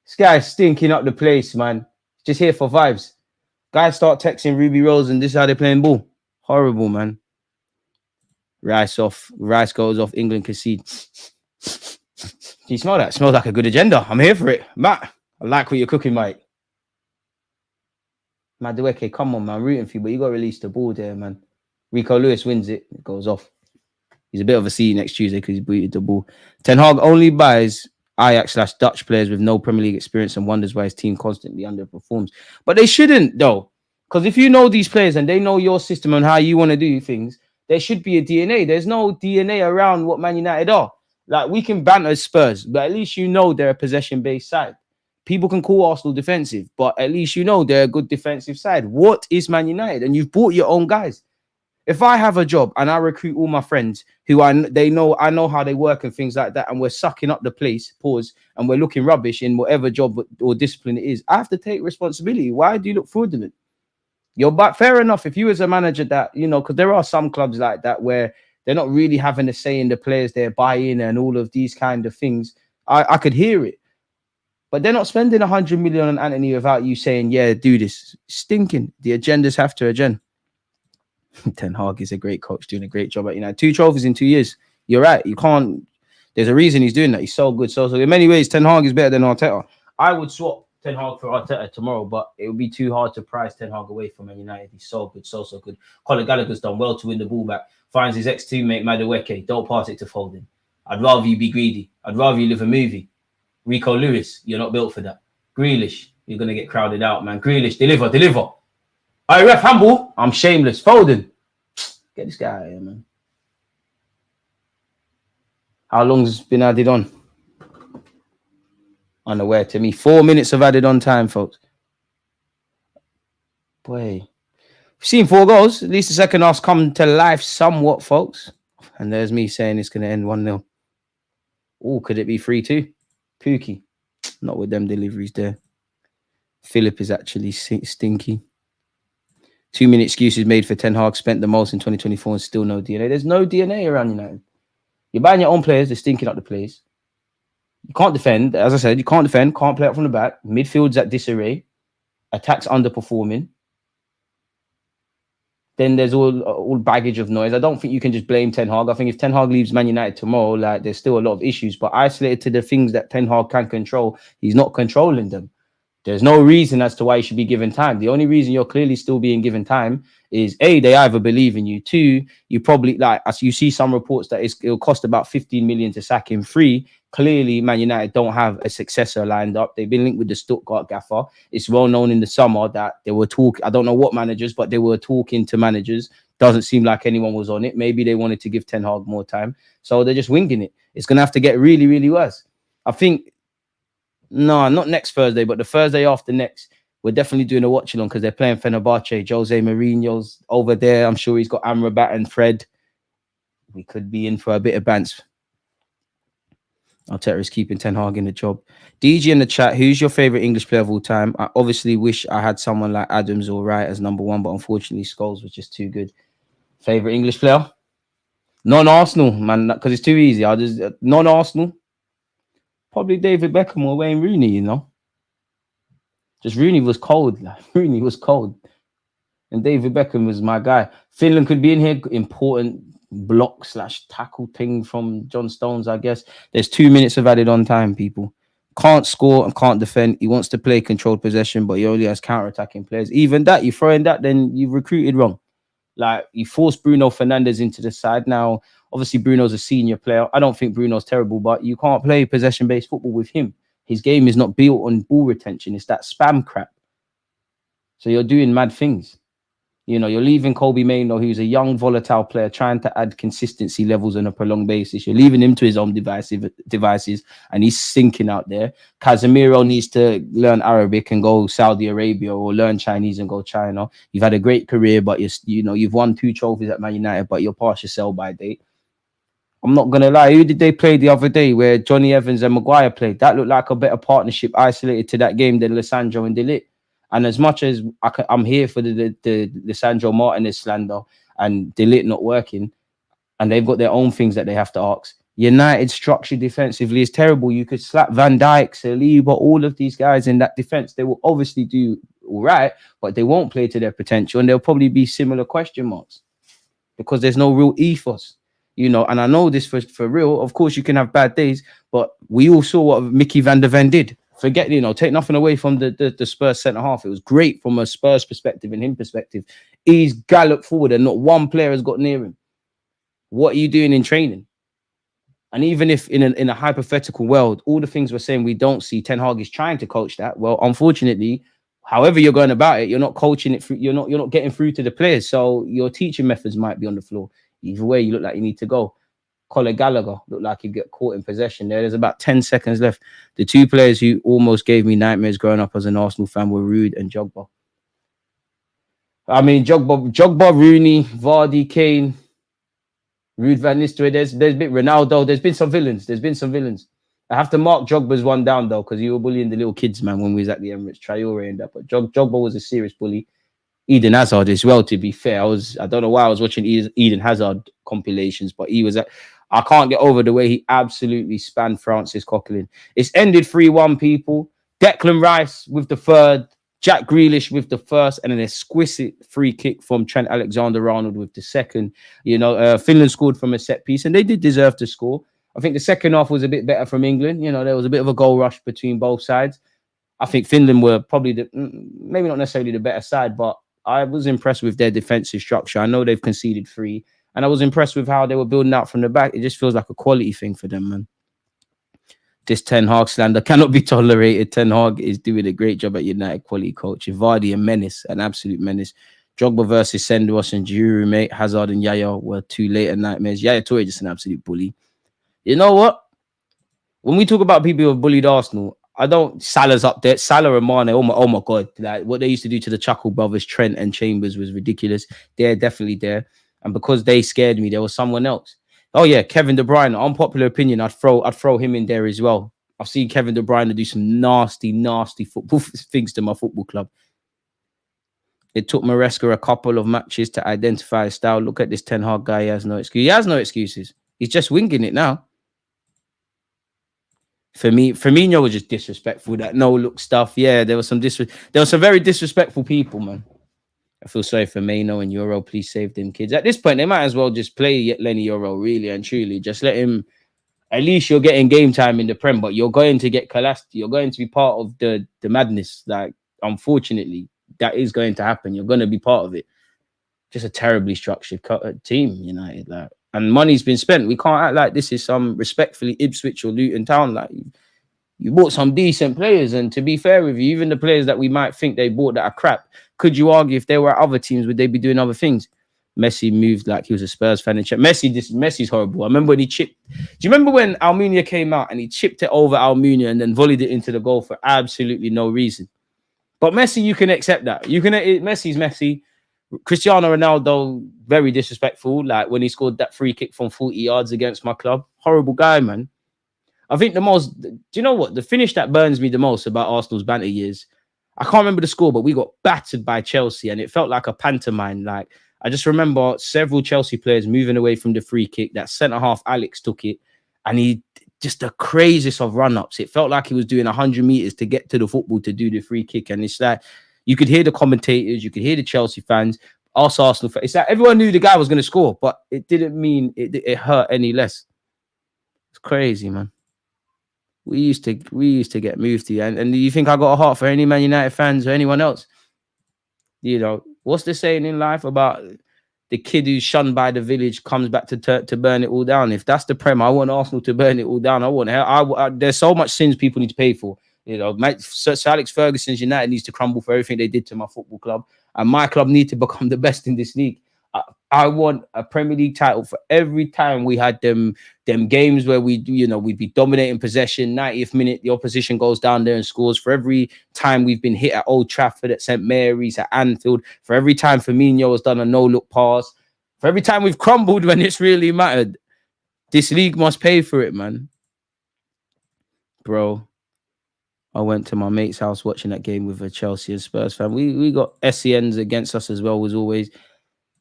This guy's stinking up the place, man. Just here for vibes. Guys start texting Ruby Rose and this is how they're playing ball. Horrible, man. Rice off. Rice goes off. England concede. Do you smell that? It smells like a good agenda. I'm here for it. Matt, I like what you're cooking, mate. Madueke, come on, man. I'm rooting for you, but you got to release the ball there, man. Rico Lewis wins it. It goes off. He's a bit of a C next Tuesday because he booted the ball. Ten Hag only buys Ajax/Dutch players with no Premier League experience and wonders why his team constantly underperforms. But they shouldn't, though. Because if you know these players and they know your system and how you want to do things, there should be a DNA. There's no DNA around what Man United are. Like, we can banter Spurs, but at least you know they're a possession-based side. People can call Arsenal defensive, but at least you know they're a good defensive side. What is Man United? And you've bought your own guys. If I have a job and I recruit all my friends who I know how they work and things like that, and we're sucking up the place, and we're looking rubbish in whatever job or discipline it is, I have to take responsibility. Why do you look fraudulent? But fair enough. If you as a manager that, because there are some clubs like that where they're not really having a say in the players they're buying and all of these kind of things, I could hear it. But they're not spending 100 million on Anthony without you saying, yeah, do this. Stinking. The agendas have to agenda. Ten Hag is a great coach doing a great job at United. 2 trophies in 2 years. You're right. You can't. There's a reason he's doing that. He's so good. So in many ways, Ten Hag is better than Arteta. I would swap Ten Hag for Arteta tomorrow, but it would be too hard to prize Ten Hag away from Man United. He's so good, so good. Colin Gallagher's done well to win the ball back. Finds his ex-teammate Madueke. Don't pass it to Foden. I'd rather you be greedy. I'd rather you live a movie. Rico Lewis, you're not built for that. Grealish, you're going to get crowded out, man. Grealish, deliver. I ref humble. I'm shameless. Foden. Get this guy out here, man. How long's been added on? Unaware to me. 4 minutes of added on time, folks. Boy. We've seen 4 goals. At least the second half's come to life somewhat, folks. And there's me saying it's going to end 1-0. Oh, could it be 3-2? Pookie. Not with them deliveries there. Philip is actually stinky. Too many excuses made for Ten Hag. Spent the most in 2024 and still no DNA. There's no DNA around United. You're buying your own players. They're stinking up the place. You can't defend. As I said, you can't defend. Can't play up from the back. Midfield's at disarray. Attack's underperforming. Then there's all baggage of noise. I don't think you can just blame Ten Hag. I think if Ten Hag leaves Man United tomorrow, like, there's still a lot of issues. But isolated to the things that Ten Hag can control, he's not controlling them. There's no reason as to why you should be given time. The only reason you're clearly still being given time is A, they either believe in you. 2, you probably, like, as you see some reports that it'll cost about 15 million to sack him. 3, clearly Man United don't have a successor lined up. They've been linked with the Stuttgart gaffer. It's well known in the summer that they were talking, I don't know what managers, but they were talking to managers. Doesn't seem like anyone was on it. Maybe they wanted to give Ten Hag more time. So they're just winging it. It's going to have to get really, really worse. I think, no, not next Thursday, but the Thursday after next, We're definitely doing a watch along because they're playing Fenerbahce. Jose Mourinho's over there. I'm sure he's got Amrabat and Fred. We could be in for a bit of bants. Arteta is keeping Ten Hag in the job. DG in the chat, who's your favorite English player of all time? I obviously wish I had someone like Adams or Wright as number one, but unfortunately Scholes was just too good. Favorite English player? Non-Arsenal, man, because it's too easy. I'll just non-Arsenal. Probably David Beckham or Wayne Rooney, you know. Just Rooney was cold. Like, Rooney was cold. And David Beckham was my guy. Finland could be in here. Important block / tackle thing from John Stones, I guess. There's 2 minutes of added on time, people. Can't score and can't defend. He wants to play controlled possession, but he only has counter-attacking players. Even that, you throw in that, then you've recruited wrong. Like, you force Bruno Fernandes into the side. Now, obviously, Bruno's a senior player. I don't think Bruno's terrible, but you can't play possession-based football with him. His game is not built on ball retention. It's that spam crap. So you're doing mad things. You know, you're leaving Kobe Mainoo, who's a young, volatile player, trying to add consistency levels on a prolonged basis. You're leaving him to his own devices, and he's sinking out there. Casemiro needs to learn Arabic and go Saudi Arabia, or learn Chinese and go China. You've had a great career, but you've won 2 trophies at Man United, but you're past your sell-by date. I'm not going to lie. Who did they play the other day where Johnny Evans and Maguire played? That looked like a better partnership isolated to that game than Lissandro and Deluded. And as much as I'm here for the Lissandro Martinez slander and Deluded not working, and they've got their own things that they have to ask, United structure defensively is terrible. You could slap Van Dijk, Saliba, all of these guys in that defense. They will obviously do all right, but they won't play to their potential, and there'll probably be similar question marks because there's no real ethos. You know, and I know this for real. Of course, you can have bad days, but we all saw what Mickey van der Ven did. Forget, take nothing away from the Spurs centre half. It was great from a Spurs perspective and him perspective. He's galloped forward and not one player has got near him. What are you doing in training? And even if in a hypothetical world, all the things we're saying we don't see, Ten Hag is trying to coach that. Well, unfortunately, however you're going about it, you're not coaching it through. You're not getting through to the players. So your teaching methods might be on the floor. Either way, you look like you need to go. Conor Gallagher looked like he'd get caught in possession there. There's about 10 seconds left. The 2 players who almost gave me nightmares growing up as an Arsenal fan were Rude and Jogba. I mean, Jogba, Rooney, Vardy, Kane, Rude Van Nistelrooy. There's been Ronaldo. There's been some villains. I have to mark Jogba's one down, though, because you were bullying the little kids, man, when we was at the Emirates. Traore and that. But Jogba was a serious bully. Eden Hazard as well, to be fair. I don't know why I was watching Eden Hazard compilations, but I can't get over the way he absolutely spanned Francis Coquelin. It's ended 3-1, people. Declan Rice with the third, Jack Grealish with the first, and an exquisite free kick from Trent Alexander-Arnold with the second. Finland scored from a set piece, and they did deserve to score. I think the second half was a bit better from England. There was a bit of a goal rush between both sides. I think Finland were probably maybe not necessarily the better side, but I was impressed with their defensive structure. I know they've conceded 3, and I was impressed with how they were building out from the back. It just feels like a quality thing for them, man. This Ten Hag slander cannot be tolerated. Ten Hag is doing a great job at United, quality coach. Vardy, a menace, an absolute menace. Drogba versus Senderos and Giroud, mate. Hazard and Yaya were 2 later nightmares. Yaya Toure just an absolute bully. You know what? When we talk about people who have bullied Arsenal, Salah's up there. Salah and Mane, oh my God. Like, what they used to do to the Chuckle brothers, Trent and Chambers, was ridiculous. They're definitely there. And because they scared me, there was someone else. Oh yeah, Kevin De Bruyne. Unpopular opinion, I'd throw him in there as well. I've seen Kevin De Bruyne do some nasty football things to my football club. It took Maresca a couple of matches to identify his style. Look at this Ten Hag guy. He has no excuse. He has no excuses. He's just winging it now. For me, Firmino was just disrespectful. That no-look stuff. Yeah, there was some very disrespectful people, man. I feel sorry for Maino and Euro. Please save them kids. At this point, they might as well just play Lenny Euro, really and truly. Just let him. At least you're getting game time in the Prem, but you're going to get collapsed. You're going to be part of the madness. Like, unfortunately, that is going to happen. You're going to be part of it. Just a terribly structured team, United. Like, and money's been spent. We can't act like this is some respectfully Ipswich or Luton Town. Like, you bought some decent players, and to be fair with you, even the players that we might think they bought that are crap, could you argue if they were other teams, would they be doing other things? Messi moved like he was a Spurs fan. Messi's horrible. I remember when he chipped. Do you remember when Almunia came out and he chipped it over Almunia and then volleyed it into the goal for absolutely no reason? But Messi, you can accept that. Messi's Messi. Cristiano Ronaldo, very disrespectful. Like when he scored that free kick from 40 yards against my club. Horrible guy, man. I think do you know what? The finish that burns me the most about Arsenal's banter years, I can't remember the score, but we got battered by Chelsea and it felt like a pantomime. Like, I just remember several Chelsea players moving away from the free kick. That centre-half Alex took it and he just the craziest of run-ups. It felt like he was doing 100 meters to get to the football to do the free kick. And it's like, you could hear the commentators, you could hear the Chelsea fans, us Arsenal fans. It's like everyone knew the guy was going to score, but it didn't mean it hurt any less. It's crazy, man. We used to get moved to, and you think I got a heart for any Man United fans or anyone else? You know, what's the saying in life about the kid who's shunned by the village comes back to burn it all down? If that's the prem, I want Arsenal to burn it all down. There's so much sins people need to pay for. You know, Sir Alex Ferguson's United needs to crumble for everything they did to my football club, and my club need to become the best in this league. I want a Premier League title for every time we had them games where we'd be dominating possession. 90th minute, the opposition goes down there and scores. For every time we've been hit at Old Trafford, at St Mary's, at Anfield. For every time Firmino has done a no-look pass. For every time we've crumbled when it's really mattered. This league must pay for it, man. Bro, I went to my mate's house watching that game with a Chelsea and Spurs fan. We got SENs against us as well, as always.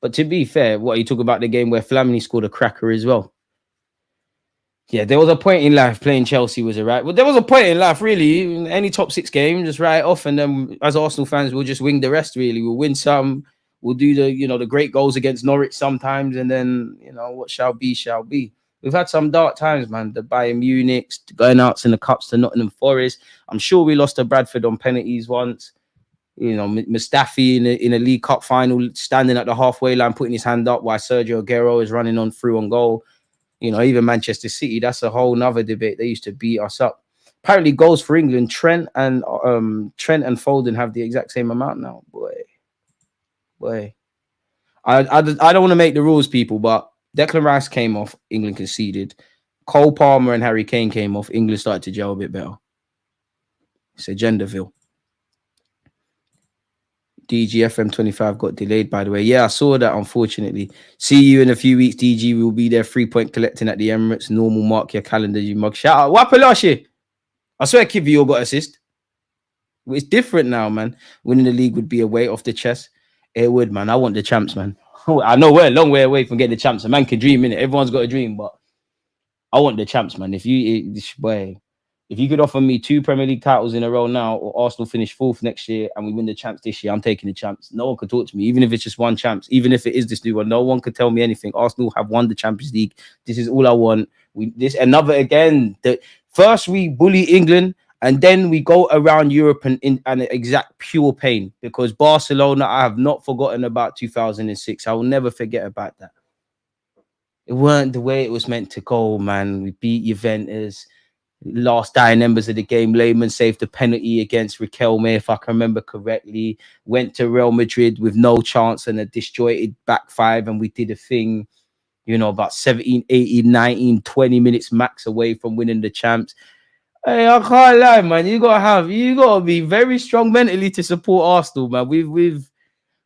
But to be fair, what you talk about the game where Flamini scored a cracker as well. Yeah, there was a point in life playing Chelsea was right. Well, there was a point in life, really. Any top 6 game, just write it off. And then as Arsenal fans, we'll just wing the rest, really. We'll win some. We'll do the great goals against Norwich sometimes. And then, what shall be, shall be. We've had some dark times, man. The Bayern Munich, going out in the cups to Nottingham Forest. I'm sure we lost to Bradford on penalties once. Mustafi in a League Cup final, standing at the halfway line, putting his hand up while Sergio Aguero is running through on goal. Even Manchester City, that's a whole nother debate. They used to beat us up. Apparently, goals for England, Trent and Foden have the exact same amount now. Boy. I don't want to make the rules, people, but Declan Rice came off, England conceded. Cole Palmer and Harry Kane came off, England started to gel a bit better. It's a Genderville. DGFM25 got delayed, by the way. Yeah, I saw that, unfortunately. See you in a few weeks, DG. We will be there 3-point collecting at the Emirates. Normal, mark your calendar, you mug. Shout out. Wapalashi. I swear Kivior got assist. It's different now, man. Winning the league would be a weight off the chest. It would, man. I want the champs, man. I know we're a long way away from getting the champs. A man can dream, innit? Everyone's got a dream, but I want the champs, man. If you could offer me 2 Premier League titles in a row now, or Arsenal finish 4th next year and we win the champs this year, I'm taking the champs. No one could talk to me, even if it's just one champs, even if it is this new one. No one could tell me anything. Arsenal have won the Champions League. This is all I want. First we bully England, and then we go around Europe and exact pure pain. Because Barcelona, I have not forgotten about 2006. I will never forget about that. It weren't the way it was meant to go, man. We beat Juventus. Last dying embers of the game, Lehmann saved the penalty against Riquelme, if I can remember correctly. Went to Real Madrid with no chance and a disjointed back 5, and we did a thing, about 17, 18, 19, 20 minutes max away from winning the champs. Hey, I can't lie, man. You gotta be very strong mentally to support Arsenal, man.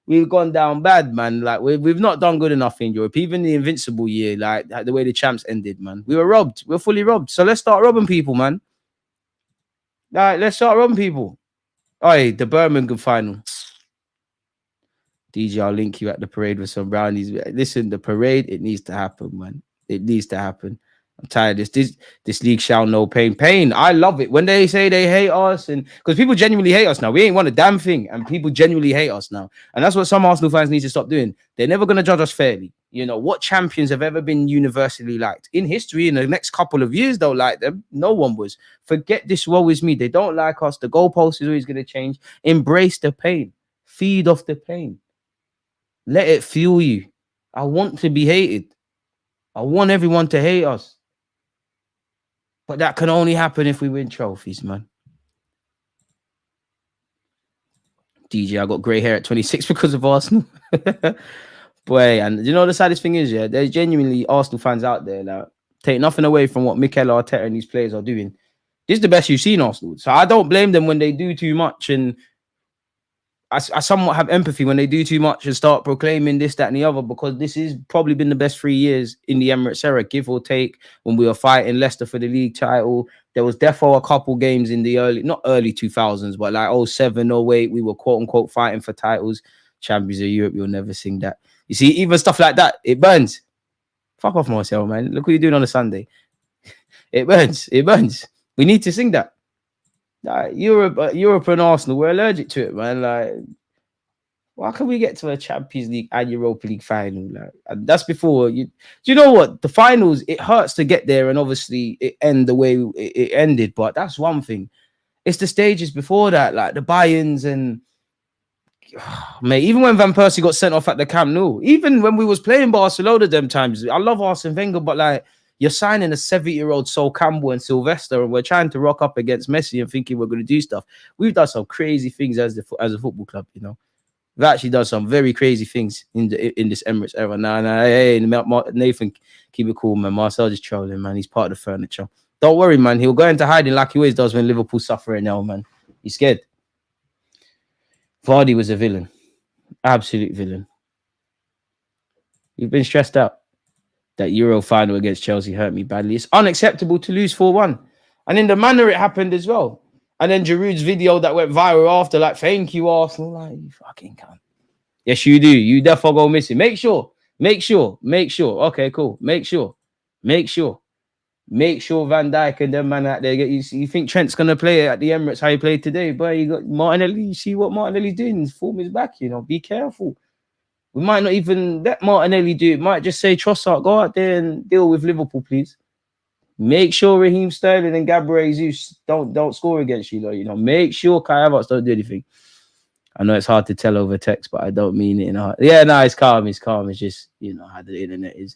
We've gone down bad, man. Like we've not done good enough in Europe. Even the Invincible year, like the way the champs ended, man. We were robbed. We're fully robbed. So let's start robbing people, man. Like, let's start robbing people. Oi, the Birmingham final. DJ, I'll link you at the parade with some brownies. Listen, the parade, it needs to happen, man. It needs to happen. I'm tired of this league shall know pain. Pain, I love it. When they say they hate us, and because people genuinely hate us now. We ain't won a damn thing, and people genuinely hate us now. And that's what some Arsenal fans need to stop doing. They're never going to judge us fairly. What champions have ever been universally liked? In history, in the next couple of years, they'll like them. No one was. Forget this woe is me. They don't like us. The goalpost is always going to change. Embrace the pain. Feed off the pain. Let it fuel you. I want to be hated. I want everyone to hate us. But that can only happen if we win trophies, man. DJ, I got grey hair at 26 because of Arsenal. Boy, and the saddest thing is, yeah, there's genuinely Arsenal fans out there that take nothing away from what Mikel Arteta and these players are doing. This is the best you've seen Arsenal. So I don't blame them when they do too much and I somewhat have empathy when they do too much and start proclaiming this, that, and the other, because this has probably been the best 3 years in the Emirates era, give or take. When we were fighting Leicester for the league title, there was defo a couple games in the not early 2000s, but like 07, 08, we were quote unquote fighting for titles. Champions of Europe, you'll never sing that. You see, even stuff like that, it burns. Fuck off, Marcel, man. Look what you're doing on a Sunday. It burns. It burns. We need to sing that. Like, Europe and Arsenal, we're allergic to it, man. Like, why can we get to a Champions League and Europa League final? Like, and that's before you. Do you know what? The finals, it hurts to get there, and obviously it end the way it ended. But that's one thing. It's the stages before that, like the buy-ins and mate. Even when Van Persie got sent off at the Camp Nou, even when we was playing Barcelona, them times. I love Arsene Wenger, but like, you're signing a 70-year-old Sol Campbell and Sylvester, and we're trying to rock up against Messi and thinking we're going to do stuff. We've done some crazy things as a football club, you know. We've actually done some very crazy things in this Emirates era. Nah, hey, Nathan, keep it cool, man. Marcel just trolling, man. He's part of the furniture. Don't worry, man. He'll go into hiding like he always does when Liverpool suffer now, man. He's scared. Vardy was a villain. Absolute villain. You've been stressed out. That Euro final against Chelsea hurt me badly. It's unacceptable to lose 4-1. And in the manner it happened as well. And then Giroud's video that went viral after, like, thank you, Arsenal. Like, you fucking cunt. Yes, you do. You definitely go missing. Make sure. Okay, cool. Make sure Van Dijk and them man out there get you think Trent's gonna play at the Emirates how he played today? But you got Martinelli. You see what Martinelli's doing? His form is back, you know. Be careful. We might not even let Martinelli do it. Might just say, Trossard, go out there and deal with Liverpool, please. Make sure Raheem Sterling and Gabriel Jesus don't score against you, you know. Make sure Kai Havertz don't do anything. I know it's hard to tell over text, but I don't mean it in a heart. Yeah, no, it's calm. It's calm. It's just, you know, how the internet is.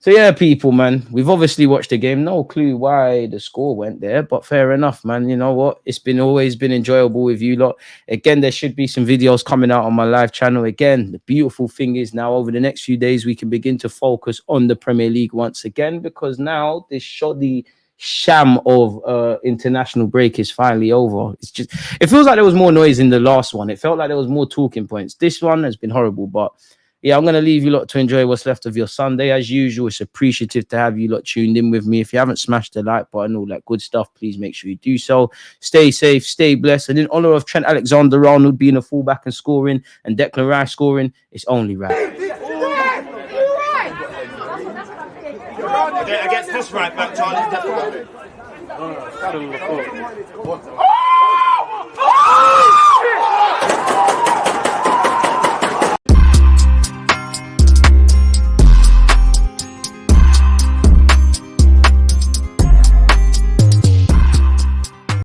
So, yeah, people, man, we've obviously watched the game. No clue why the score went there, but fair enough, man. You know what? It's always been enjoyable with you lot. Again, there should be some videos coming out on my live channel. Again, the beautiful thing is now over the next few days, we can begin to focus on the Premier League once again, because now this shoddy sham of international break is finally over. It feels like there was more noise in the last one. It felt like there was more talking points. This one has been horrible, but yeah, I'm going to leave you lot to enjoy what's left of your Sunday. As usual, it's appreciative to have you lot tuned in with me. If you haven't smashed the like button, all that good stuff, please make sure you do so. Stay safe, stay blessed. And in honor of Trent Alexander-Arnold being a fullback and scoring, and Declan Rice scoring, it's only right. Against this right back, Charlie's definitely.